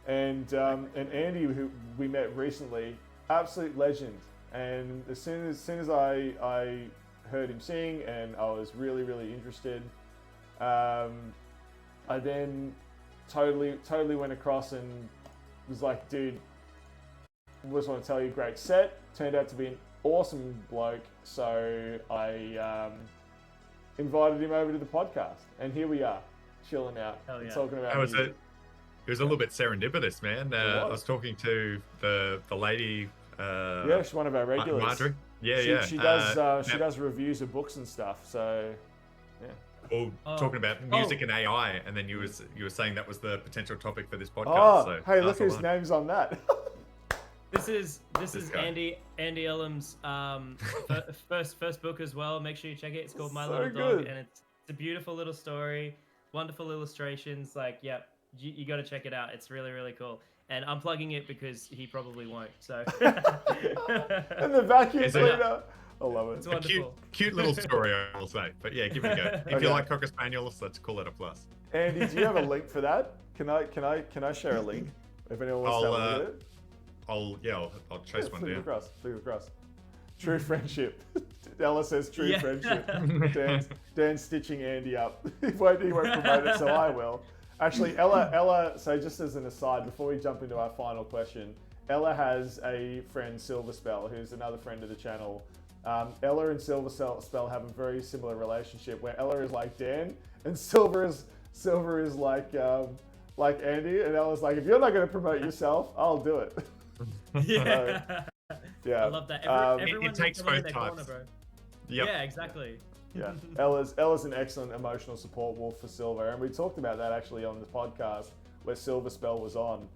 And Andy, who we met recently, absolute legend. And as soon as I heard him sing, and I was really interested, I then totally went across and was like, dude, I just want to tell you, great set. Turned out to be an awesome bloke, so I invited him over to the podcast, and here we are, chilling out, and talking about music.
It was a little bit serendipitous, man. I was talking to the lady.
She's one of our regulars.
Marjorie. She
does reviews of books and stuff. So, yeah.
Well, talking about music and AI, and then you were saying that was the potential topic for this podcast.
Hey, look whose name's on that.
This is Andy Ellem's first book as well. Make sure you check it. It's called My Little Dog, and a beautiful little story, wonderful illustrations. Like, yeah, you got to check it out. It's really, really cool. And I'm plugging it because he probably won't. So.
And the vacuum
Is it-
cleaner. I love it.
It's
A
wonderful.
cute little story, I will say. But yeah, give it a go. If
Okay.
you like Cocker Spaniels, let's call it a plus.
Andy, do you have a link for that? Can I share a link if anyone wants to have a look at it?
I'll chase one
Flick it
down.
across. True friendship. Ella says true
Yeah.
friendship. Dan's stitching Andy up. He won't promote it, so I will. Actually, Ella. So just as an aside, before we jump into our final question, Ella has a friend, Silverspell, who's another friend of the channel. Ella and Silverspell have a very similar relationship, where Ella is like Dan, and Silver is like Andy, and Ella's like, if you're not going to promote yourself, I'll do it.
Yeah.
Yeah,
I love that.
It
Everyone
takes
needs someone in
both
their corner,
types.
bro.
Yep.
Yeah, exactly.
Yeah, Ella's an excellent emotional support wolf for Silver, and we talked about that actually on the podcast where Silverspell was on,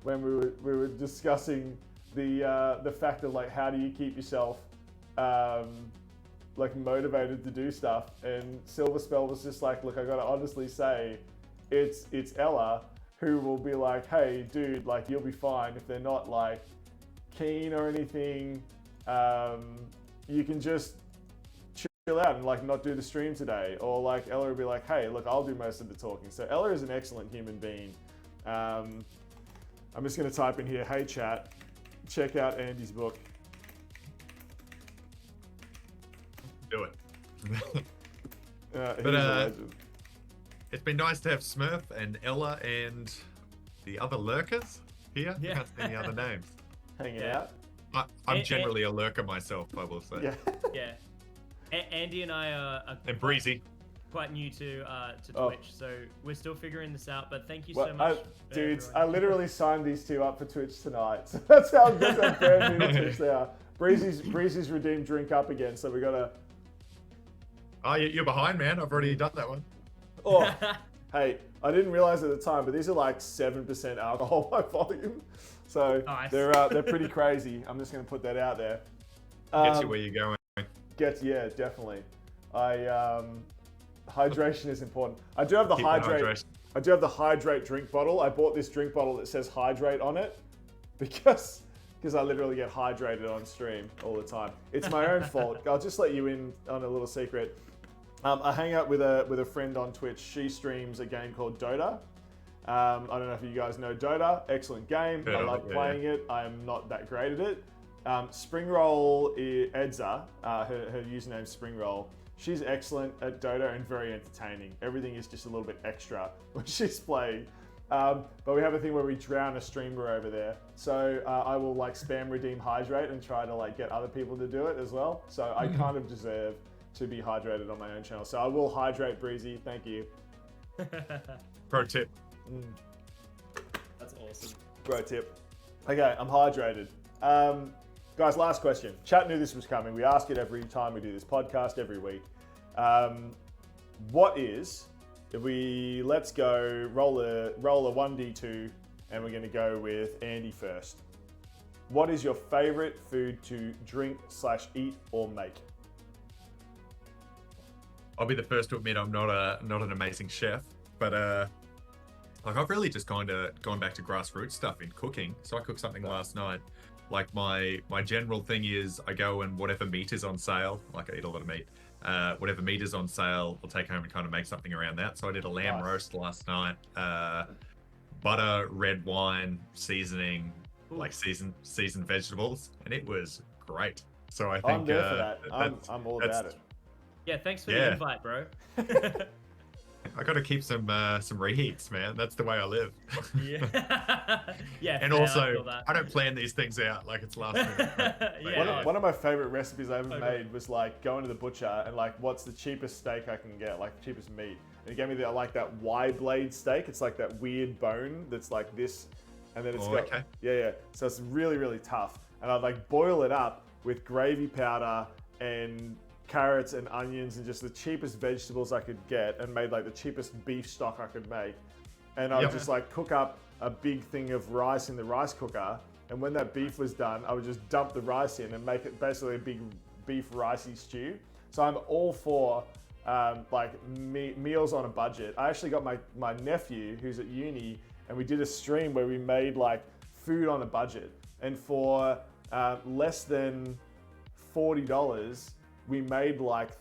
when we were discussing the fact of like how do you keep yourself like motivated to do stuff, and Silverspell was just like, look, I gotta honestly say, it's Ella who will be like, hey dude, like you'll be fine if they're not like keen or anything. You can just chill out and like not do the stream today, or like Ella will be like, hey look, I'll do most of the talking. So Ella is an excellent human being. I'm just going to type in here, hey chat, check out Andy's book.
Do it.
He's
But,
a legend.
It's been nice to have Smurf and Ella and the other lurkers here. I
Yeah.
can't see any other names.
Hanging
yeah.
out.
I'm generally a lurker myself, I will say.
Yeah.
Yeah. Andy and I are
And Breezy.
quite new to
Oh.
Twitch, so we're still figuring this out. But thank you
Well,
so much,
dudes,
everyone.
I literally signed these two up for Twitch tonight. So that's how brand new to Twitch they are. Breezy's redeemed drink up again, so we gotta.
Oh, you're behind, man. I've already done that one.
Oh, hey, I didn't realize at the time, but these are like 7% alcohol by volume, so
Nice.
they're pretty crazy. I'm just gonna put that out there.
Gets you where you're going.
Yeah, definitely. Hydration is important. I do have the
Keep the
hydrate.
hydration.
I do have the hydrate drink bottle. I bought this drink bottle that says hydrate on it because I literally get hydrated on stream all the time. It's my own fault. I'll just let you in on a little secret. I hang out with a friend on Twitch. She streams a game called Dota. I don't know if you guys know Dota. Excellent game. I love playing it. I am not that great at it. Springroll Edza, her username Springroll. She's excellent at Dota and very entertaining. Everything is just a little bit extra when she's playing. But we have a thing where we drown a streamer over there. So I will like spam redeem hydrate and try to like get other people to do it as well. So I kind of deserve to be hydrated on my own channel. So I will hydrate Breezy. Thank you.
Pro tip.
That's awesome.
Bro tip. Okay, I'm hydrated. Guys, last question. Chat knew this was coming. We ask it every time we do this podcast, every week. What is, let's go roll a 1d2, and we're going to go with Andy first. What is your favorite food to drink / eat or make?
I'll be the first to admit I'm not an amazing chef, but like I've really just gone back to grassroots stuff in cooking. So I cooked something last night. Like my general thing is I go and whatever meat is on sale, like I eat a lot of meat, whatever meat is on sale, I'll take home and kind of make something around that. So I did a lamb roast last night, butter, red wine, seasoning, like seasoned vegetables, and it was great. So I think
I'm there for that. I'm all about it.
Yeah, thanks for the invite, bro.
I got to keep some reheats, man. That's the way I live.
Yeah. Yeah.
And
fair,
also,
that.
I don't plan these things out like it's last minute.
Yeah.
One of my favorite recipes I ever made was like going to the butcher and like, what's the cheapest steak I can get, like cheapest meat. And he gave me like that Y blade steak. It's like that weird bone that's like this, and then it's yeah. So it's really, really tough. And I'd like boil it up with gravy powder and carrots and onions and just the cheapest vegetables I could get, and made like the cheapest beef stock I could make. And I would just like cook up a big thing of rice in the rice cooker. And when that beef was done, I would just dump the rice in and make it basically a big beef ricey stew. So I'm all for like meals on a budget. I actually got my nephew who's at uni, and we did a stream where we made like food on a budget, and for less than $40, we made like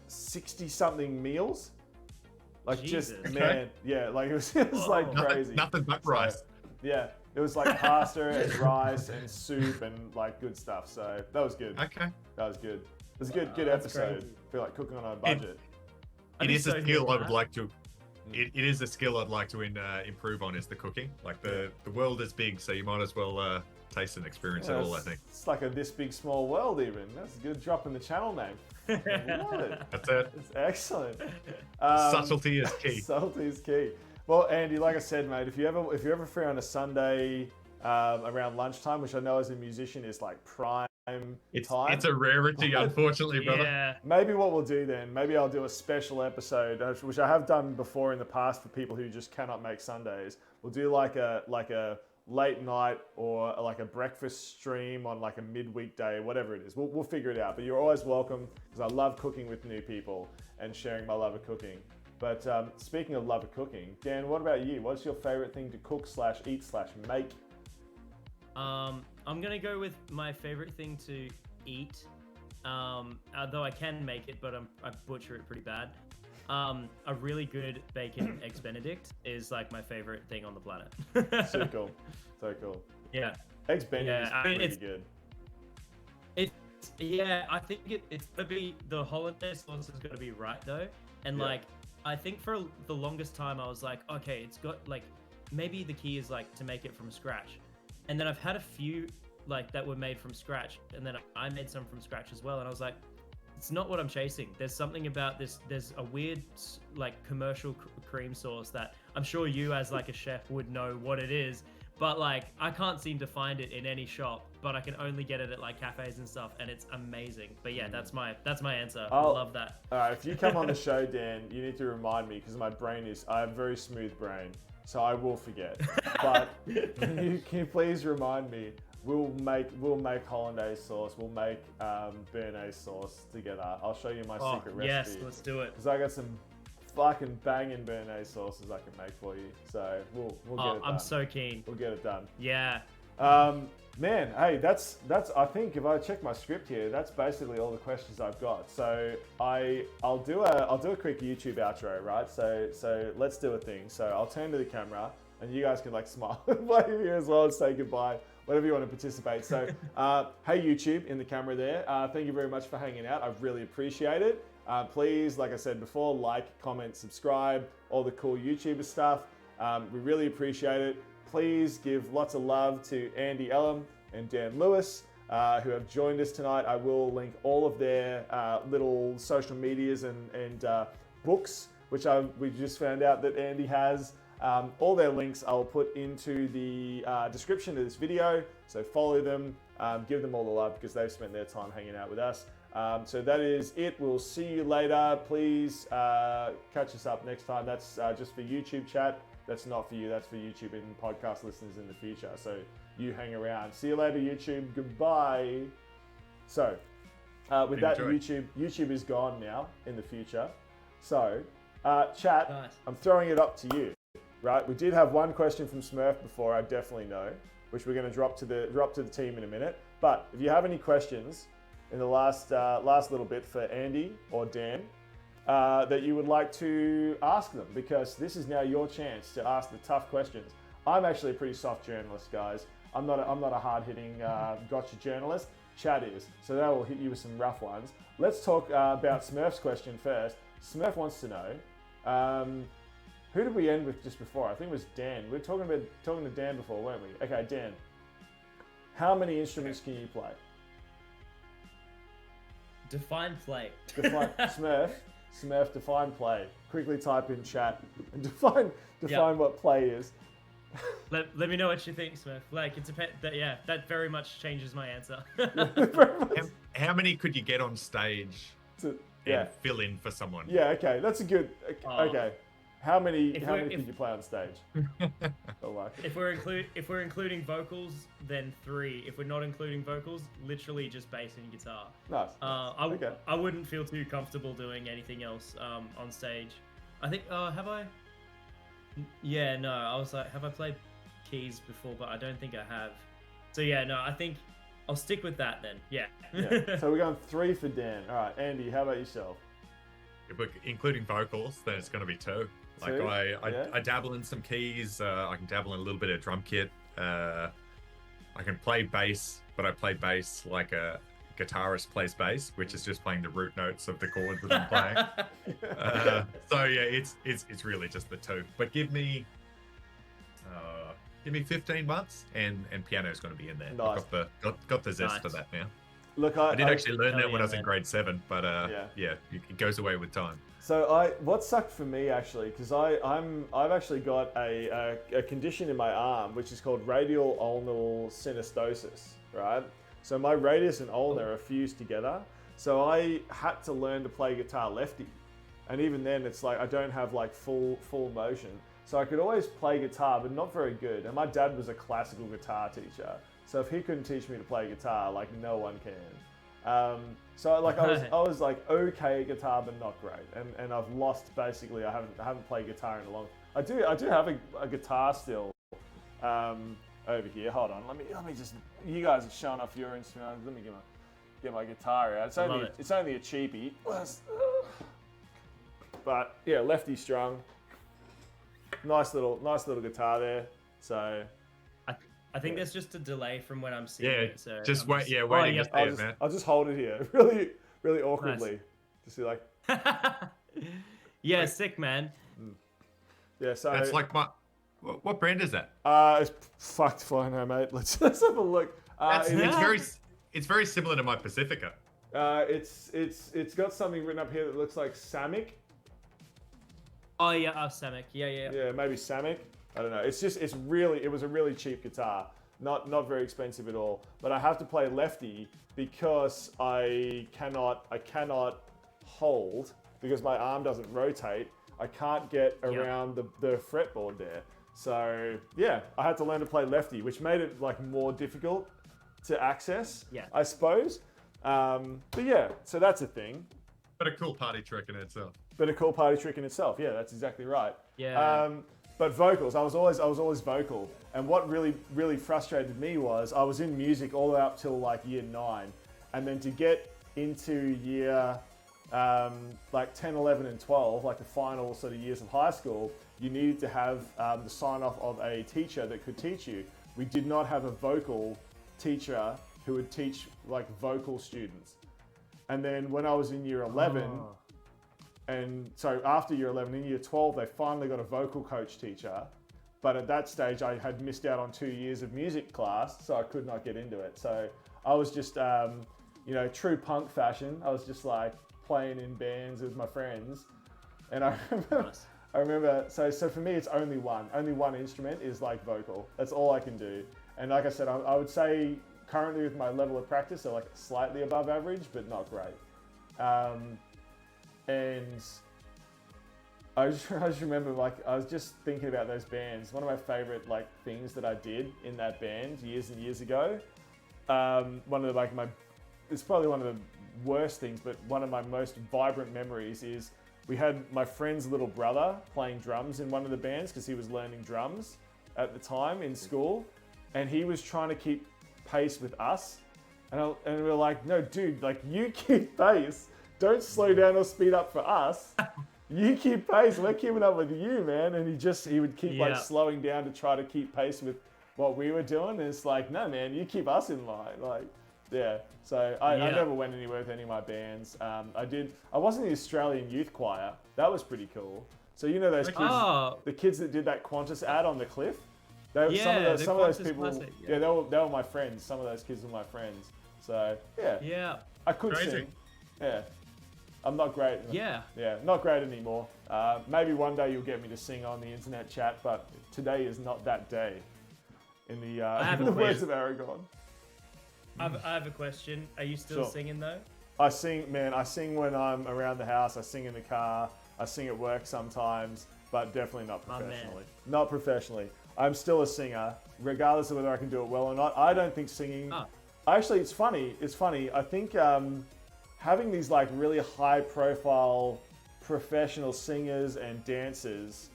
60 something meals. Like
Jesus.
just man, yeah, like it was like crazy.
Nothing but rice.
Yeah, it was like pasta and rice and soup and like good stuff. So that was good.
Okay.
That was good. It was a good
That's
episode.
crazy.
I feel like cooking on a budget.
It is a skill I would like to.
Mm.
It is a skill I'd like to improve on, is the cooking. Like the world is big, so you might as well taste and experience it all. I think
It's like a this big small world. Even that's a good drop in the channel name. I love it.
that's it.
It's excellent.
Subtlety is key.
Subtlety is key. Well, Andy, like I said, mate, if you're ever free on a Sunday around lunchtime, which I know as a musician is like prime time.
It's a rarity, unfortunately, brother.
Yeah.
Maybe what we'll do then, maybe I'll do a special episode, which I have done before in the past for people who just cannot make Sundays. We'll do like a late night or like a breakfast stream on like a midweek day, whatever it is. We'll figure it out. But you're always welcome, because I love cooking with new people and sharing my love of cooking. But speaking of love of cooking, Dan, what about you? What's your favorite thing to cook / eat / make?
I'm gonna go with my favorite thing to eat. Although I can make it, but I butcher it pretty bad. A really good bacon eggs Benedict is like my favorite thing on the planet.
So cool. So cool.
Yeah.
Eggs Benedict
Yeah,
is pretty good.
Yeah, I think it's gonna be, the hollandaise sauce has got to be right though, and
Yeah.
like I think for the longest time I was like, okay, it's got like, maybe the key is like to make it from scratch, and then I've had a few like that were made from scratch, and then I made some from scratch as well, and I was like, it's not what I'm chasing. There's something about this. There's a weird like commercial cream sauce that I'm sure you as like a chef would know what it is, but like I can't seem to find it in any shop, but I can only get it at like cafes and stuff, and it's amazing. But yeah, that's my answer. I love that.
All right, if you come on the show, Dan, you need to remind me, because I have a very smooth brain, so I will forget. But can you please remind me? We'll make hollandaise sauce. We'll make béarnaise sauce together. I'll show you my secret recipe.
Yes, let's do it.
Because I got some fucking banging béarnaise sauces I can make for you. So we'll get it done. I'm
so keen.
We'll get it done.
Yeah.
Man, hey, that's. I think if I check my script here, that's basically all the questions I've got. So I'll do a quick YouTube outro, right? So let's do a thing. So I'll turn to the camera, and you guys can like smile and wave here as well and say goodbye, whatever you want to participate. So hey YouTube in the camera there, thank you very much for hanging out. I really appreciate it. Please, like I said before, like, comment, subscribe, all the cool YouTuber stuff. We really appreciate it. Please give lots of love to Andy Ellem and Dan Lewis, who have joined us tonight. I will link all of their little social medias and books, which we just found out that Andy has. All their links I'll put into the description of this video, so follow them, give them all the love, because they've spent their time hanging out with us. So that is it. We'll see you later. Please catch us up next time. That's just for YouTube chat. That's not for you. That's for YouTube and podcast listeners in the future. So you hang around. See you later, YouTube. Goodbye. So with that, YouTube is gone now in the future. So chat,
Nice.
I'm throwing it up to you. Right, we did have one question from Smurf before, I definitely know, which we're going to drop to the team in a minute. But if you have any questions in the last little bit for Andy or Dan that you would like to ask them, because this is now your chance to ask the tough questions. I'm actually a pretty soft journalist, guys. I'm not a hard-hitting gotcha journalist. Chad is, so that will hit you with some rough ones. Let's talk about Smurf's question first. Smurf wants to know. Who did we end with just before? I think it was Dan. We were talking to Dan before, weren't we? Okay, Dan. How many instruments can you play?
Define play.
Define Smurf, define play. Quickly type in chat and define what play is.
Let me know what you think, Smith. Like, it depends. That very much changes my answer.
How many could you get on stage and fill in for someone?
Yeah, okay. That's a good... Okay. How many
If
could you play on stage? Or like,
If we're including vocals, then 3. If we're not including vocals, literally just bass and guitar.
nice. Okay.
I wouldn't feel too comfortable doing anything else on stage. I think have I? Yeah, no. I was like, have I played keys before? But I don't think I have. So yeah, no. I think I'll stick with that then. Yeah.
Yeah. So we're going 3 for Dan. All right, Andy, how about yourself?
If we're including vocals, then it's going to be 2. Like
2?
I dabble in some keys. I can dabble in a little bit of drum kit. I can play bass, but I play bass like a guitarist plays bass, which is just playing the root notes of the chords that I'm playing. So yeah, it's really just the 2. But give me 15 months, and piano's going to be in there.
Nice.
I've got the zest
Nice.
for that now.
Look,
I did actually learn
Hell
that when
yeah,
I was in
man.
grade 7, but yeah, it goes away with time.
So what sucked for me actually, because I've actually got a condition in my arm which is called radial ulnar synostosis, right? So my radius and ulnar are fused together. So I had to learn to play guitar lefty, and even then it's like I don't have like full motion. So I could always play guitar, but not very good. And my dad was a classical guitar teacher, so if he couldn't teach me to play guitar, like no one can. So like I was like okay at guitar, but not great. And I've lost basically. I haven't played guitar in a long. I do have a guitar still over here. Hold on. Let me just. You guys are showing off your instrument. Let me get my guitar out. It's only a cheapie. But yeah, lefty strung. Nice little guitar there. So
I think there's just a delay from when I'm seeing
Yeah,
it. So
just
I'm
wait. Yeah, waiting
yeah.
to see it, man.
I'll just hold it here, really awkwardly.
Nice.
Just be like,
Yeah, sick, man.
yeah. So
That's like what brand is that?
it's fucked fine, now, mate. Let's have a look.
It's very similar to my Pacifica.
It's got something written up here that looks like Samick.
Oh yeah, Samick. Yeah.
Yeah, maybe Samick. I don't know. It was a really cheap guitar. Not very expensive at all. But I have to play lefty because I cannot hold because my arm doesn't rotate. I can't get around the fretboard there. So yeah, I had to learn to play lefty, which made it like more difficult to access.
Yeah.
I suppose. But yeah, so that's a thing.
But a cool party trick in itself.
But a cool party trick in itself. Yeah, that's exactly right.
Yeah.
But vocals, I was always vocal. And what really frustrated me was I was in music all the way up till like year 9. And then to get into year like 10, 11 and 12, like the final sort of years of high school, you needed to have the sign off of a teacher that could teach you. We did not have a vocal teacher who would teach like vocal students. And then when I was in year 11, and so after year 11, in year 12, they finally got a vocal coach teacher. But at that stage, I had missed out on 2 years of music class, so I could not get into it. So I was just, true punk fashion. I was just like playing in bands with my friends. And I remember, so for me, it's only one instrument is like vocal. That's all I can do. And like I said, I would say currently with my level of practice, they're like slightly above average, but not great. And I just remember, like, I was just thinking about those bands. One of my favorite like things that I did in that band years and years ago. It's probably one of the worst things, but one of my most vibrant memories is we had my friend's little brother playing drums in one of the bands because he was learning drums at the time in school, and he was trying to keep pace with us, and we were like, no, dude, like you keep pace. Don't slow down or speed up for us. You keep pace. We're keeping up with you, man. And he would keep like slowing down to try to keep pace with what we were doing. And it's like, no, man, you keep us in line. Like, yeah. So I never went anywhere with any of my bands. I was in the Australian Youth Choir. That was pretty cool. So you know those kids, the kids that did that Qantas ad on the cliff. Some of those people. Classic, they were my friends. Some of those kids were my friends. So yeah. I could sing. Yeah. I'm not great.
Yeah,
not great anymore. Maybe one day you'll get me to sing on the internet chat, but today is not that day. In the words of Aragon.
I have a question. Are you still singing though?
I sing when I'm around the house. I sing in the car. I sing at work sometimes. but definitely not
My man.
professionally. Not professionally. I'm still a singer, regardless of whether I can do it well or not. I don't think singing. Actually, it's funny. It's funny. I think having these like really high-profile professional singers and dancers,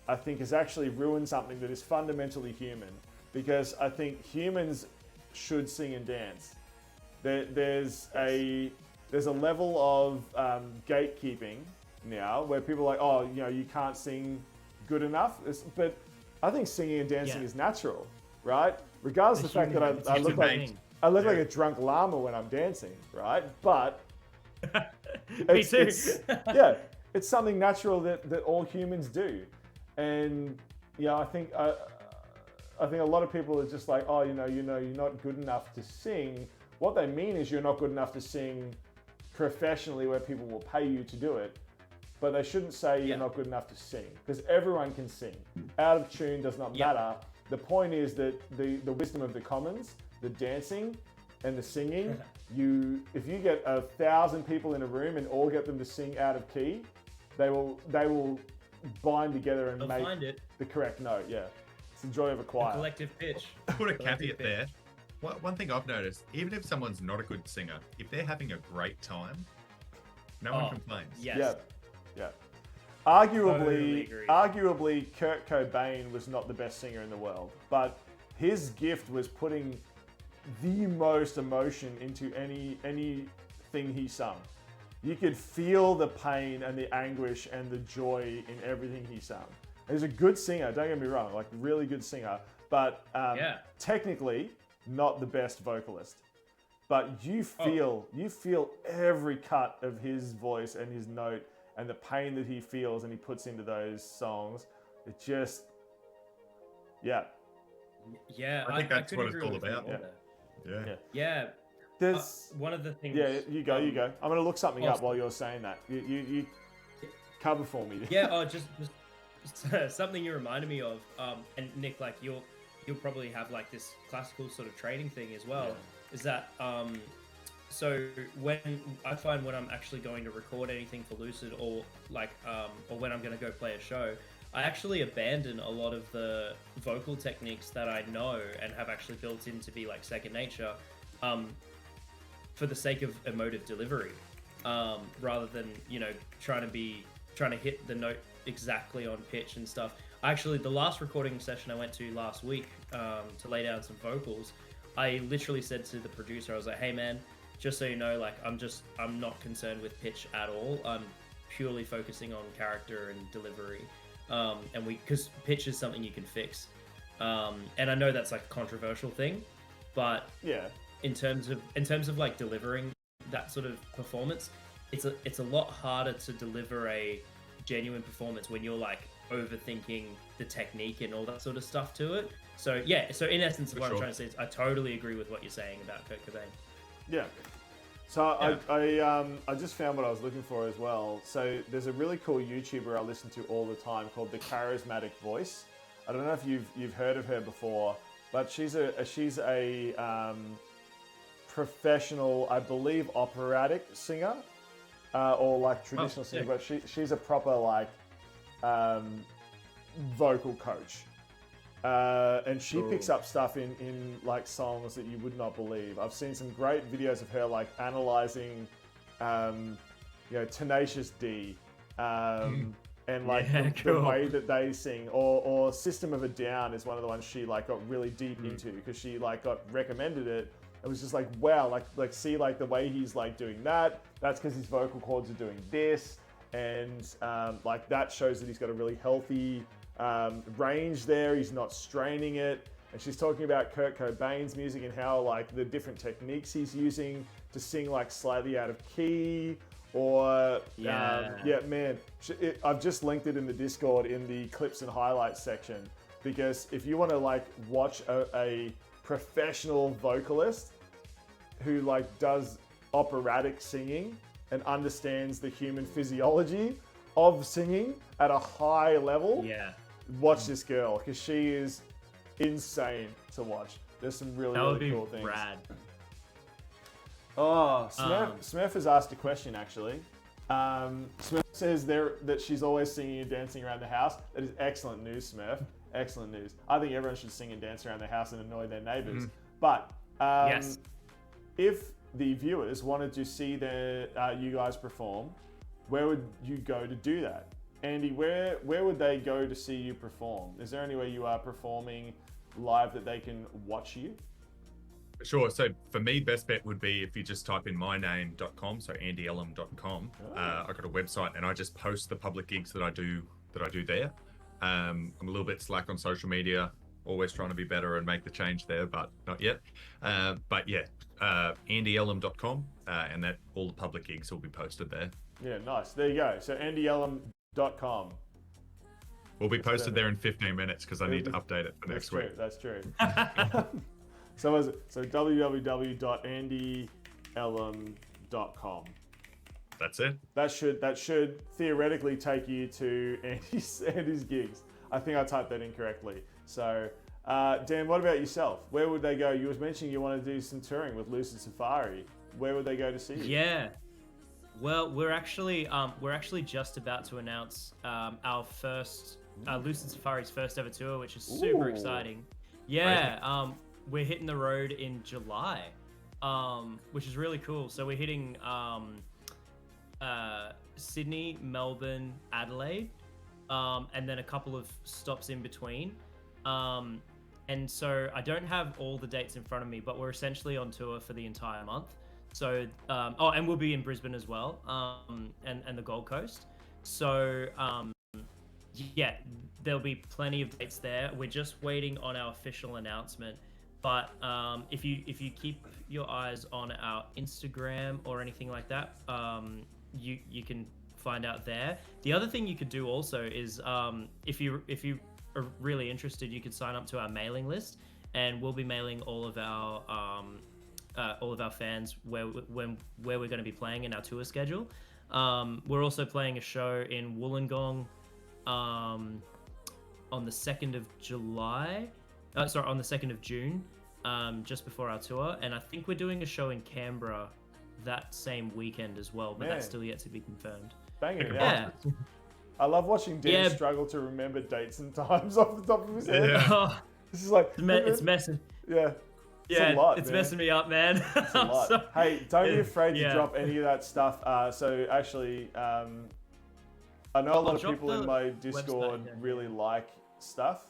I think has actually ruined something that is fundamentally human. Because I think humans should sing and dance. There's a level of gatekeeping now where people are like, oh, you know, you can't sing good enough. But I think singing and dancing is natural, right? Regardless of the fact that I look like a drunk llama when I'm dancing, right? But
Me too.
it's something natural that all humans do, and I think a lot of people are just like, oh, you're not good enough to sing. What they mean is you're not good enough to sing professionally where people will pay you to do it. But they shouldn't say you're not good enough to sing, because everyone can sing. Out of tune does not matter. The point is that the wisdom of the commons, the dancing and the singing, if you get 1,000 people in a room and all get them to sing out of key, they will bind together and make the correct note. Yeah, it's the joy of a choir.
A collective pitch.
Put a caveat there. One thing I've noticed, even if someone's not a good singer, if they're having a great time, no one complains.
Yes.
Yeah. Arguably,
Totally
Kurt Cobain was not the best singer in the world, but his gift was putting the most emotion into anything he sung. You could feel the pain and the anguish and the joy in everything he sung. He's a good singer, don't get me wrong, like really good singer, but technically not the best vocalist. But you feel every cut of his voice and his note and the pain that he feels and he puts into those songs. It just,
Yeah,
I think that's what it's all about.
Yeah.
There's
one of the things.
Yeah, you go. I'm gonna look something up while you're saying that. You cover for me.
Just something you reminded me of. And Nick, like you'll probably have like this classical sort of training thing as well. Is that so when I find when I'm actually going to record anything for Lucid or when I'm going to go play a show, I actually abandon a lot of the vocal techniques that I know and have actually built in to be like second nature, for the sake of emotive delivery, rather than trying to hit the note exactly on pitch and stuff. Actually, the last recording session I went to last week to lay down some vocals, I literally said to the producer, I was like, hey man, just so you know, like I'm not concerned with pitch at all. I'm purely focusing on character and delivery. Because pitch is something you can fix. And I know that's like a controversial thing, but in terms of like delivering that sort of performance, it's a lot harder to deliver a genuine performance when you're like overthinking the technique and all that sort of stuff to it. So in essence, what I'm trying to say is I totally agree with what you're saying about Kurt Cobain.
Yeah. So I just found what I was looking for as well. So there's a really cool YouTuber I listen to all the time called The Charismatic Voice. I don't know if you've heard of her before, but she's a professional, I believe, operatic singer, or like traditional singer. But she's a proper like vocal coach. And she picks up stuff in like songs that you would not believe. I've seen some great videos of her like analyzing, Tenacious D, and like the way that they sing, or System of a Down is one of the ones she like got really deep into because she like got recommended it. It was just like, wow, like see like the way he's like doing that. That's because his vocal cords are doing this, and like that shows that he's got a really healthy range there. He's not straining it. And she's talking about Kurt Cobain's music and how like the different techniques he's using to sing like slightly out of key, or man, I've just linked it in the Discord in the clips and highlights section, because if you want to like watch a professional vocalist who like does operatic singing and understands the human physiology of singing at a high level, watch this girl, because she is insane to watch. There's some really cool things.
Rad.
Oh, Smurf has asked a question actually. Smurf says there that she's always singing and dancing around the house. That is excellent news, Smurf. Excellent news. I think everyone should sing and dance around their house and annoy their neighbors. But
Yes.
if the viewers wanted to see you guys perform, where would you go to do that? Andy, where would they go to see you perform? Is there any way you are performing live that they can watch you?
Sure. So for me, best bet would be if you just type in myname.com, so andyellem.com. I've got a website and I just post the public gigs that I do there. I'm a little bit slack on social media, always trying to be better and make the change there, but not yet. But yeah, andyellem.com, and that all the public gigs will be posted there.
Yeah, nice. There you go. So andyellem.com.
Will be posted there in 15 minutes because I need to update it for next week.
That's true. So www.andyellem.com.
That's it.
That should theoretically take you to Andy's gigs. I think I typed that incorrectly. So, Dan, what about yourself? Where would they go? You was mentioning you want to do some touring with Lucid Safari. Where would they go to see you?
Yeah. Well, we're actually just about to announce our first Lucid Safari's first ever tour, which is super exciting. Yeah. We're hitting the road in July, which is really cool. So we're hitting Sydney, Melbourne, Adelaide, and then a couple of stops in between. And so I don't have all the dates in front of me, but we're essentially on tour for the entire month. So, and we'll be in Brisbane as well, and the Gold Coast. So, yeah, there'll be plenty of dates there. We're just waiting on our official announcement. But if you keep your eyes on our Instagram or anything like that, you can find out there. The other thing you could do also is if you are really interested, you could sign up to our mailing list, and we'll be mailing all of our fans where we're going to be playing in our tour schedule. We're also playing a show in Wollongong on the 2nd of July. On the 2nd of June, just before our tour, and I think we're doing a show in Canberra that same weekend as well, but that's still yet to be confirmed.
Banging it
Yeah.
out. I love watching Dan struggle to remember dates and times off the top of his head.
Yeah.
This is like
It's messing.
Yeah.
Yeah,
a lot,
it's
man.
messing me up, man.
It's a lot. Hey, don't be afraid to
Yeah.
drop any of that stuff. So actually, I know a lot of
drop
people in
the
my Discord
website down
really like stuff.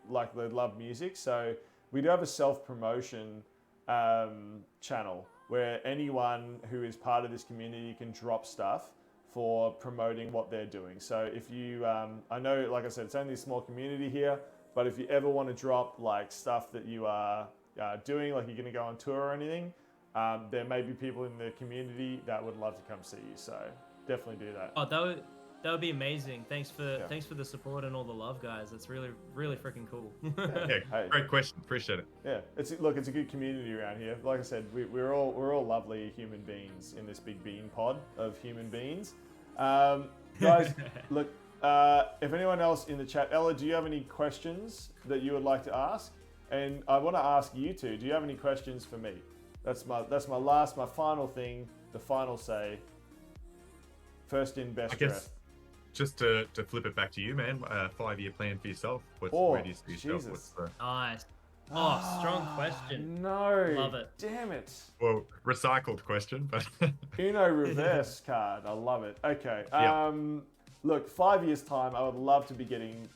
Like they love music. So we do have a self-promotion channel where anyone who is part of this community can drop stuff for promoting what they're doing. So if you, I know, like I said, it's only a small community here, but if you ever want to drop like stuff that you are doing, like you're going to go on tour or anything, there may be people in the community that would love to come see you. So definitely do that.
Oh, that would be amazing. Thanks for the support and all the love, guys. That's really freaking cool.
Yeah,
Hey.
great question. Appreciate it.
Yeah, it's a good community around here. Like I said, we're all lovely human beings in this big bean pod of human beings. Guys, look, if anyone else in the chat, Ella, do you have any questions that you would like to ask? And I want to ask you two, do you have any questions for me? That's my final thing, the final say. First in, best dressed.
Just to flip it back to you, man, 5-year plan for yourself. Where do you see yourself?
Jesus.
Nice. Oh, strong question.
No.
Love it.
Damn it.
Well, recycled question, but
Uno reverse card. I love it. Okay.
Yeah.
Look, 5 years time, I would love to be getting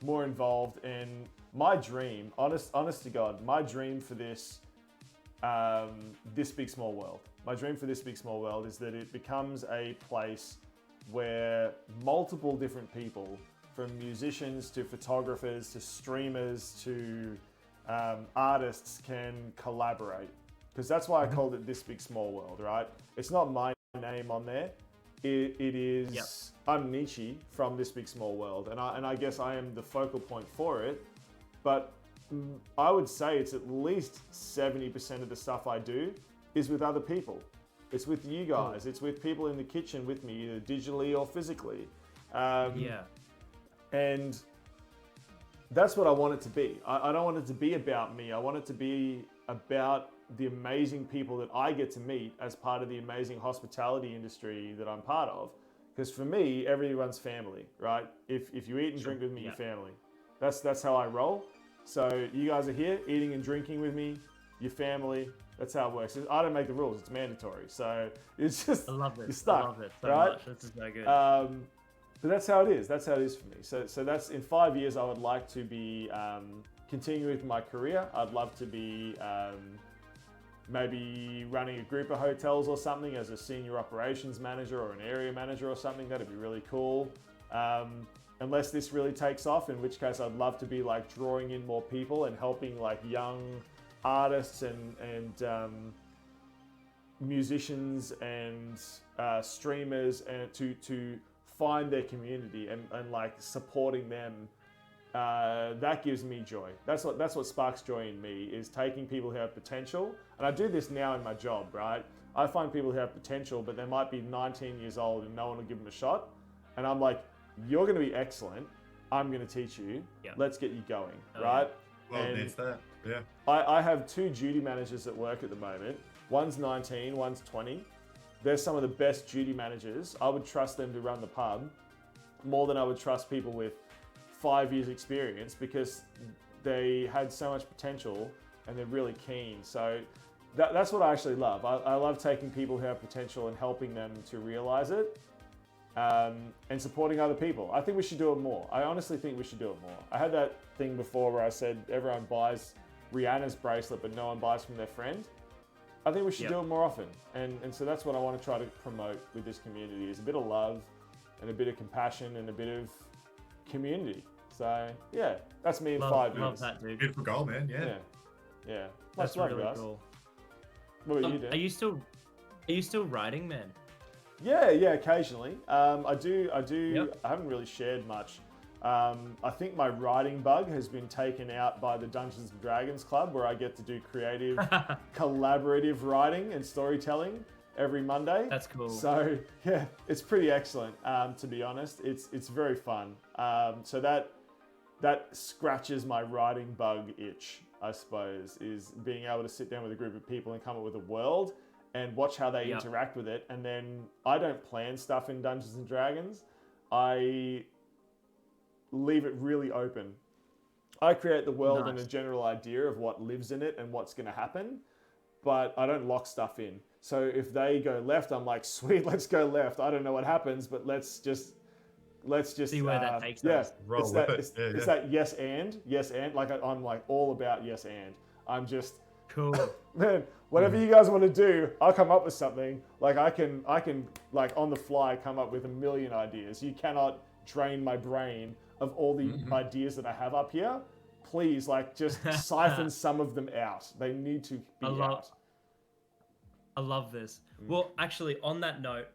more involved. And my dream, honest to God, my dream for this big small world. My dream for this big small world is that it becomes a place where multiple different people, from musicians to photographers to streamers to artists, can collaborate. Because that's why I called it This Big Small World, right? It's not my name on there. It is,
Yep.
I'm Nietzsche from This Big Small World, and I guess I am the focal point for it. But I would say it's at least 70% of the stuff I do is with other people. It's with you guys. It's with people in the kitchen with me, either digitally or physically.
Yeah.
And that's what I want it to be. I don't want it to be about me. I want it to be about the amazing people that I get to meet as part of the amazing hospitality industry that I'm part of. Because for me, everyone's family, right? If you eat and drink with me, you're family. That's how I roll. So you guys are here eating and drinking with me, your family. That's how it works. I don't make the rules; it's mandatory. So it's just
I love it.
you're stuck,
I love it so
right?
much. This is so good.
But that's how it is. That's how it is for me. So that's in 5 years. I would like to be continuing with my career. I'd love to be maybe running a group of hotels or something as a senior operations manager or an area manager or something. That'd be really cool. Unless this really takes off, in which case I'd love to be like drawing in more people and helping like young artists and musicians and streamers and to find their community and like supporting them. That gives me joy. That's what sparks joy in me, is taking people who have potential. And I do this now in my job, right? I find people who have potential, but they might be 19 years old and no one will give them a shot. And I'm like, you're going to be excellent. I'm going to teach you.
Yeah.
Let's get you going, right?
Well,
And
it's that. Yeah.
I have 2 duty managers at work at the moment. One's 19, one's 20. They're some of the best duty managers. I would trust them to run the pub more than I would trust people with 5 years experience, because they had so much potential and they're really keen. So that's what I actually love. I love taking people who have potential and helping them to realize it, and supporting other people. I think we should do it more. I honestly think we should do it more. I had that thing before where I said everyone buys Rihanna's bracelet but no one buys from their friend. I think we should do it more often. And so that's what I want to try to promote with this community, is a bit of love and a bit of compassion and a bit of community. So yeah, that's me in 5 years.
Love that, dude.
Beautiful goal, man. Yeah.
Yeah.
That's
Much love,
really
guys.
cool.
What about you, Dan?
Are you still writing, man?
Yeah, occasionally. I do.
Yep.
I haven't really shared much. I think my writing bug has been taken out by the Dungeons and Dragons Club, where I get to do creative, collaborative writing and storytelling every Monday.
That's cool.
So yeah, it's pretty excellent. To be honest, it's very fun. So that scratches my writing bug itch, I suppose, is being able to sit down with a group of people and come up with a world and watch how they interact with it. And then I don't plan stuff in Dungeons and Dragons. I leave it really open. I create the world and a general idea of what lives in it and what's going to happen, but I don't lock stuff in. So if they go left, I'm like, sweet, let's go left. I don't know what happens, but let's just
see where that takes us.
It's that yes and. Like I'm like all about yes and. I'm just
cool.
Man, whatever you guys want to do, I'll come up with something. Like I can like on the fly come up with a million ideas. You cannot drain my brain of all the ideas that I have up here. Please, like, just siphon some of them out. They need to be out.
I love this. Well, actually, on that note,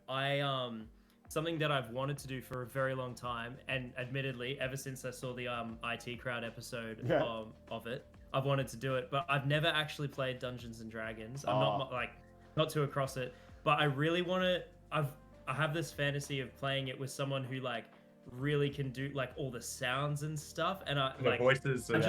something that I've wanted to do for a very long time, and admittedly, ever since I saw the IT Crowd episode of it, I've wanted to do it, but I've never actually played Dungeons and Dragons. I'm not too across it, but I really want to. I have this fantasy of playing it with someone who like really can do like all the sounds and stuff, and
The voices.
like I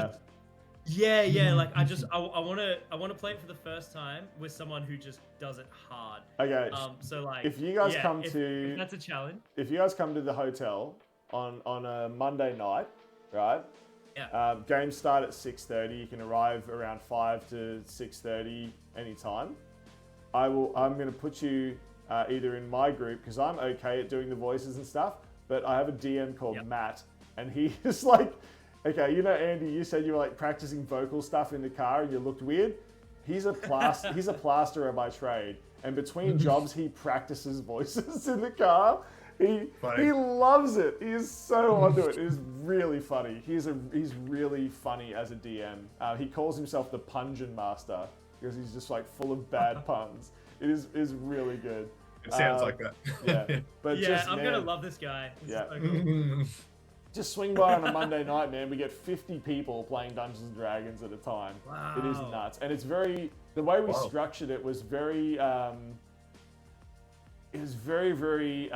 want to play it for the first time with someone who just does it hard.
Okay.
So like,
if you guys
if that's a challenge.
If you guys come to the hotel on a Monday night, right?
Yeah.
Games start at 6:30. You can arrive around 5 to 6:30 anytime. I'm going to put you either in my group, because I'm okay at doing the voices and stuff, but I have a DM called Matt, and he is like, okay, you know, Andy, you said you were like practicing vocal stuff in the car and you looked weird. He's a plasterer by trade, and between jobs he practices voices in the car. He loves it. He is so onto it. It is really funny. He's really funny as a DM. He calls himself the Pungin Master because he's just like full of bad puns. It is really good.
It sounds like that.
Yeah, but
I'm gonna love this guy. This is so cool.
Just swing by on a Monday night, man. We get 50 people playing Dungeons and Dragons at a time.
Wow.
It is nuts, and it's very. The way we structured it was very. It was very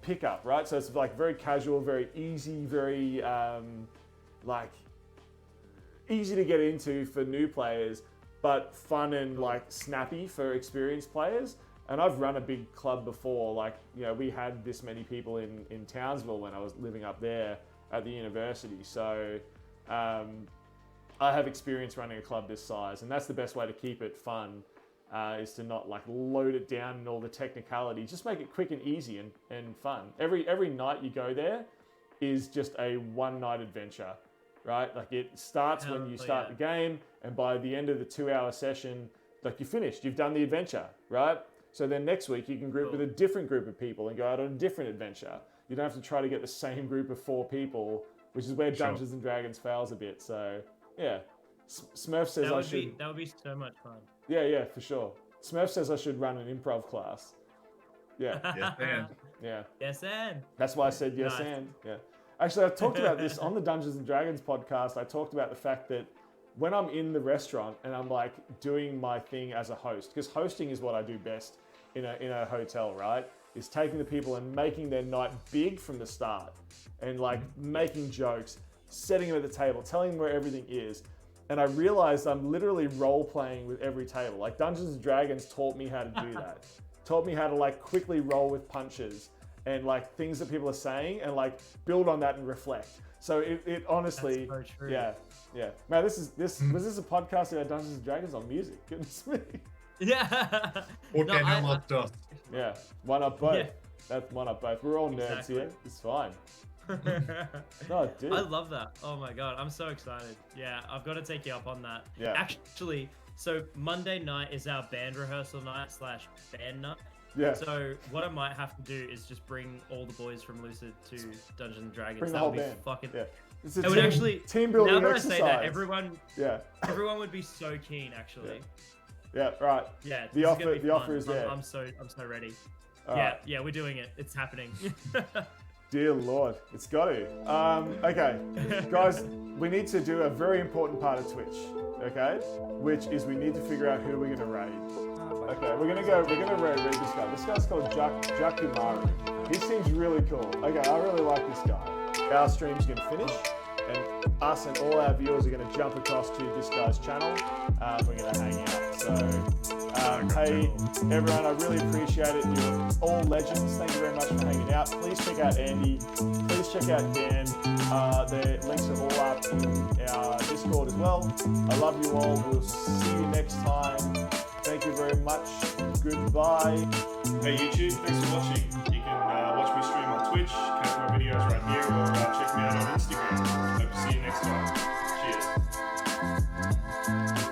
pickup, right? So it's like very casual, very easy, very like easy to get into for new players. but fun and like snappy for experienced players. And I've run a big club before, like, you know, we had this many people in Townsville when I was living up there at the university. So I have experience running a club this size, and that's the best way to keep it fun, is to not like load it down and all the technicality. Just make it quick and easy and fun. Every night you go there is just a one-night adventure, right? Like it starts when you start the game, and by the end of the 2-hour session, like you're finished, you've done the adventure, right? So then next week you can group with a different group of people and go out on a different adventure. You don't have to try to get the same group of 4 people, which is where Dungeons and Dragons fails a bit. So yeah, Smurf says that
would be so much fun.
Yeah, for sure. Smurf says I should run an improv class. Yeah.
Yes, and.
Yeah.
Yes, and.
That's why I said yes,
Nice.
and. Yeah. Actually, I've talked about this on the Dungeons and Dragons podcast. I talked about the fact that when I'm in the restaurant and I'm like doing my thing as a host, because hosting is what I do best in a hotel, right? Is taking the people and making their night big from the start, and like making jokes, setting them at the table, telling them where everything is. And I realized I'm literally role playing with every table. Like Dungeons and Dragons taught me how to do that. Taught me how to like quickly roll with punches and like things that people are saying and like build on that and reflect. So it honestly,
That's so true.
yeah. Man, was this a podcast about Dungeons and Dragons on music? Goodness me.
Yeah.
Yeah, why not both?
Yeah.
That's why not both. We're all nerds
Exactly.
here. It's fine. No, dude.
I love that. Oh my god, I'm so excited. Yeah, I've got to take you up on that.
Yeah.
Actually, so Monday night is our band rehearsal night / band night.
Yeah.
So what I might have to do is just bring all the boys from Lucid to Dungeons and Dragons.
Bring the
That
whole
would be
band.
fucking.
Yeah. It's a
It would actually
team building
now that
exercise.
I say that, everyone
Yeah.
would be so keen. Actually.
Yeah. Right.
Yeah.
The
this is gonna
offer.
be
The
fun.
offer is there.
I'm so ready.
All
yeah.
right.
Yeah. We're doing it. It's happening.
Dear Lord, it's got to. Okay, guys, we need to do a very important part of Twitch. Okay, which is we need to figure out who we're gonna raid. Okay, we're gonna raid this guy. This guy's called Jakumaru. He seems really cool. Okay, I really like this guy. Our stream's gonna finish, and us and all our viewers are gonna jump across to this guy's channel. We're gonna hang out. So, hey everyone, I really appreciate it. You're all legends. Thank you very much for hanging out. Please check out Andy. Please check out Dan. The links are all up in our Discord as well. I love you all. We'll see you next time. Thank you very much. Goodbye. Hey YouTube, thanks for watching. You can watch me stream on Twitch, catch my videos right here, or check me out on Instagram. Hope to see you next time. Cheers.